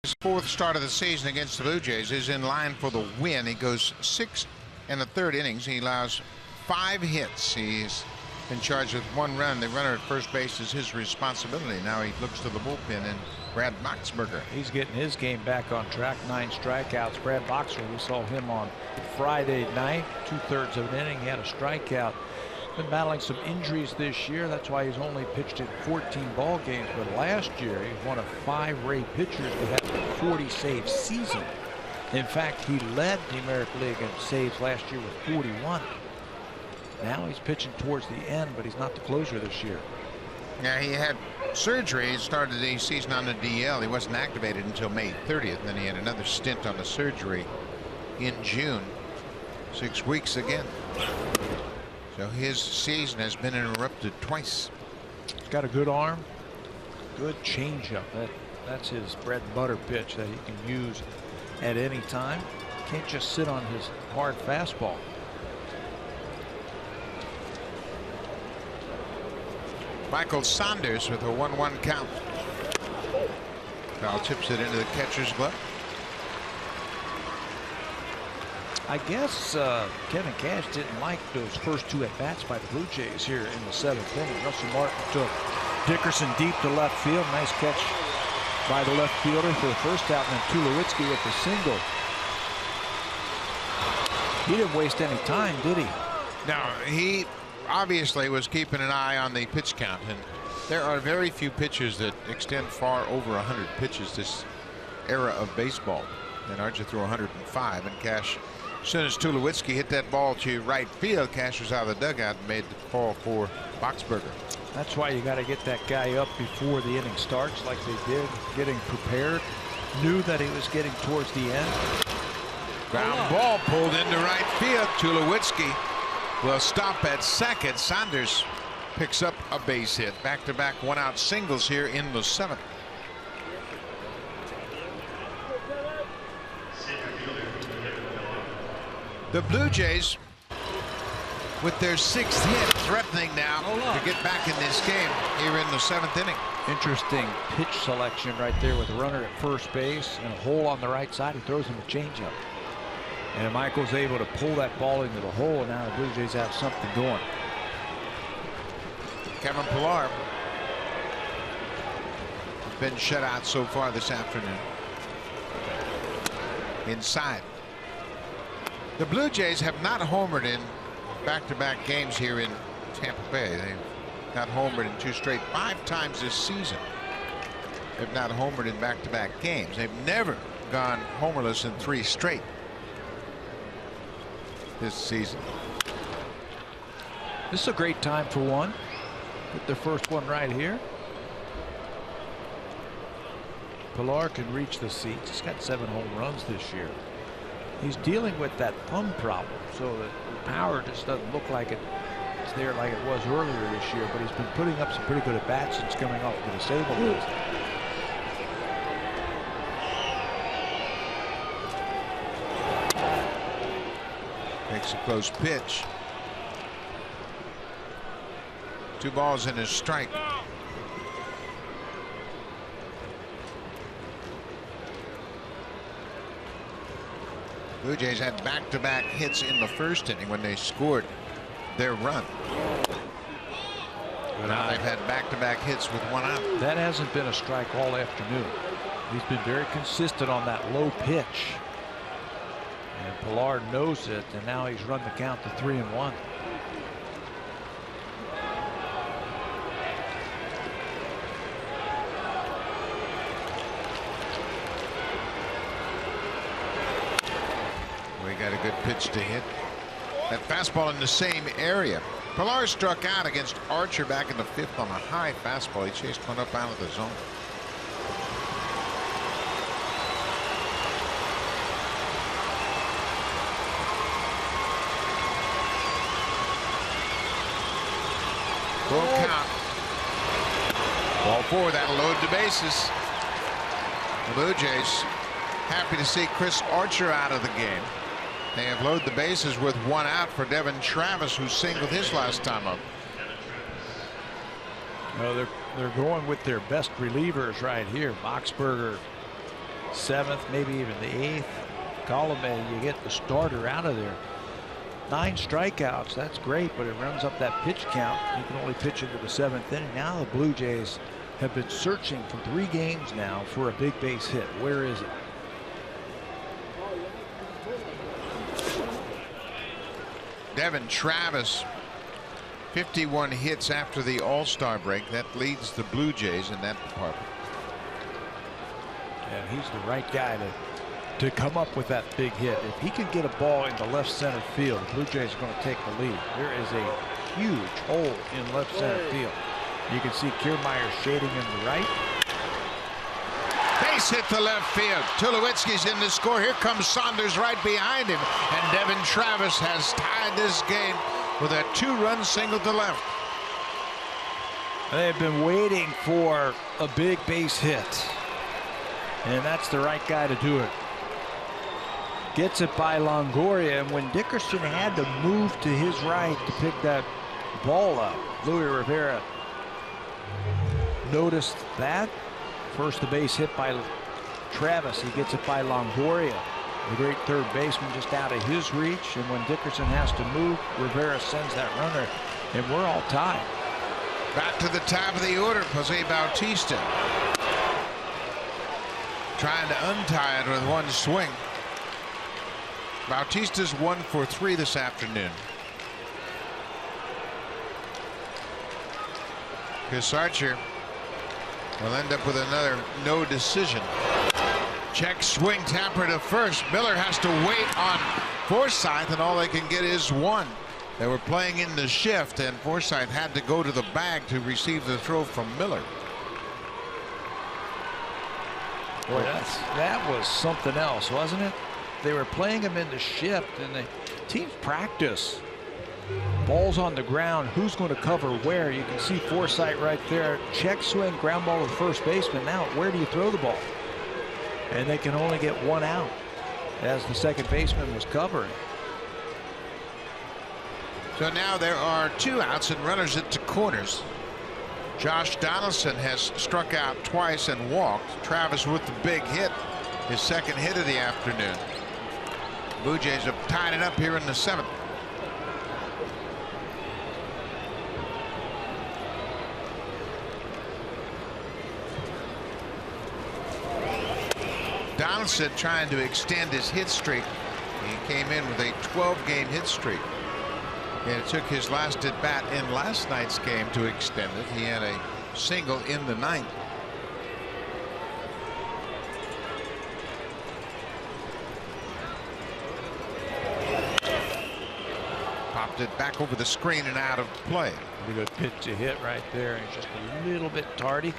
His 4th start of the season against the Blue Jays is in line for the win. He goes 6 1/3 innings. He allows 5 hits. He's in charge with 1 run. The runner at first base is his responsibility. Now he looks to the bullpen and Brad Boxberger. He's getting his game back on track. 9 strikeouts. Brad Boxberger, we saw him on Friday night. 2/3 of an inning. He had a strikeout. Been battling some injuries this year. That's why he's only pitched in 14 ball games. But last year, he's one of 5 Ray pitchers to have a 40-save season. In fact, he led the American League in saves last year with 41. Now he's pitching towards the end, but he's not the closer this year. Yeah, he had surgery. He started the season on the DL. He wasn't activated until May 30th. And then he had another stint on the surgery in June. 6 weeks again. So his season has been interrupted twice. He's got a good arm, good changeup. That's his bread and butter pitch that he can use at any time. Can't just sit on his hard fastball. Michael Saunders with a 1-1 count. Foul tips it into the catcher's glove. I guess Kevin Cash didn't like those first 2 at-bats by the Blue Jays here in the 7th inning. Russell Martin took Dickerson deep to left field. Nice catch by the left fielder for the first out, and then Tulowitzki with the single. He didn't waste any time, did he? No, he obviously was keeping an eye on the pitch count, and there are very few pitchers that extend far over 100 pitches this era of baseball. And Archer threw 105, and Cash, as soon as Tulowitzki hit that ball to right field, Cash was out of the dugout and made the call for Boxberger. That's why you got to get that guy up before the inning starts, like they did, getting prepared. Knew that he was getting towards the end. Ground ball pulled into right field. Tulowitzki will stop at second. Saunders picks up a base hit. Back-to-back 1-out singles here in the 7th. The Blue Jays, with their 6th hit, threatening now to get back in this game here in the 7th inning. Interesting pitch selection right there with a runner at first base and a hole on the right side. He throws him a changeup. And Michael's able to pull that ball into the hole, and now the Blue Jays have something going. Kevin Pillar has been shut out so far this afternoon. Inside. The Blue Jays have not homered in back-to-back games here in Tampa Bay. They've not homered in 2 straight. 5 times this season they've not homered in back-to-back games. They've never gone homerless in 3 straight this season. This is a great time for one. Get their first one right here. Pilar can reach the seats. He's got 7 home runs this year. He's dealing with that thumb problem, so that the power just doesn't look like it's there like it was earlier this year, but he's been putting up some pretty good at-bats since coming off the disabled list. Makes a close pitch. 2 balls and a strike. Blue Jays had back-to-back hits in the first inning when they scored their run. Now they've had back-to-back hits with 1 out. That hasn't been a strike all afternoon. He's been very consistent on that low pitch. And Pilar knows it, and now he's run the count to 3-1. We got a good pitch to hit. That fastball in the same area. Pilar struck out against Archer back in the 5th on a high fastball. He chased one up out of the zone. Full count. Ball 4. That'll load the bases. The Blue Jays happy to see Chris Archer out of the game. They have loaded the bases with 1 out for Devin Travis, who singled his last time up. Well, they're going with their best relievers right here. Boxberger 7th, maybe even the 8th. Colomé, you get the starter out of there. 9 strikeouts, that's great, but it runs up that pitch count. You can only pitch into the 7th inning. Now the Blue Jays have been searching for 3 games now for a big base hit. Where is it? Devin Travis, 51 hits after the All-Star break. That leads the Blue Jays in that department. And he's the right guy to come up with that big hit. If he can get a ball into left center field, the Blue Jays are going to take the lead. There is a huge hole in left center field. You can see Kiermaier shading in the right. Base hit to left field. Tulowitzki's in to score. Here comes Saunders right behind him. And Devin Travis has tied this game with a 2-run single to left. They've been waiting for a big base hit. And that's the right guy to do it. Gets it by Longoria, and when Dickerson had to move to his right to pick that ball up, Luis Rivera noticed that. First the base hit by Travis. He gets it by Longoria, the great third baseman, just out of his reach. And when Dickerson has to move, Rivera sends that runner, and we're all tied. Back to the top of the order, Jose Bautista. Trying to untie it with 1 swing. Bautista's 1 for 3 this afternoon. Chris Archer will end up with another no decision. Check swing, Tapper to first. Miller has to wait on Forsythe, and all they can get is 1. They were playing in the shift, and Forsythe had to go to the bag to receive the throw from Miller. Boy, that was something else, wasn't it? They were playing him in the shift, and the teams practice. Ball's on the ground. Who's going to cover where? You can see Forsythe right there. Check swing, ground ball to the first baseman. Now, where do you throw the ball? And they can only get 1 out as the second baseman was covering. So now there are 2 outs and runners at the corners. Josh Donaldson has struck out twice and walked. Travis with the big hit, his second hit of the afternoon. Blue Jays have tied it up here in the 7th. Donaldson trying to extend his hit streak. He came in with a 12-game hit streak. And it took his last at bat in last night's game to extend it. He had a single in the 9th. Popped it back over the screen and out of play. Pretty good pitch to hit right there, and just a little bit tardy.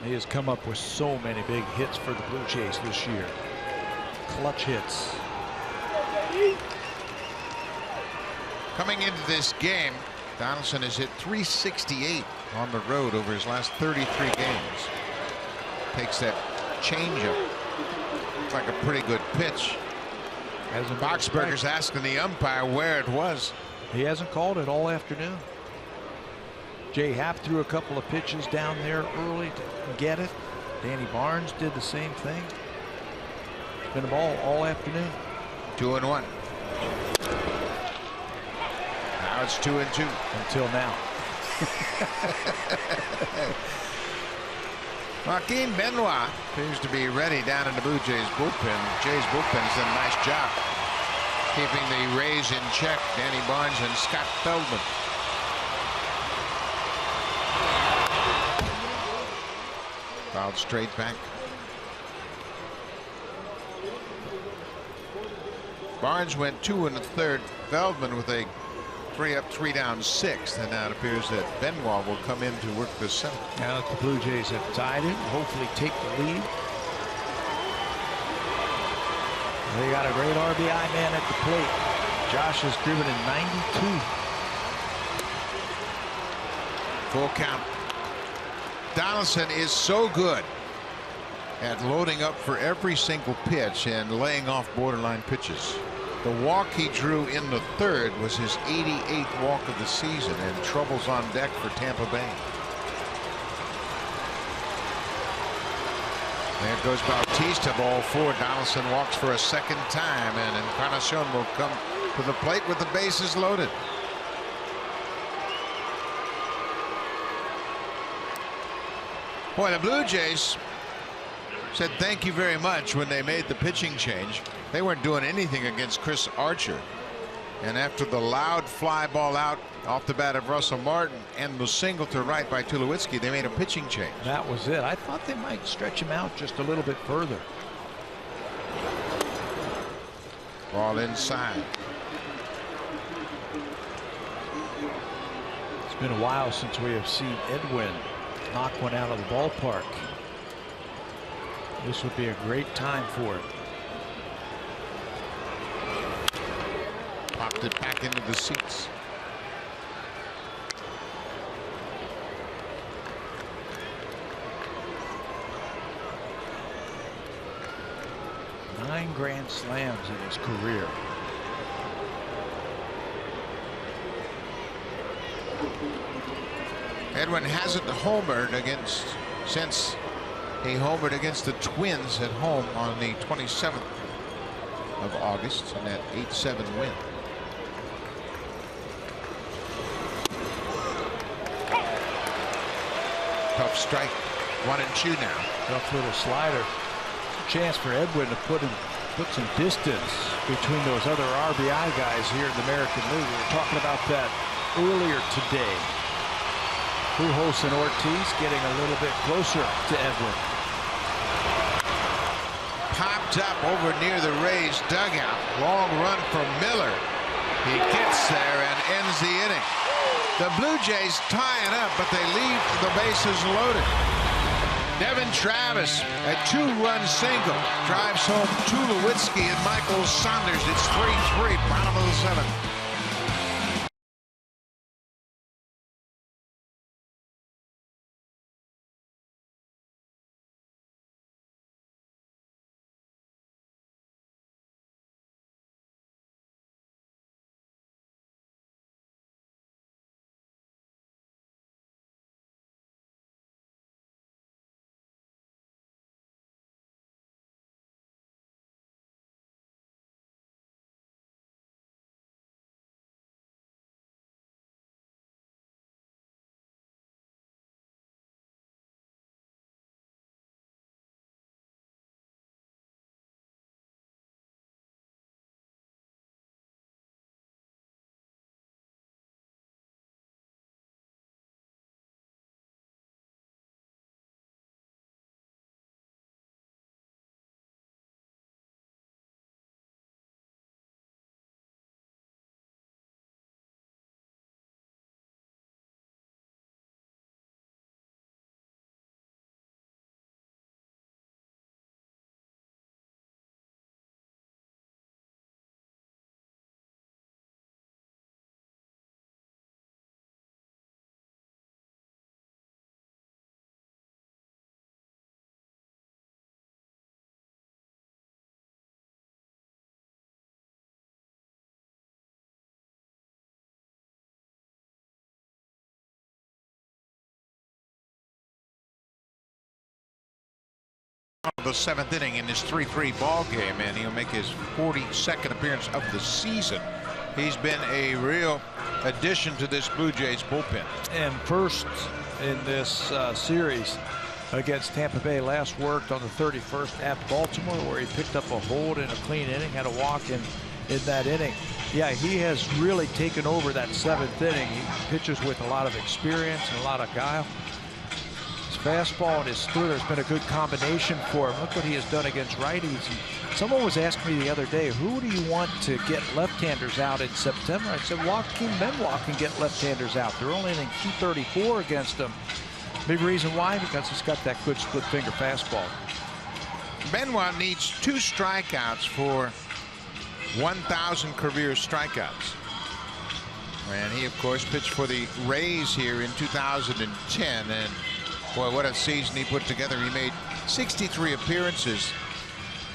He has come up with so many big hits for the Blue Jays this year. Clutch hits. Coming into this game, Donaldson has hit .368 on the road over his last 33 games. Takes that changeup. Looks like a pretty good pitch. Boxberger's asking the umpire where it was. He hasn't called it all afternoon. Jay Happ threw a couple of pitches down there early to get it. Danny Barnes did the same thing. It's been a ball all afternoon. 2-1. Now it's 2-2. Until now. Joaquin Benoit appears to be ready down in the Blue Jays bullpen. Jays bullpen's done a nice job keeping the Rays in check. Danny Barnes and Scott Feldman. Fouled straight back. Barnes went 2 1/3. Feldman with a 3 up, 3 down 6th, and now it appears that Benoit will come in to work the 7th. Now that the Blue Jays have tied it, hopefully take the lead. They got a great RBI man at the plate. Josh has driven in 92. Full count. Donaldson is so good at loading up for every single pitch and laying off borderline pitches. The walk he drew in the 3rd was his 88th walk of the season, and troubles on deck for Tampa Bay. There goes Bautista, ball 4. Donaldson walks for a 2nd time, and Encarnacion will come to the plate with the bases loaded. Boy, the Blue Jays said thank you very much when they made the pitching change. They weren't doing anything against Chris Archer. And after the loud fly ball out off the bat of Russell Martin and the single to right by Tulowitzki, they made a pitching change. That was it. I thought they might stretch him out just a little bit further. Ball inside. It's been a while since we have seen Edwin knock one out of the ballpark. This would be a great time for it. Popped it back into the seats. Nine grand slams in his career. Edwin hasn't homered since he homered against the Twins at home on the 27th of August in that 8-7 win. Tough strike. 1-2 now. Tough little slider. Chance for Edwin to put some distance between those other RBI guys here in the American League. We were talking about that earlier today. Pujols and Ortiz getting a little bit closer to Edwin. Popped up over near the Rays dugout. Long run from Miller. He gets there and ends the inning. The Blue Jays tie it up, but they leave the bases loaded. Devin Travis, a 2-run single, drives home Tulowitzki and Michael Saunders. It's 3-3, bottom of the 7th. the 7th inning in this 3-3 ball game, and he'll make his 42nd appearance of the season. He's been a real addition to this Blue Jays bullpen. And first in this series against Tampa Bay, last worked on the 31st at Baltimore, where he picked up a hold in a clean inning, had a walk in that inning. Yeah, he has really taken over that 7th inning. He pitches with a lot of experience and a lot of guile. His fastball and his splitter has been a good combination for him. Look what he has done against righties. And someone was asking me the other day, who do you want to get left-handers out in September? I said, Joaquin Benoit can get left-handers out. They're only in .234 against him. Big reason why? Because he's got that good split-finger fastball. Benoit needs 2 strikeouts for 1,000 career strikeouts. And he, of course, pitched for the Rays here in 2010. And, boy, what a season he put together. He made 63 appearances,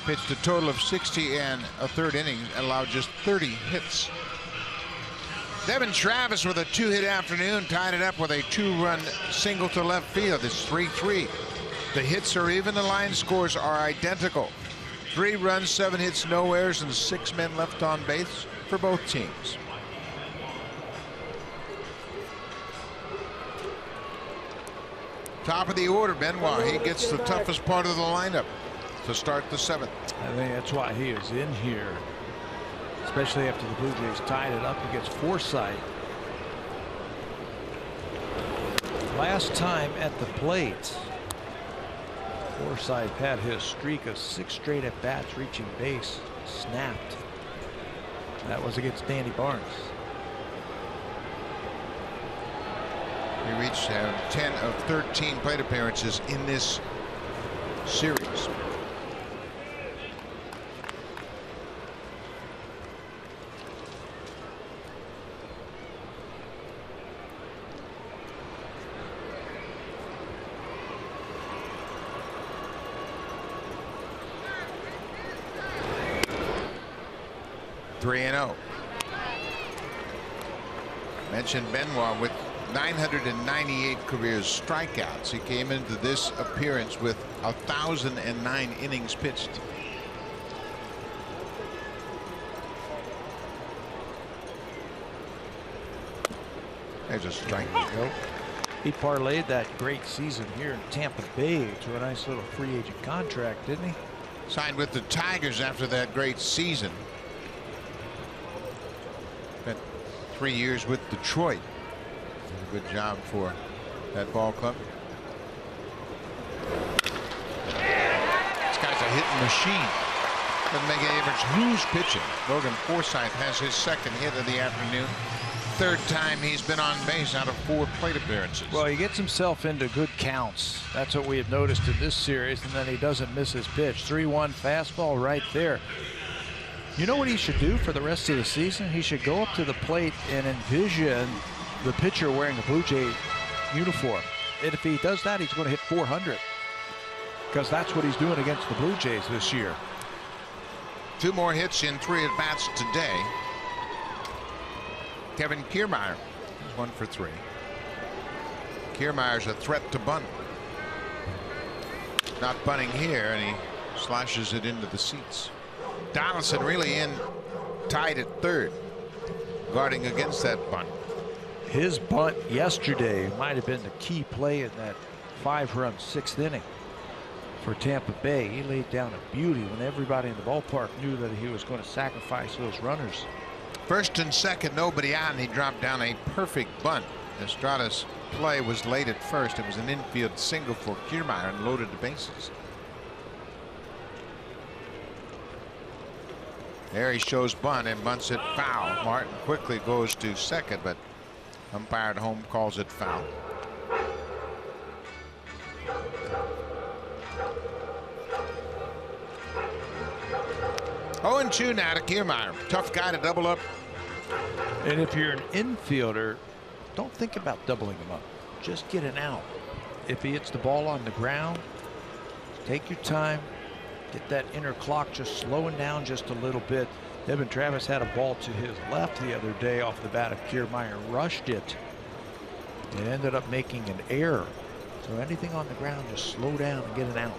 pitched a total of 60 and a third innings, and allowed just 30 hits. Devin Travis with a 2-hit afternoon tied it up with a 2-run single to left field. It's 3-3. The hits are even. The line scores are identical. 3 runs, 7 hits, no errors, and 6 men left on base for both teams. Top of the order, Benoit. He gets the toughest part of the lineup to start the 7th. I think that's why he is in here, especially after the Blue Jays tied it up against Forsythe. Last time at the plate, Forsythe had his streak of 6 straight at bats reaching base snapped. That was against Danny Barnes. He reached 10 of 13 plate appearances in this series. Mentioned Benoit with 998 career strikeouts. He came into this appearance with 1,009 innings pitched. There's a strike. He parlayed that great season here in Tampa Bay to a nice little free agent contract, didn't he? Signed with the Tigers after that great season. Spent 3 years with Detroit. Did a good job for that ball club. This guy's a hitting machine. Doesn't make any difference who's pitching. Logan Forsythe has his 2nd hit of the afternoon. 3rd time he's been on base out of 4 plate appearances. Well, he gets himself into good counts. That's what we have noticed in this series, and then he doesn't miss his pitch. 3-1 fastball right there. You know what he should do for the rest of the season? He should go up to the plate and envision the pitcher wearing a Blue Jay uniform. And if he does that, he's going to hit 400. Because that's what he's doing against the Blue Jays this year. 2 more hits in 3 at-bats today. Kevin Kiermaier is 1 for 3. Kiermaier's a threat to bunt. Not bunting here, and he slashes it into the seats. Donaldson really in tied at 3rd, guarding against that bunt. His bunt yesterday might have been the key play in that 5-run 6th inning for Tampa Bay. He laid down a beauty when everybody in the ballpark knew that he was going to sacrifice those runners. 1st and 2nd, nobody out, and he dropped down a perfect bunt. Estrada's play was late at 1st. It was an infield single for Kiermaier and loaded the bases. There he shows bunt and bunts it foul. Martin quickly goes to 2nd, but umpire at home calls it foul. Oh, and 2 now to Kiermaier. Tough guy to double up. And if you're an infielder, don't think about doubling him up. Just get an out. If he hits the ball on the ground, take your time. Get that inner clock just slowing down just a little bit. Devin Travis had a ball to his left the other day off the bat of Kiermaier, rushed it. It ended up making an error. So anything on the ground, just slow down and get an out.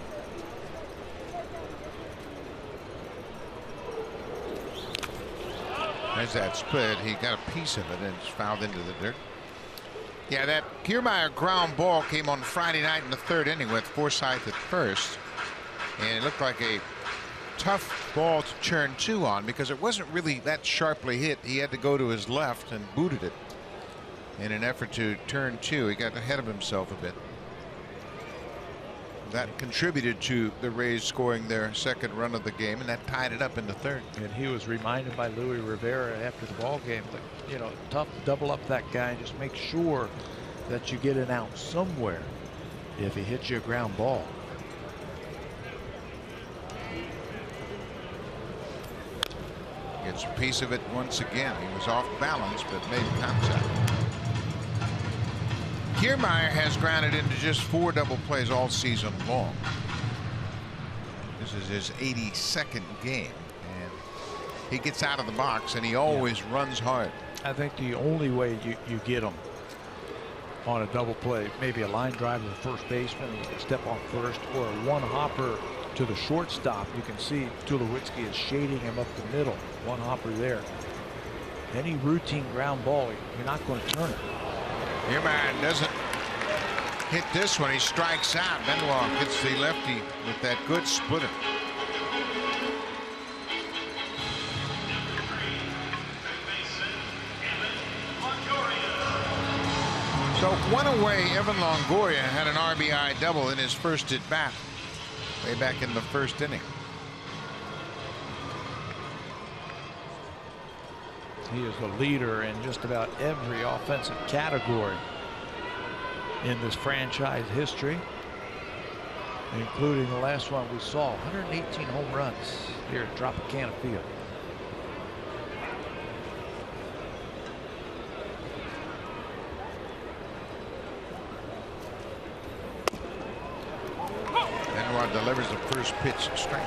There's that split. He got a piece of it and it's fouled into the dirt. Yeah, that Kiermaier ground ball came on Friday night in the 3rd inning with Forsythe at first, and it looked like a tough ball to turn 2 on because it wasn't really that sharply hit. He had to go to his left and booted it in an effort to turn 2. He got ahead of himself a bit. That contributed to the Rays scoring their 2nd run of the game, and that tied it up in the 3rd. And he was reminded by Luis Rivera after the ball game that, you know, tough to double up that guy and just make sure that you get an out somewhere if he hits you a ground ball. Gets a piece of it once again. He was off balance but made contact. Kiermaier has grounded into just 4 double plays all season long. This is his 82nd game, and he gets out of the box and he always runs hard. I think the only way you get him on a double play, maybe a line drive to the first baseman, you can step off first, or a one hopper to the shortstop. You can see Tulowitzki is shading him up the middle. One hopper there. Any routine ground ball, you're not going to turn it. Kiermaier doesn't hit this one. He strikes out. Benoit gets the lefty with that good splitter. So 1 away, Evan Longoria had an RBI double in his first at bat way back in the 1st inning. He is the leader in just about every offensive category in this franchise history, including the last one we saw, 118 home runs here at Tropicana Field. Benoit delivers the first pitch straight.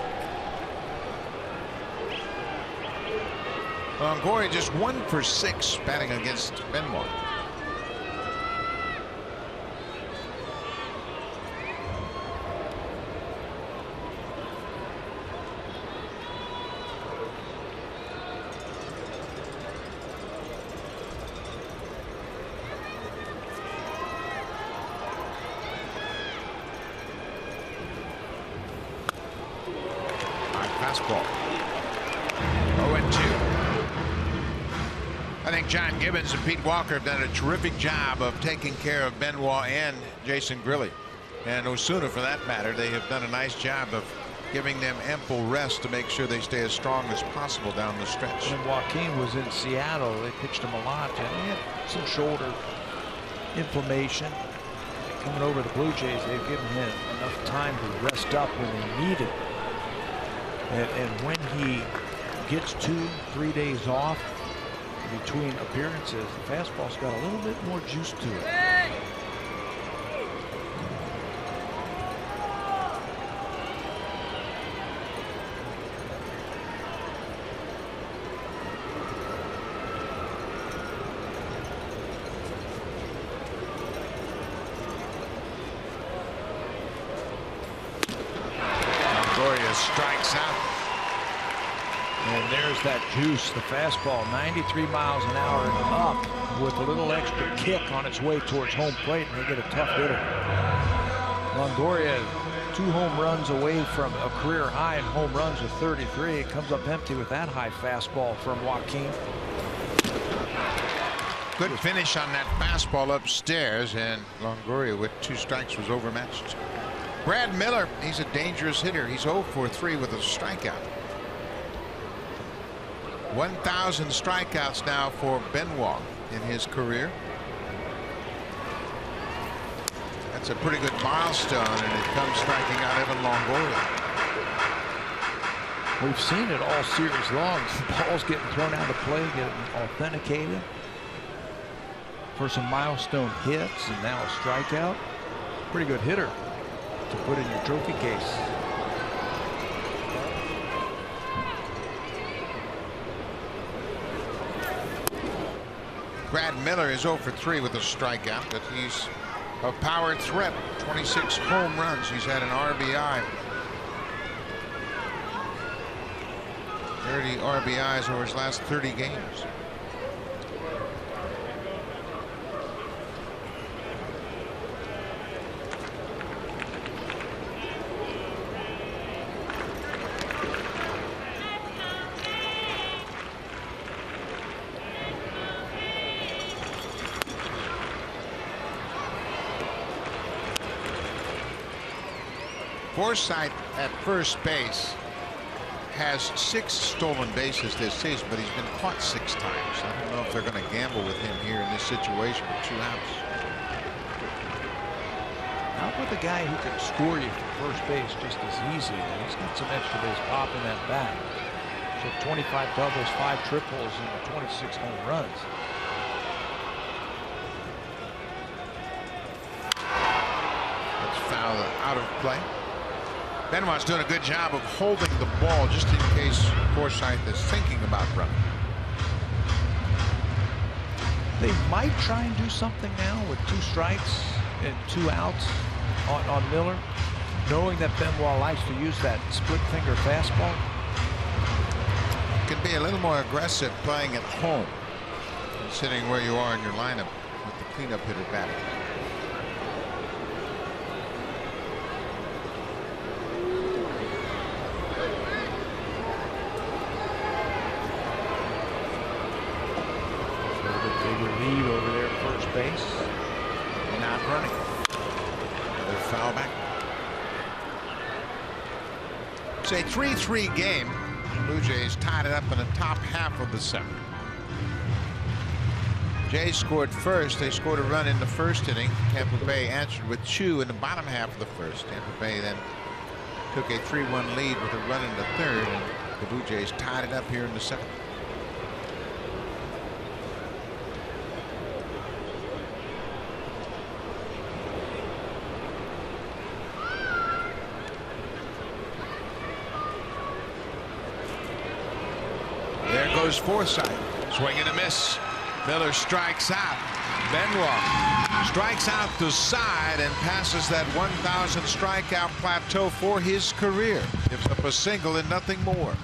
Longoria just 1 for 6 batting against Benoit. Fastball. 0-2. I think John Gibbons and Pete Walker have done a terrific job of taking care of Benoit and Jason Grilli, and Osuna for that matter. They have done a nice job of giving them ample rest to make sure they stay as strong as possible down the stretch. When Joaquin was in Seattle, they pitched him a lot, and he had some shoulder inflammation. Coming over the Blue Jays, they've given him enough time to rest up when they need it. And when he gets 2-3 days off between appearances, the fastball's got a little bit more juice to it. Strikes out. And there's that juice, the fastball, 93 miles an hour and up with a little extra kick on its way towards home plate, and they get a tough hitter. Longoria, 2 home runs away from a career high in home runs with 33. It comes up empty with that high fastball from Joaquin. Good finish on that fastball upstairs, and Longoria with 2 strikes was overmatched. Brad Miller, he's a dangerous hitter. He's 0 for 3 with a strikeout. 1,000 strikeouts now for Benoit in his career. That's a pretty good milestone, and it comes striking out Evan Longoria. We've seen it all series long. Balls getting thrown out of play, getting authenticated for some milestone hits, and now a strikeout. Pretty good hitter to put in your trophy case. Brad Miller is 0 for 3 with a strikeout, but he's a power threat. 26 home runs. He's had an RBI 30 RBIs over his last 30 games. Forsythe at first base has 6 stolen bases this season, but he's been caught 6 times. I don't know if they're going to gamble with him here in this situation with 2 outs. Not with a guy who can score you from first base just as easy. He's got some extra base pop in that bat. So 25 doubles, 5 triples, and 26 home runs. That's foul out of play. Benoit's doing a good job of holding the ball just in case Forsythe is thinking about running. They might try and do something now with 2 strikes and 2 outs on Miller, knowing that Benoit likes to use that split finger fastball. Can be a little more aggressive playing at home than sitting where you are in your lineup with the cleanup hitter batting. Lead over there at first base. Not running. Another foul back. It's a 3-3 game. Blue Jays tied it up in the top half of the 7th. Jays scored first. They scored a run in the first inning. Tampa Bay answered with 2 in the bottom half of the first. Tampa Bay then took a 3-1 lead with a run in the 3rd, and the Blue Jays tied it up here in the 2nd. Forsythe, swing and a miss. Miller strikes out. Benoit strikes out the side and passes that 1,000 strikeout plateau for his career. Gives up a single and nothing more.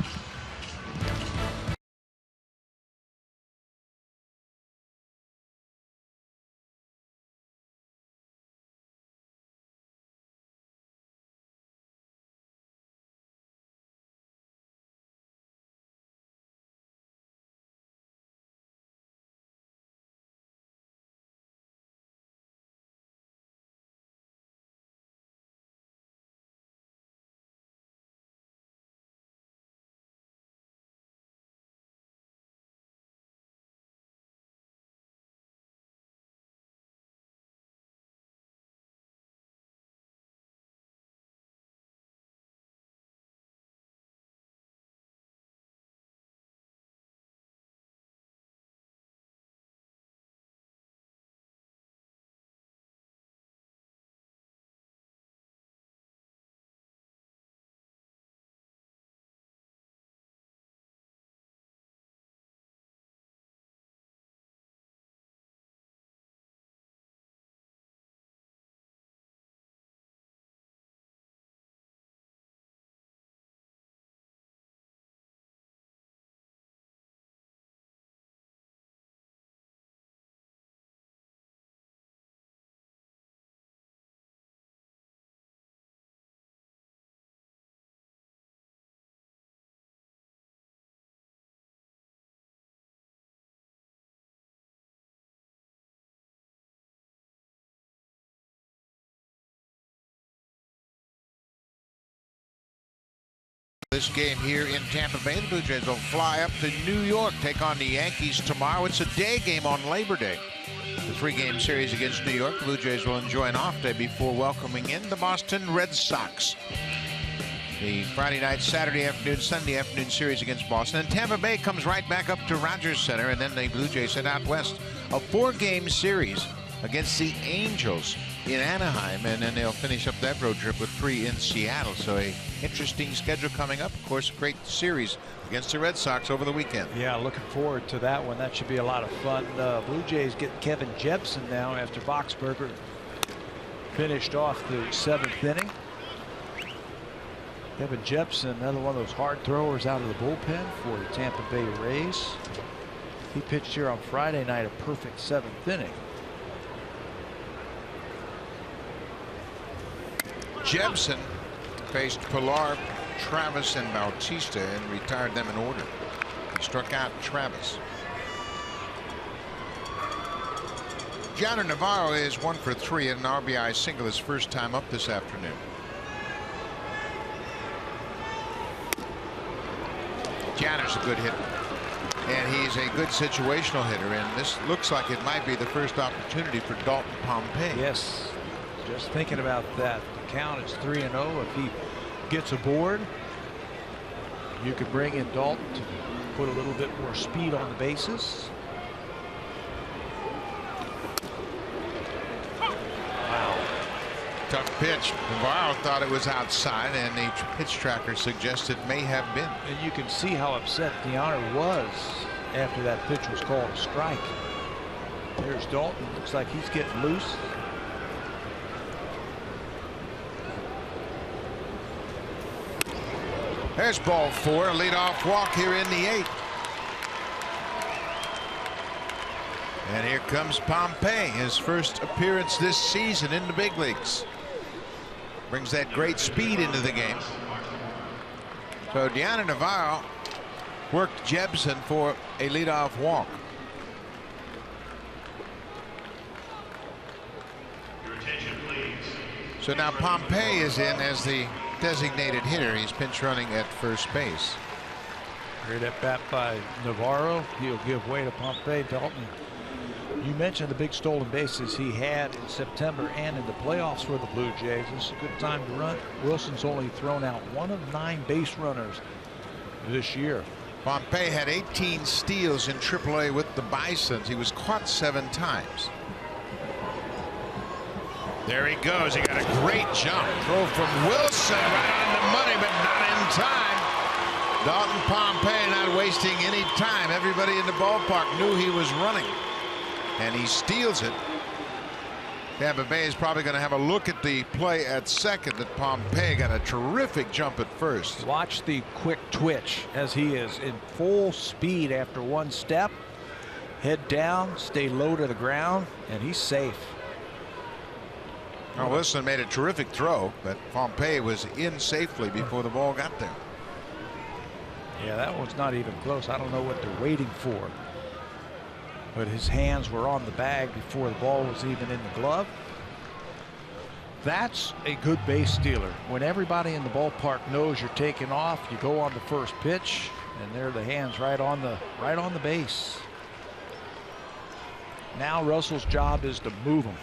This game here in Tampa Bay, the Blue Jays will fly up to New York, take on the Yankees tomorrow. It's a day game on Labor Day. The 3-game series against New York. The Blue Jays will enjoy an off day before welcoming in the Boston Red Sox. The Friday night, Saturday afternoon, Sunday afternoon series against Boston. And Tampa Bay comes right back up to Rogers Center, and then the Blue Jays head out west. A 4-game series against the Angels in Anaheim, and then they'll finish up that road trip with 3 in Seattle. So a interesting schedule coming up. Of course, a great series against the Red Sox over the weekend. Yeah, looking forward to that one. That should be a lot of fun. Blue Jays get Kevin Jepsen now after Boxberger finished off the 7th inning. Kevin Jepson, another one of those hard throwers out of the bullpen for the Tampa Bay Rays. He pitched here on Friday night, a perfect 7th inning. Jepson faced Pilar, Travis, and Bautista and retired them in order. He struck out Travis. Jonner Navarro is 1 for 3 and an RBI single his first time up this afternoon. Janner's a good hitter, and he's a good situational hitter, and this looks like it might be the first opportunity for Dalton Pompey. Yes, just thinking about that. The count is 3-0. If he gets aboard, you could bring in Dalton to put a little bit more speed on the bases. Tough pitch. Navarro thought it was outside, and the pitch tracker suggested may have been. And you can see how upset Diamondbacks was after that pitch was called a strike. There's Dalton. Looks like he's getting loose. There's ball 4. A leadoff walk here in the 8th. And here comes Pompey, his first appearance this season in the big leagues. Brings that great speed into the game. So Yanner Navarro worked Jepson for a leadoff walk. So now Pompey is in as the designated hitter. He's pinch running at first base. Great at bat by Navarro. He'll give way to Pompey. Dalton, you mentioned the big stolen bases he had in September and in the playoffs for the Blue Jays. This is a good time to run. Wilson's only thrown out 1 of 9 base runners this year. Pompey had 18 steals in AAA with the Bisons. He was caught 7 times. There he goes. He got a great jump. Throw from Wilson right on the money, but not in time. Dalton Pompey not wasting any time. Everybody in the ballpark knew he was running, and he steals it. Tampa Bay is probably going to have a look at the play at second. That Pompey got a terrific jump at first. Watch the quick twitch as he is in full speed after 1 step. Head down, stay low to the ground, and he's safe. Well, Wilson made a terrific throw, but Pompey was in safely before the ball got there. Yeah, that one's not even close. I don't know what they're waiting for. But his hands were on the bag before the ball was even in the glove. That's a good base stealer. When everybody in the ballpark knows you're taking off, you go on the first pitch, and there are the hands right on the base. Now Russell's job is to move them.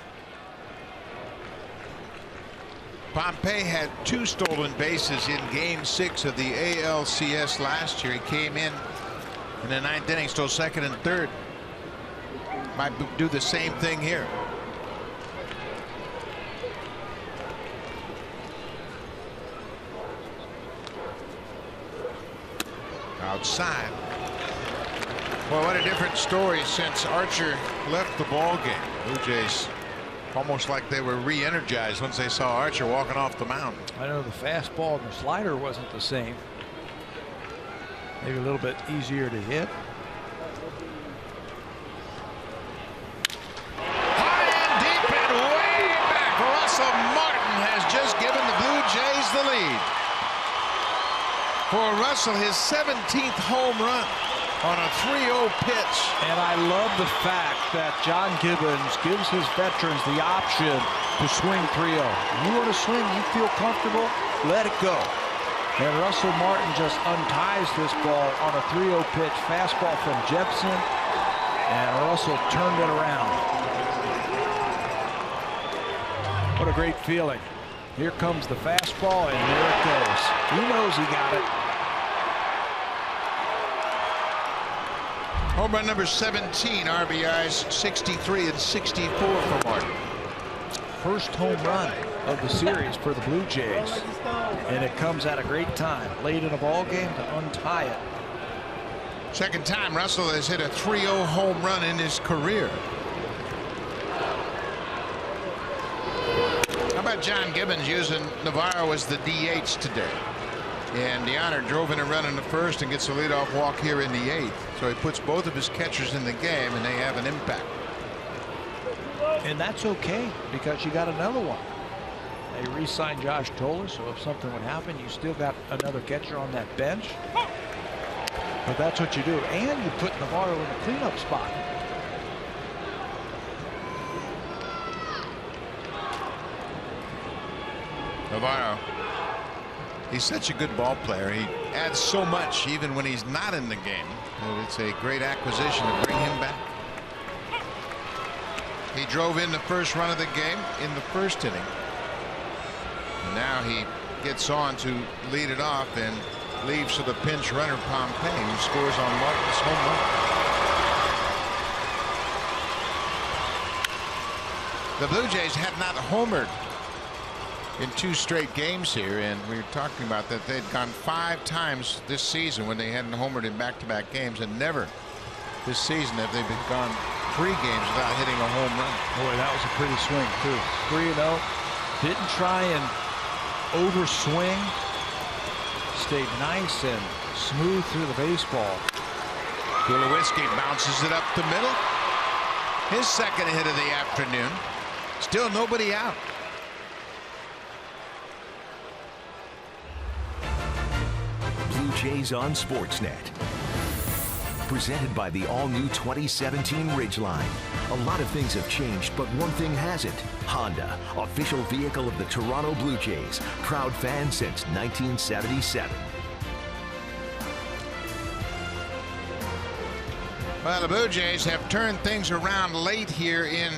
Pompey had 2 stolen bases in Game 6 of the ALCS last year. He came in the 9th inning, stole 2nd and 3rd. Might do the same thing here. Outside. Well, what a different story since Archer left the ball game. Blue Jays almost like they were re-energized once they saw Archer walking off the mound. I know the fastball and the slider wasn't the same. Maybe a little bit easier to hit. High and deep and way back. Russell Martin has just given the Blue Jays the lead. For Russell, his 17th home run on a 3-0 pitch. And I love the fact that John Gibbons gives his veterans the option to swing 3-0. You want to swing, you feel comfortable, let it go. And Russell Martin just unties this ball on a 3-0 pitch, fastball from Jepson, and Russell turned it around. What a great feeling. Here comes the fastball, and there it goes. He knows he got it. Home run number 17, RBIs 63 and 64 for Martin. First home run of the series for the Blue Jays, and it comes at a great time, late in a ball game, to untie it. Second time Russell has hit a 3-0 home run in his career. How about John Gibbons using Navarro as the DH today? And DeHonor drove in a run in the first and gets a leadoff walk here in the 8th. So he puts both of his catchers in the game, and they have an impact. And that's okay, because you got another one. They re-signed Josh Toller, so if something would happen, you still got another catcher on that bench. But that's what you do. And you put Navarro in the cleanup spot. Navarro, he's such a good ball player. He adds so much even when he's not in the game. It's a great acquisition to bring him back. He drove in the first run of the game in the first inning. And now he gets on to lead it off and leaves to the pinch runner Pompey, who scores on Martin's home run. The Blue Jays had not homered in 2 straight games here, and we were talking about that they'd gone 5 times this season when they hadn't homered in back-to-back games, and never this season have they been gone 3 games without hitting a home run. Boy, that was a pretty swing too. 3-0. Didn't try and overswing. Stayed nice and smooth through the baseball. Tulowitzki bounces it up the middle. His second hit of the afternoon. Still nobody out. Blue Jays on Sportsnet. Presented by the all-new 2017 Ridgeline. A lot of things have changed, but one thing hasn't. Honda, official vehicle of the Toronto Blue Jays. Proud fan since 1977. Well, the Blue Jays have turned things around late here in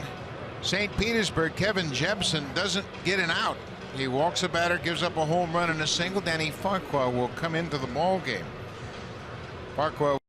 St. Petersburg. Kevin Jebsen doesn't get an out. He walks a batter, gives up a home run and a single. Danny Farquhar will come into the ball game. Farquhar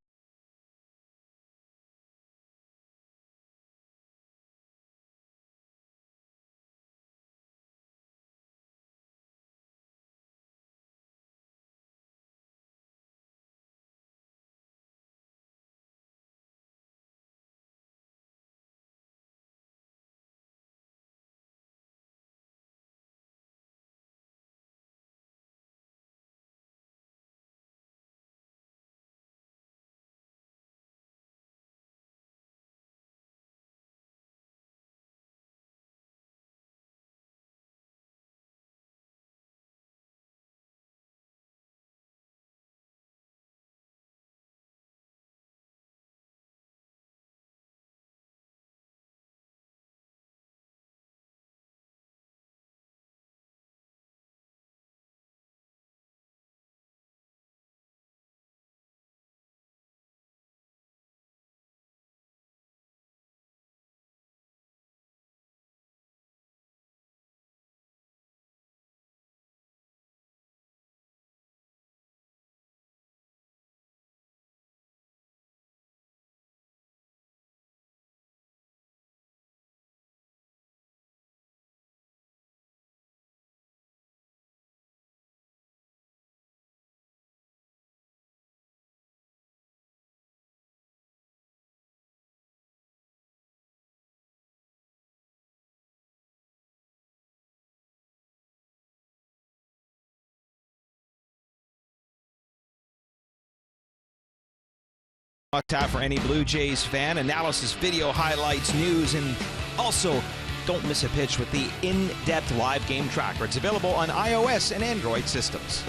Tap for any Blue Jays fan. Analysis, video highlights, news, and also don't miss a pitch with the in-depth live game tracker. It's available on iOS and Android systems.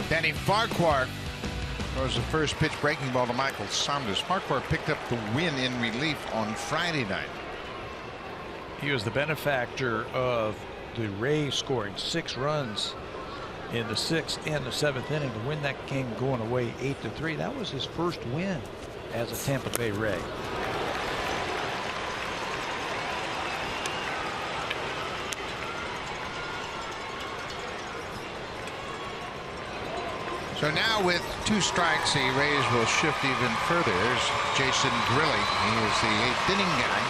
Danny Farquhar throws the first pitch breaking ball to Michael Saunders. Farquhar picked up the win in relief on Friday night. He was the benefactor of the Rays scoring 6 runs in the 6th and the 7th inning to win that game going away 8-3. That was his first win as a Tampa Bay Ray. So now with 2 strikes, the Rays will shift even further. There's Jason Grilli. He is the 8th inning guy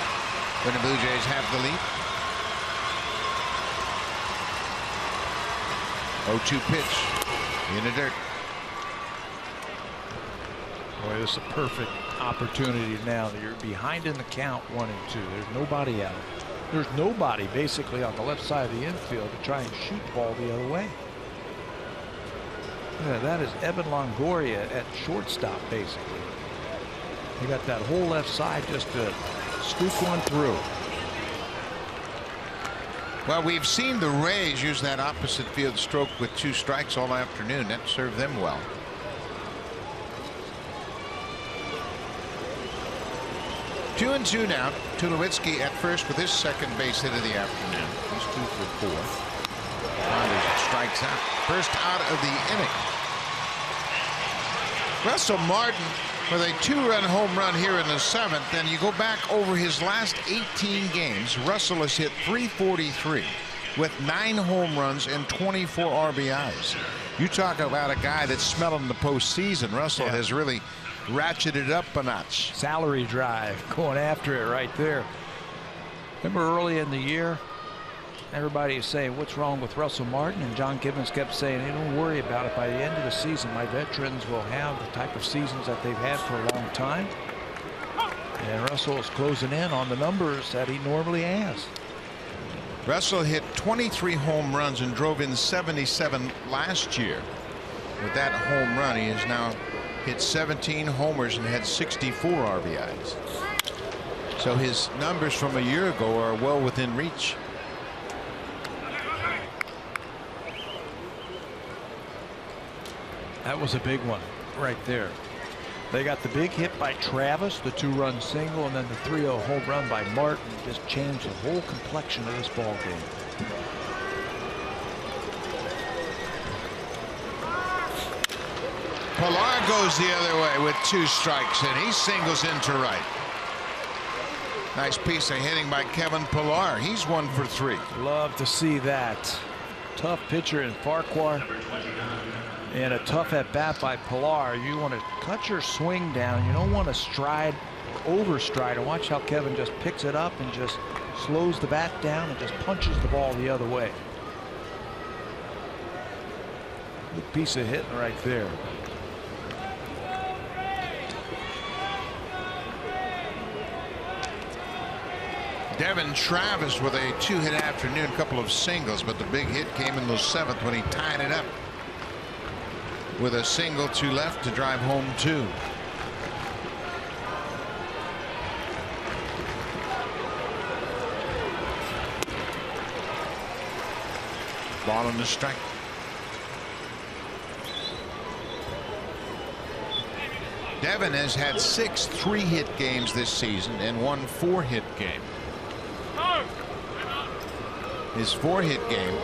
when the Blue Jays have the lead. 0-2 pitch in the dirt. Boy, this is a perfect opportunity now that you're behind in the count 1-2. There's nobody out. There's nobody basically on the left side of the infield to try and shoot the ball the other way. Yeah, that is Evan Longoria at shortstop, basically. He got that whole left side just to scoop one through. Well, we've seen the Rays use that opposite field stroke with 2 strikes all afternoon. That served them well. Two and two now. Tulowitzki at first with his second base hit of the afternoon. He's 2 for 4. Rogers strikes out. First out of the inning. Russell Martin with a 2-run home run here in the 7th. And you go back over his last 18 games. Russell has hit .343 with 9 home runs and 24 RBIs. You talk about a guy that's smelling the postseason. Russell has really ratcheted up a notch. Salary drive, going after it right there. Remember early in the year, everybody is saying, what's wrong with Russell Martin? And John Gibbons kept saying, hey, don't worry about it. By the end of the season, my veterans will have the type of seasons that they've had for a long time. And Russell is closing in on the numbers that he normally has. Russell hit 23 home runs and drove in 77 last year. With that home run, he has now hit 17 homers and had 64 RBIs. So his numbers from a year ago are well within reach. That was a big one right there. They got the big hit by Travis, the 2-run single, and then the 3-0 home run by Martin. Just changed the whole complexion of this ball game. Pilar goes the other way with 2 strikes, and he singles into right. Nice piece of hitting by Kevin Pilar. He's 1 for 3. Love to see that. Tough pitcher in Farquhar. And a tough at bat by Pilar. You want to cut your swing down. You don't want to stride or overstride. And watch how Kevin just picks it up and just slows the bat down and just punches the ball the other way. Good piece of hitting right there. Devin Travis with a 2-hit afternoon, couple of singles, but the big hit came in the 7th when he tied it up with a single to left to drive home 2. Ball on the strike. Devin has had 6 3-hit games this season and 1 4-hit game. His 4-hit game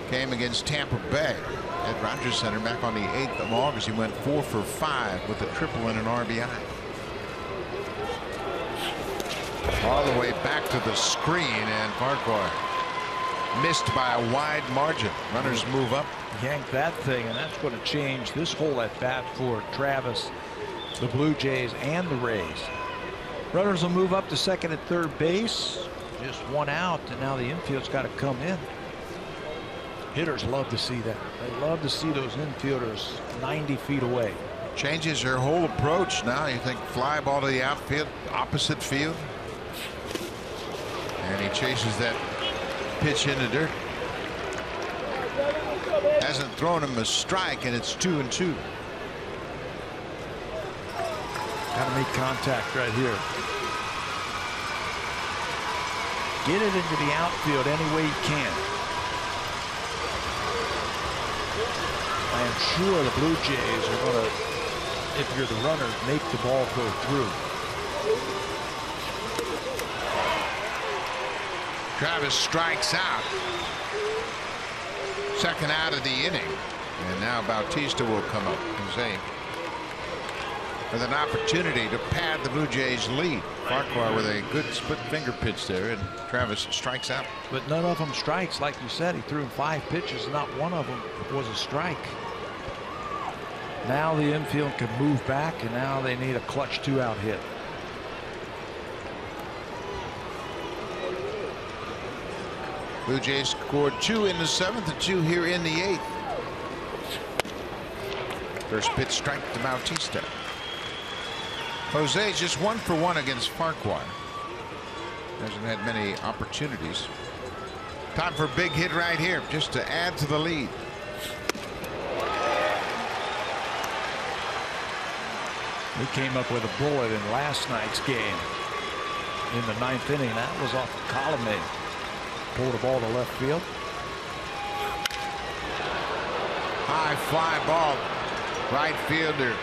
came against Tampa Bay at Rogers Center back on the 8th of August. He went 4 for 5 with a triple and an RBI. All the way back to the screen, and Farquhar missed by a wide margin. Runners move up. Yank that thing, and that's going to change this whole at bat for Travis, the Blue Jays, and the Rays. Runners will move up to second and third base. Just 1 out, and now the infield's got to come in. Hitters love to see that. They love to see those infielders 90 feet away. Changes her whole approach now. You think fly ball to the outfield, opposite field. And he chases that pitch in the dirt. Hasn't thrown him a strike, and it's 2-2. Got to make contact right here. Get it into the outfield any way you can. I am sure the Blue Jays are going to, if you're the runner, make the ball go through. Travis strikes out. Second out of the inning. And now Bautista will come up. Jose with an opportunity to pad the Blue Jays lead. Farquhar with a good split finger pitch there, and Travis strikes out. But none of them strikes. Like you said, he threw him 5 pitches. Not one of them was a strike. Now the infield can move back, and now they need a clutch 2-out hit. Blue Jays scored 2 in the 7th and 2 here in the 8th. First pitch strike to Bautista. Jose's just 1 for 1 against Farquhar. Hasn't had many opportunities. Time for a big hit right here, just to add to the lead. He came up with a bullet in last night's game in the 9th inning. That was off the column. Pulled the ball to left field. High fly ball. Right fielder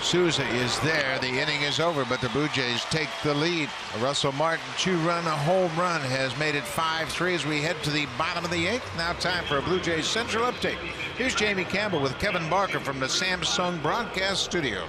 Souza is there. The inning is over, but the Blue Jays take the lead. Russell Martin 2-run home run has made it 5-3 as we head to the bottom of the 8th. Now time for a Blue Jays Central update. Here's Jamie Campbell with Kevin Barker from the Samsung broadcast studio.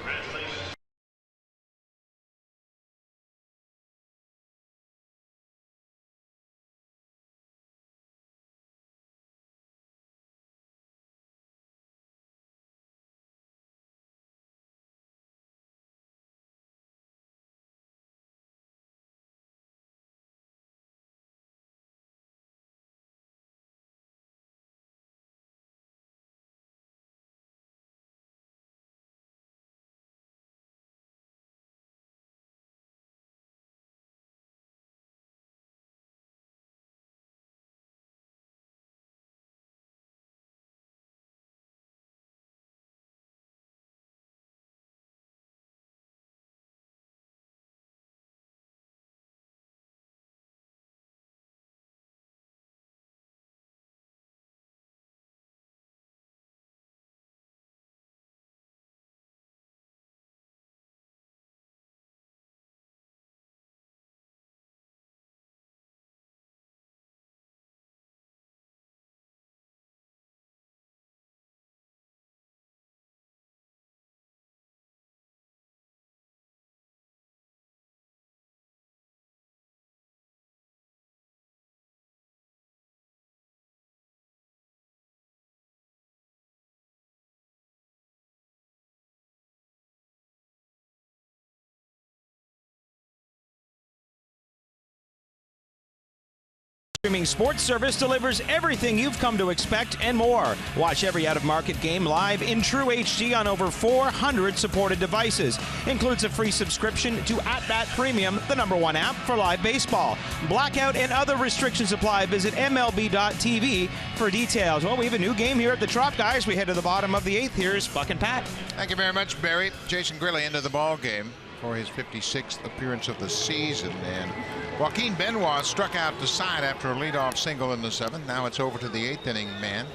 Streaming sports service delivers everything you've come to expect and more. Watch every out-of-market game live in true HD on over 400 supported devices. Includes a free subscription to At Bat Premium, the #1 app for live baseball. Blackout and other restrictions apply. Visit MLB.tv for details. Well, we have a new game here at the Trop, guys. We head to the bottom of the 8th. Here's Buck and Pat. Thank you very much, Barry. Jason Grilli into the ball game for his 56th appearance of the season, and Joaquin Benoit struck out the side after a leadoff single in the 7th. Now it's over to the 8th inning man,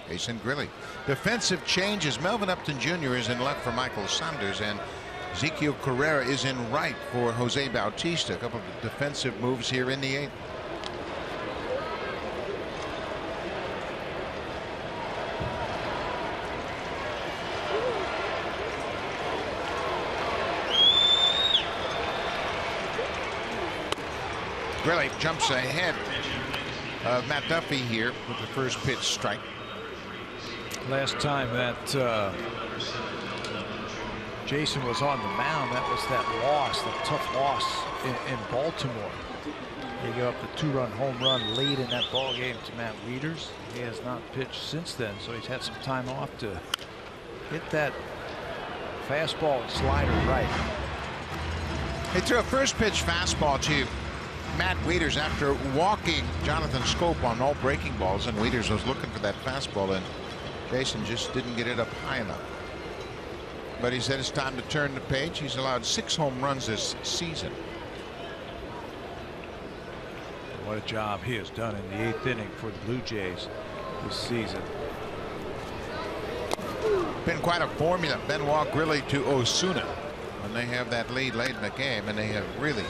Jason Grilli. Defensive changes. Melvin Upton Jr. is in left for Michael Saunders, and Ezequiel Carrera is in right for Jose Bautista. A couple of defensive moves here in the 8th. Grilli jumps ahead of Matt Duffy here with the first pitch strike. Last time that Jason was on the mound, that was that loss, that tough loss in Baltimore. He gave up the 2-run home run late in that ball game to Matt Wieters. He has not pitched since then, so he's had some time off to hit that fastball and slider right. He threw a first pitch fastball to Matt Wieters after walking Jonathan Scope on all breaking balls, and Wieters was looking for that fastball, and Jason just didn't get it up high enough. But he said it's time to turn the page. He's allowed 6 home runs this season. What a job he has done in the 8th inning for the Blue Jays this season. Been quite a formula. Benoit, Grilli to Osuna when they have that lead late in the game, and they have really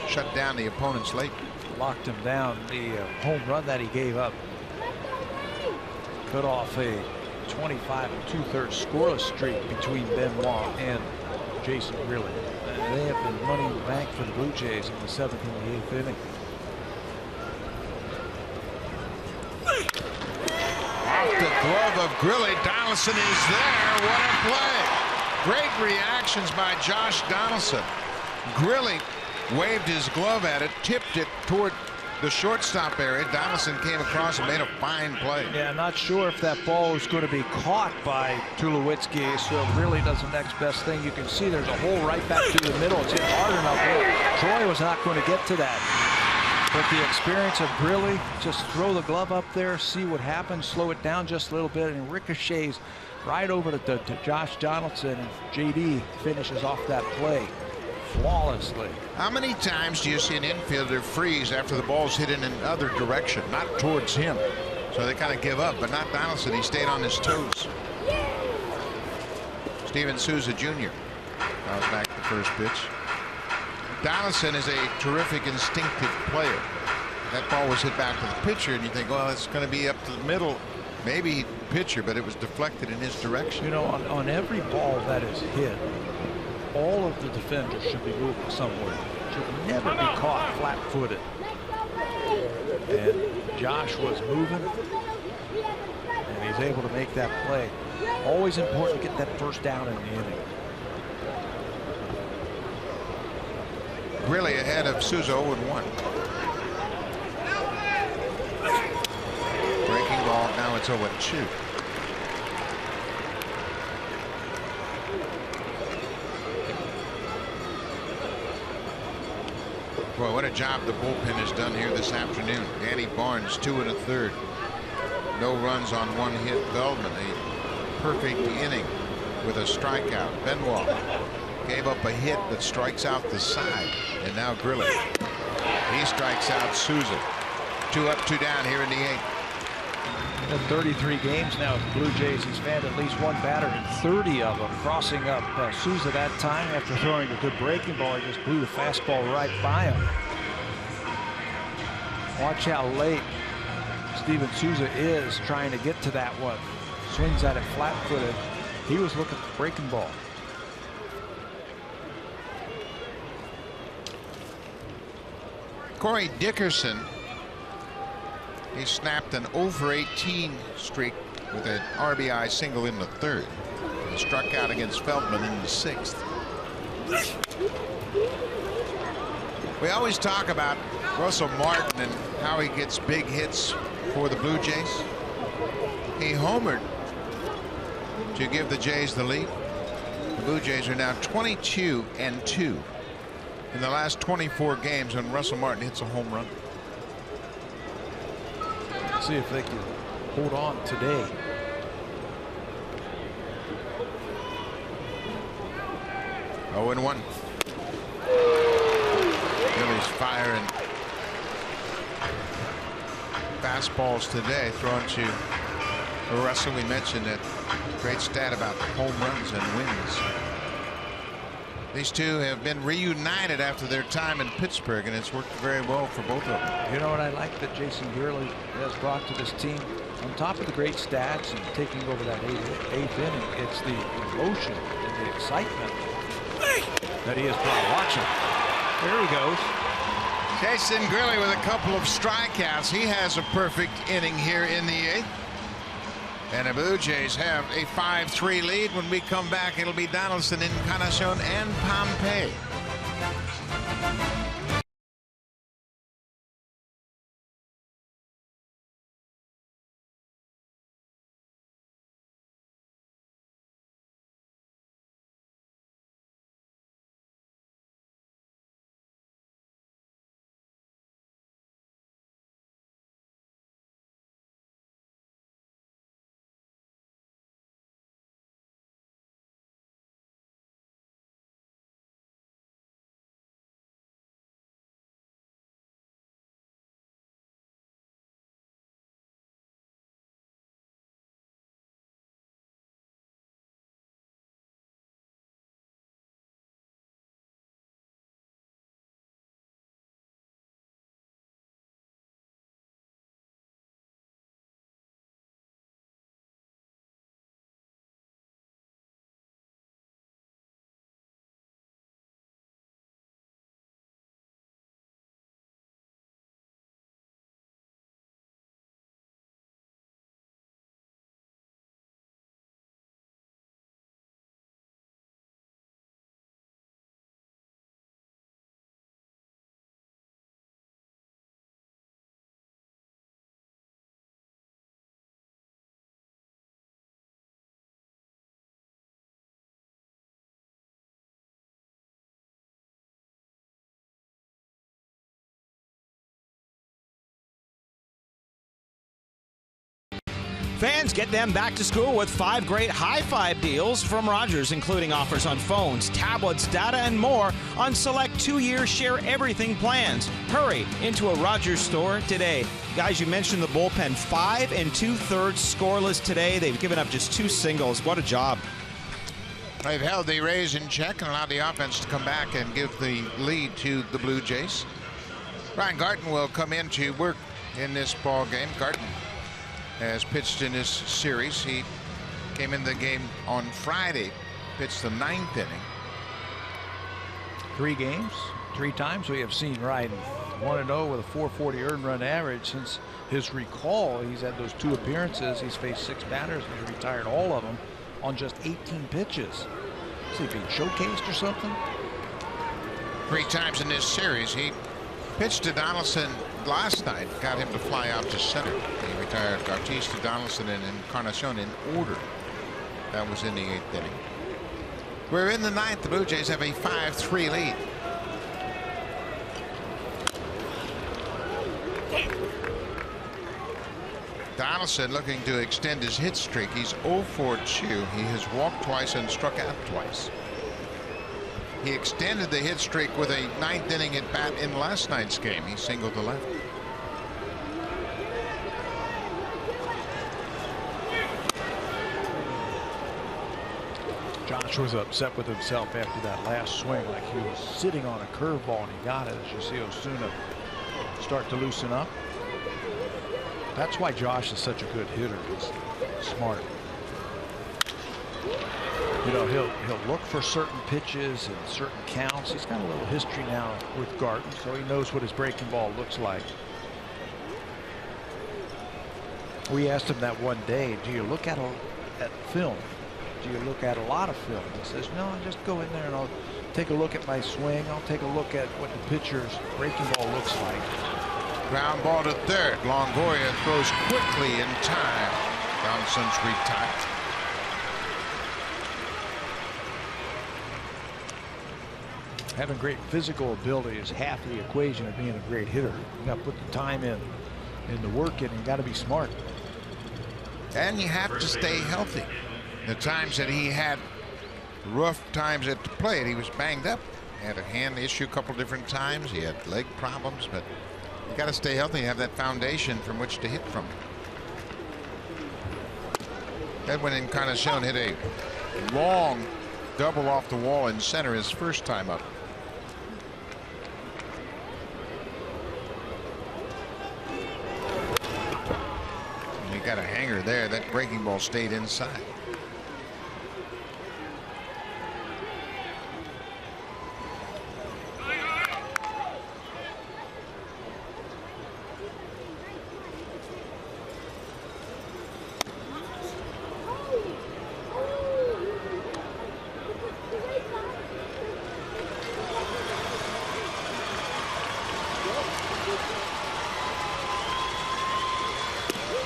shut down the opponents late. Locked him down. The home run that he gave up cut off a 25 2/3 scoreless streak between Benoit and Jason Grilli. They have been money in the bank for the Blue Jays in the 7th and the 8th inning. Off the glove of Grilli, Donaldson is there. What a play! Great reactions by Josh Donaldson. Grilli waved his glove at it, tipped it toward the shortstop area. Donaldson came across and made a fine play. Yeah, not sure if that ball is going to be caught by Tulowitzki, so it really does the next best thing. You can see there's a hole right back to the middle. It's hit hard enough. Troy was not going to get to that. But the experience of Grilli, just throw the glove up there, see what happens, slow it down just a little bit, and ricochets right over to Josh Donaldson, and JD finishes off that play flawlessly. How many times do you see an infielder freeze after the ball's hit in another direction, not towards him? So they kind of give up, but not Donaldson. He stayed on his toes. Steven Souza Jr. Bounce back the first pitch. Donaldson is a terrific instinctive player. That ball was hit back to the pitcher, and you think, well, it's going to be up to the middle, maybe pitcher, but it was deflected in his direction. You know, on every ball that is hit, all of the defenders should be moving somewhere. Should never be caught flat-footed. And Josh was moving, and he's able to make that play. Always important to get that first down in the inning. Really ahead of Souza 0-1. Breaking ball, now it's 0-2. Boy, what a job the bullpen has done here this afternoon. Danny Barnes, 2 1/3. No runs on one hit. Feldman, a perfect inning with a strikeout. Benoit gave up a hit but strikes out the side. And now Grilly. He strikes out Souza. 2 up, 2 down here in the 8th. In 33 games now with the Blue Jays, he's found at least one batter in 30 of them. Crossing up Souza that time after throwing a good breaking ball. He just blew the fastball right by him. Watch how late Steven Souza is trying to get to that one. Swings at it flat-footed. He was looking for breaking ball. Corey Dickerson, he snapped an 0-for-18 streak with an RBI single in the 3rd. He struck out against Feldman in the 6th. We always talk about Russell Martin and how he gets big hits for the Blue Jays. He homered to give the Jays the lead. The Blue Jays are now 22-2 in the last 24 games when Russell Martin hits a home run. See if they can hold on today. Oh, and 1. Phillies firing fastballs today, thrown to Russell. We mentioned that great stat about home runs and wins. These two have been reunited after their time in Pittsburgh, and it's worked very well for both of them. You know what I like that Jason Gurley has brought to this team? On top of the great stats and taking over that eighth inning, it's the emotion and the excitement that he has brought. Watch him. There he goes. Jason Gurley with a couple of strikeouts. He has a perfect inning here in the 8th. And the Blue Jays have a 5-3 lead. When we come back, it'll be Donaldson, Encarnacion, and Pompey. Fans, get them back to school with 5 great high-five deals from Rogers, including offers on phones, tablets, data, and more on select 2-year Share Everything plans. Hurry into a Rogers store today. Guys, you mentioned the bullpen. 5 2/3 scoreless today. They've given up just 2 singles. What a job. They've held the Rays in check and allowed the offense to come back and give the lead to the Blue Jays. Ryan Garten will come in to work in this ball game. Garten has pitched in this series. He came in the game on Friday, pitched the 9th inning. 3 games, 3 times we have seen Ryan 1-0 with a 440 earned run average. Since his recall, he's had those 2 appearances. He's faced 6 batters and he's retired all of them on just 18 pitches. See if he's showcased or something. 3 times in this series. He pitched to Donaldson last night, got him to fly out to center. He retired Bautista, Donaldson, and Encarnacion in order. That was in the 8th inning. We're in the 9th. The Blue Jays have a 5-3 lead. Donaldson looking to extend his hit streak. He's 0 for 2. He has walked twice and struck out twice. He extended the hit streak with a 9th inning at bat in last night's game. He singled to left. Josh was upset with himself after that last swing, like he was sitting on a curveball and he got it. As you see Osuna start to loosen up. That's why Josh is such a good hitter. He's smart. You know, he'll look for certain pitches and certain counts. He's got a little history now with Garten, so he knows what his breaking ball looks like. We asked him that one day, do you look at film? Do you look at a lot of film? He says, no, I just go in there and I'll take a look at my swing. I'll take a look at what the pitcher's breaking ball looks like. Ground ball to third. Longoria throws quickly in time. Donaldson's retired. Having great physical ability is half the equation of being a great hitter. You got to put the time in the work in, and you got to be smart. And you have to stay healthy. The times that he had rough times at the plate, he was banged up. He had a hand issue a couple different times. He had leg problems, but you got to stay healthy and have that foundation from which to hit from. Edwin Encarnacion hit a long double off the wall in center his first time up. And he got a hanger there. That breaking ball stayed inside.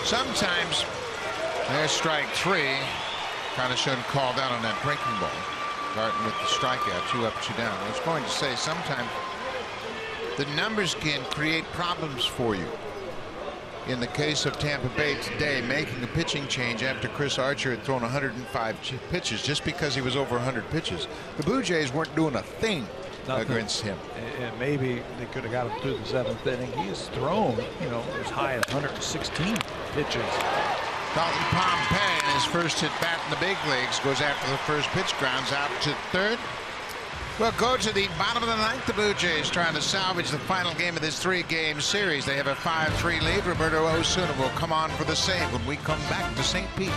Sometimes there's strike 3. Kind of shouldn't call down on that breaking ball. Garten with the strikeout, 2 up, 2 down. I was going to say sometimes the numbers can create problems for you. In the case of Tampa Bay today, making a pitching change after Chris Archer had thrown 105 pitches just because he was over 100 pitches. The Blue Jays weren't doing a thing against him. And maybe they could have got him through the 7th inning. He has thrown, you know, as high as 116 pitches. Dalton Pompey in his first at bat in the big leagues goes after the first pitch, grounds out to third. We'll go to the bottom of the 9th. The Blue Jays trying to salvage the final game of this 3-game series. They have a 5-3 lead. Roberto Osuna will come on for the save when we come back to St. Pete.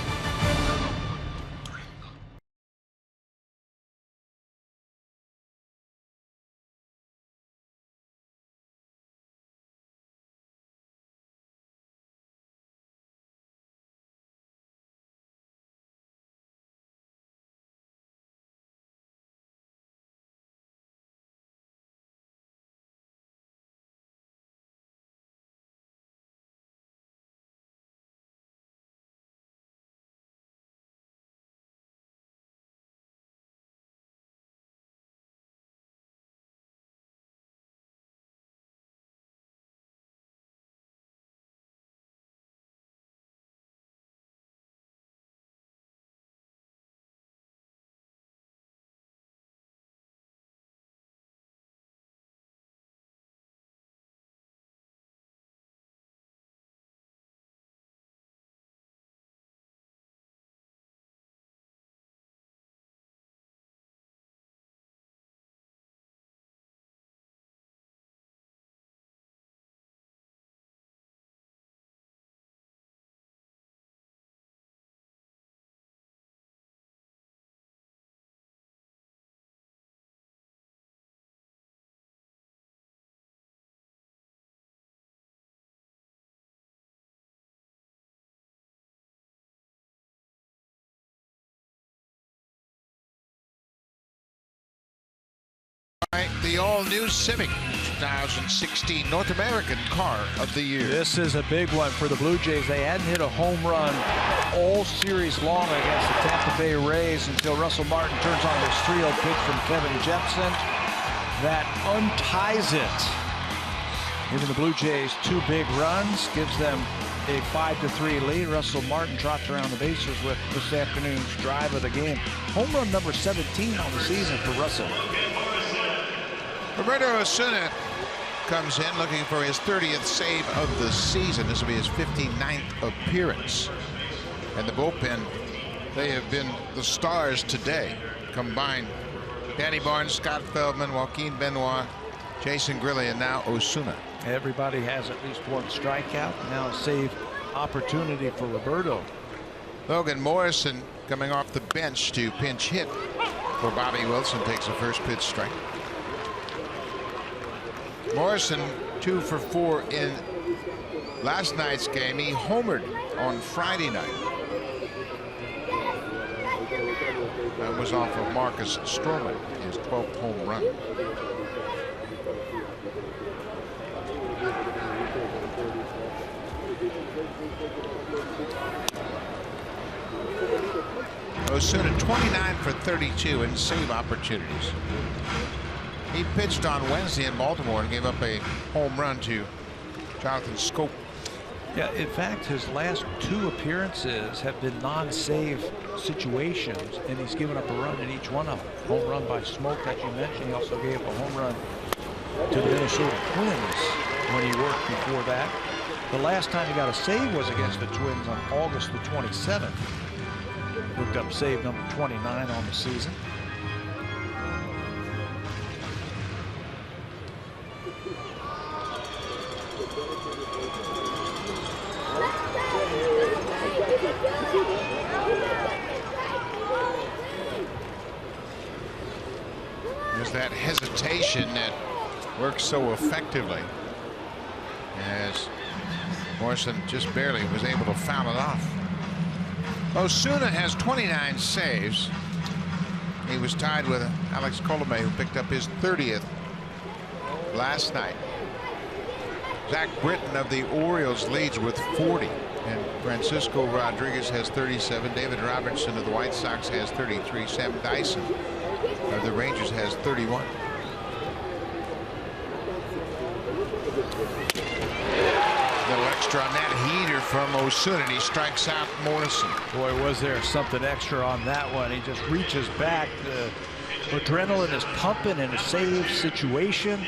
The all-new Civic 2016 North American Car of the Year. This is a big one for the Blue Jays. They hadn't hit a home run all series long against the Tampa Bay Rays until Russell Martin turns on this 3-0 pitch from Kevin Jepsen. That unties it, giving the Blue Jays 2 big runs, gives them a 5-3 lead. Russell Martin trots around the bases with this afternoon's drive of the game. Home run number 17 on the season for Russell. Roberto Osuna comes in looking for his 30th save of the season. This will be his 59th appearance. And the bullpen, they have been the stars today. Combined Danny Barnes, Scott Feldman, Joaquin Benoit, Jason Grilli, and now Osuna. Everybody has at least one strikeout. Now a save opportunity for Roberto. Logan Morrison coming off the bench to pinch hit for Bobby Wilson. Takes a first pitch strike. Morrison 2 for 4 in last night's game. He homered on Friday night. That was off of Marcus Stroman, his 12th home run. Osuna 29 for 32 in save opportunities. He pitched on Wednesday in Baltimore and gave up a home run to Jonathan Scope. Yeah, in fact, his last 2 appearances have been non-save situations, and he's given up a run in each one of them. Home run by Smoke that you mentioned. He also gave up a home run to the Minnesota Twins when he worked before that. The last time he got a save was against the Twins on August the 27th. Looked up save number 29 on the season. There's that hesitation that works so effectively, as Morrison just barely was able to foul it off. Osuna has 29 saves. He was tied with Alex Colomé, who picked up his 30th last night. Zach Britton of the Orioles leads with 40, and Francisco Rodriguez has 37. David Robertson of the White Sox has 33. Sam Dyson of the Rangers has 31. Little extra on that heater from Osuna, and he strikes out Morrison. Boy, was there something extra on that one. He just reaches back. The adrenaline is pumping in a save situation.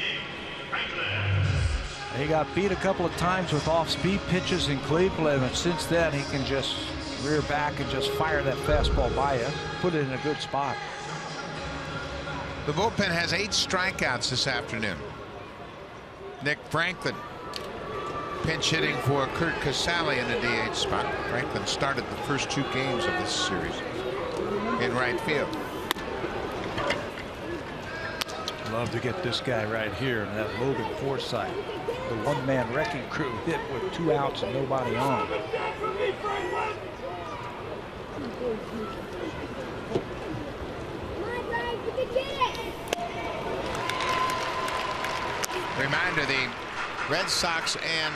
He got beat a couple of times with off-speed pitches in Cleveland, and since then he can just rear back and just fire that fastball by you. Put it in a good spot. The bullpen has 8 strikeouts this afternoon. Nick Franklin pinch hitting for Kurt Casale in the DH spot. Franklin started the first 2 games of this series in right field. Love to get this guy right here, and that Logan Forsythe, the one-man wrecking crew, hit with 2 outs and nobody on. Reminder, the Red Sox and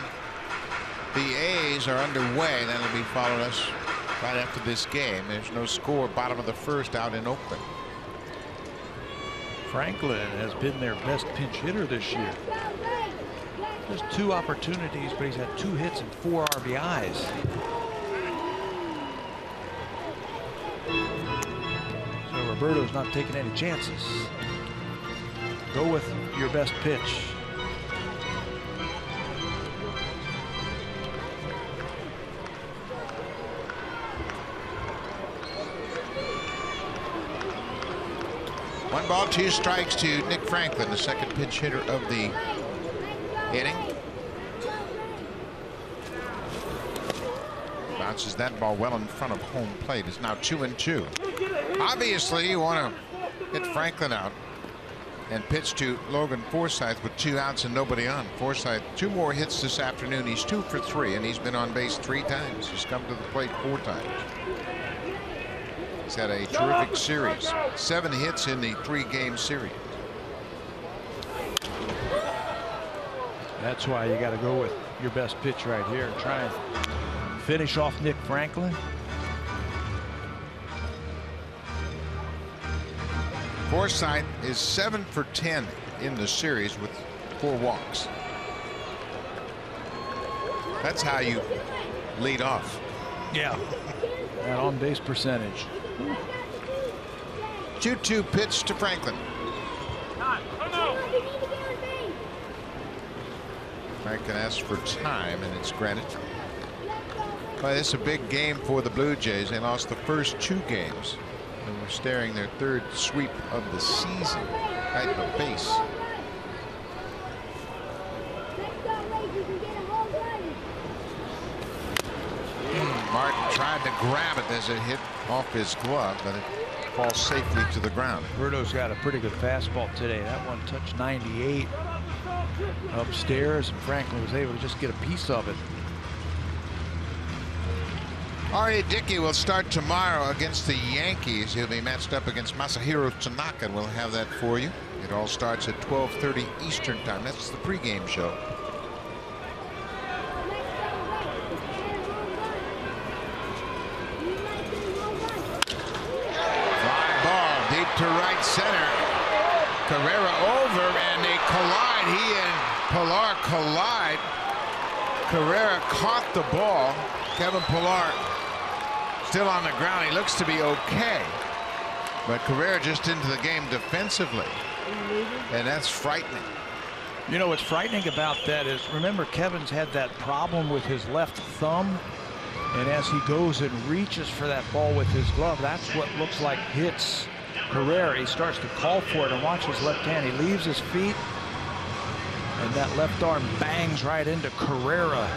the A's are underway. That'll be following us right after this game. There's no score. Bottom of the first out in Oakland. Franklin has been their best pinch hitter this year. There's 2 opportunities, but he's had 2 hits and 4 RBIs. So Roberto's not taking any chances. Go with your best pitch. One ball, 2 strikes to Nick Franklin, the second pinch hitter of the inning. Bounces that ball well in front of home plate. It's now 2-2. Obviously, you want to hit Franklin out and pitch to Logan Forsythe with 2 outs and nobody on. Forsythe 2 more hits this afternoon. He's 2 for 3, and he's been on base 3 times. He's come to the plate 4 times. He's had a terrific series. 7 hits in the 3-game series. That's why you got to go with your best pitch right here. Try and finish off Nick Franklin. Forsythe is 7 for 10 in the series with 4 walks. That's how you lead off. Yeah. That on base percentage. 2-2 pitch to Franklin. Franklin asks for time, and it's granted. Well, this is a big game for the Blue Jays. They lost the first 2 games, and we're staring their 3rd sweep of the season right in the face. Martin tried to grab it as it hit off his glove, but it falls safely to the ground. Berto's got a pretty good fastball today. That one touched 98 upstairs, and Franklin was able to just get a piece of it. R.A. Dickey will start tomorrow against the Yankees. He'll be matched up against Masahiro Tanaka, and we'll have that for you. It all starts at 12:30 Eastern time. That's the pregame show. Fly ball deep to right center. Carrera over, and they collide. He and Pilar collide. Carrera caught the ball. Kevin Pilar still on the ground. He looks to be okay, but Carrera just into the game defensively, and that's frightening. You know what's frightening about that is, remember, Kevin's had that problem with his left thumb, and as he goes and reaches for that ball with his glove, that's what looks like hits Carrera. He starts to call for it, and watch his left hand. He leaves his feet, and that left arm bangs right into Carrera.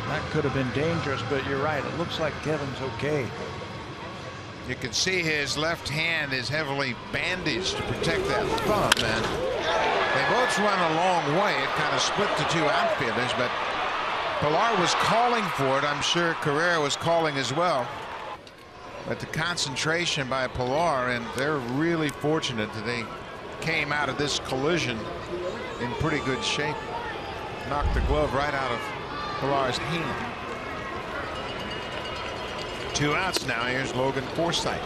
That could have been dangerous, but you're right. It looks like Kevin's okay. You can see his left hand is heavily bandaged to protect that thumb, and they both run a long way. It kind of split the 2 outfielders, but Pilar was calling for it. I'm sure Carrera was calling as well. But the concentration by Pilar, and they're really fortunate that they came out of this collision in pretty good shape. Knocked the glove right out of Pilar's hand. 2 outs now. Here's Logan Forsythe.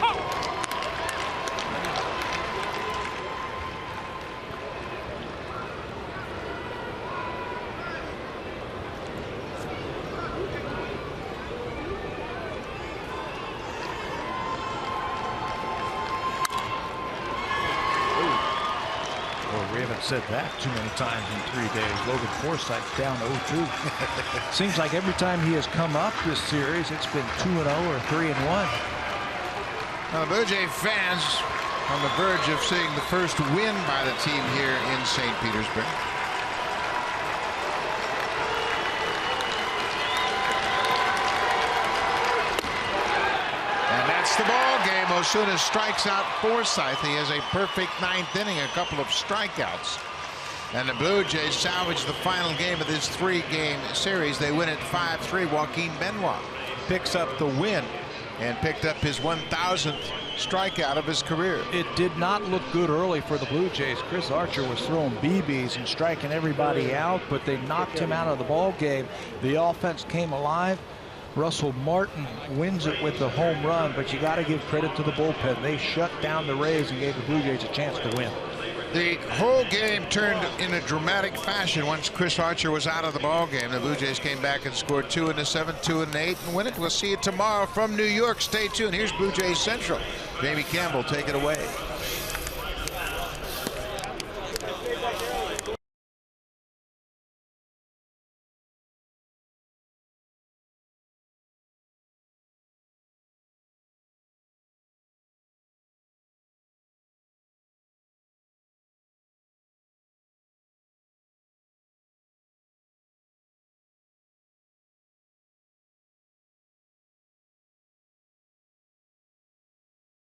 We haven't said that too many times in 3 days. Logan Forsythe down 0-2. Seems like every time he has come up this series, it's been 2-0 or 3-1. Now, the Blue Jay fans on the verge of seeing the first win by the team here in St. Petersburg. And that's the ball game. Osuna strikes out Forsythe. He has a perfect 9th inning, a couple of strikeouts. And the Blue Jays salvage the final game of this 3-game series. They win it 5-3. Joaquin Benoit picks up the win and picked up his 1,000th strikeout of his career. It did not look good early for the Blue Jays. Chris Archer was throwing BBs and striking everybody out, but they knocked him out of the ball game. The offense came alive. Russell Martin wins it with the home run, but you got to give credit to the bullpen. They shut down the Rays and gave the Blue Jays a chance to win. The whole game turned in a dramatic fashion once Chris Archer was out of the ball game. The Blue Jays came back and scored 2 in the 7th, 2 in the 8th, and win it. We'll see you tomorrow from New York. Stay tuned. Here's Blue Jays Central. Jamie Campbell, take it away.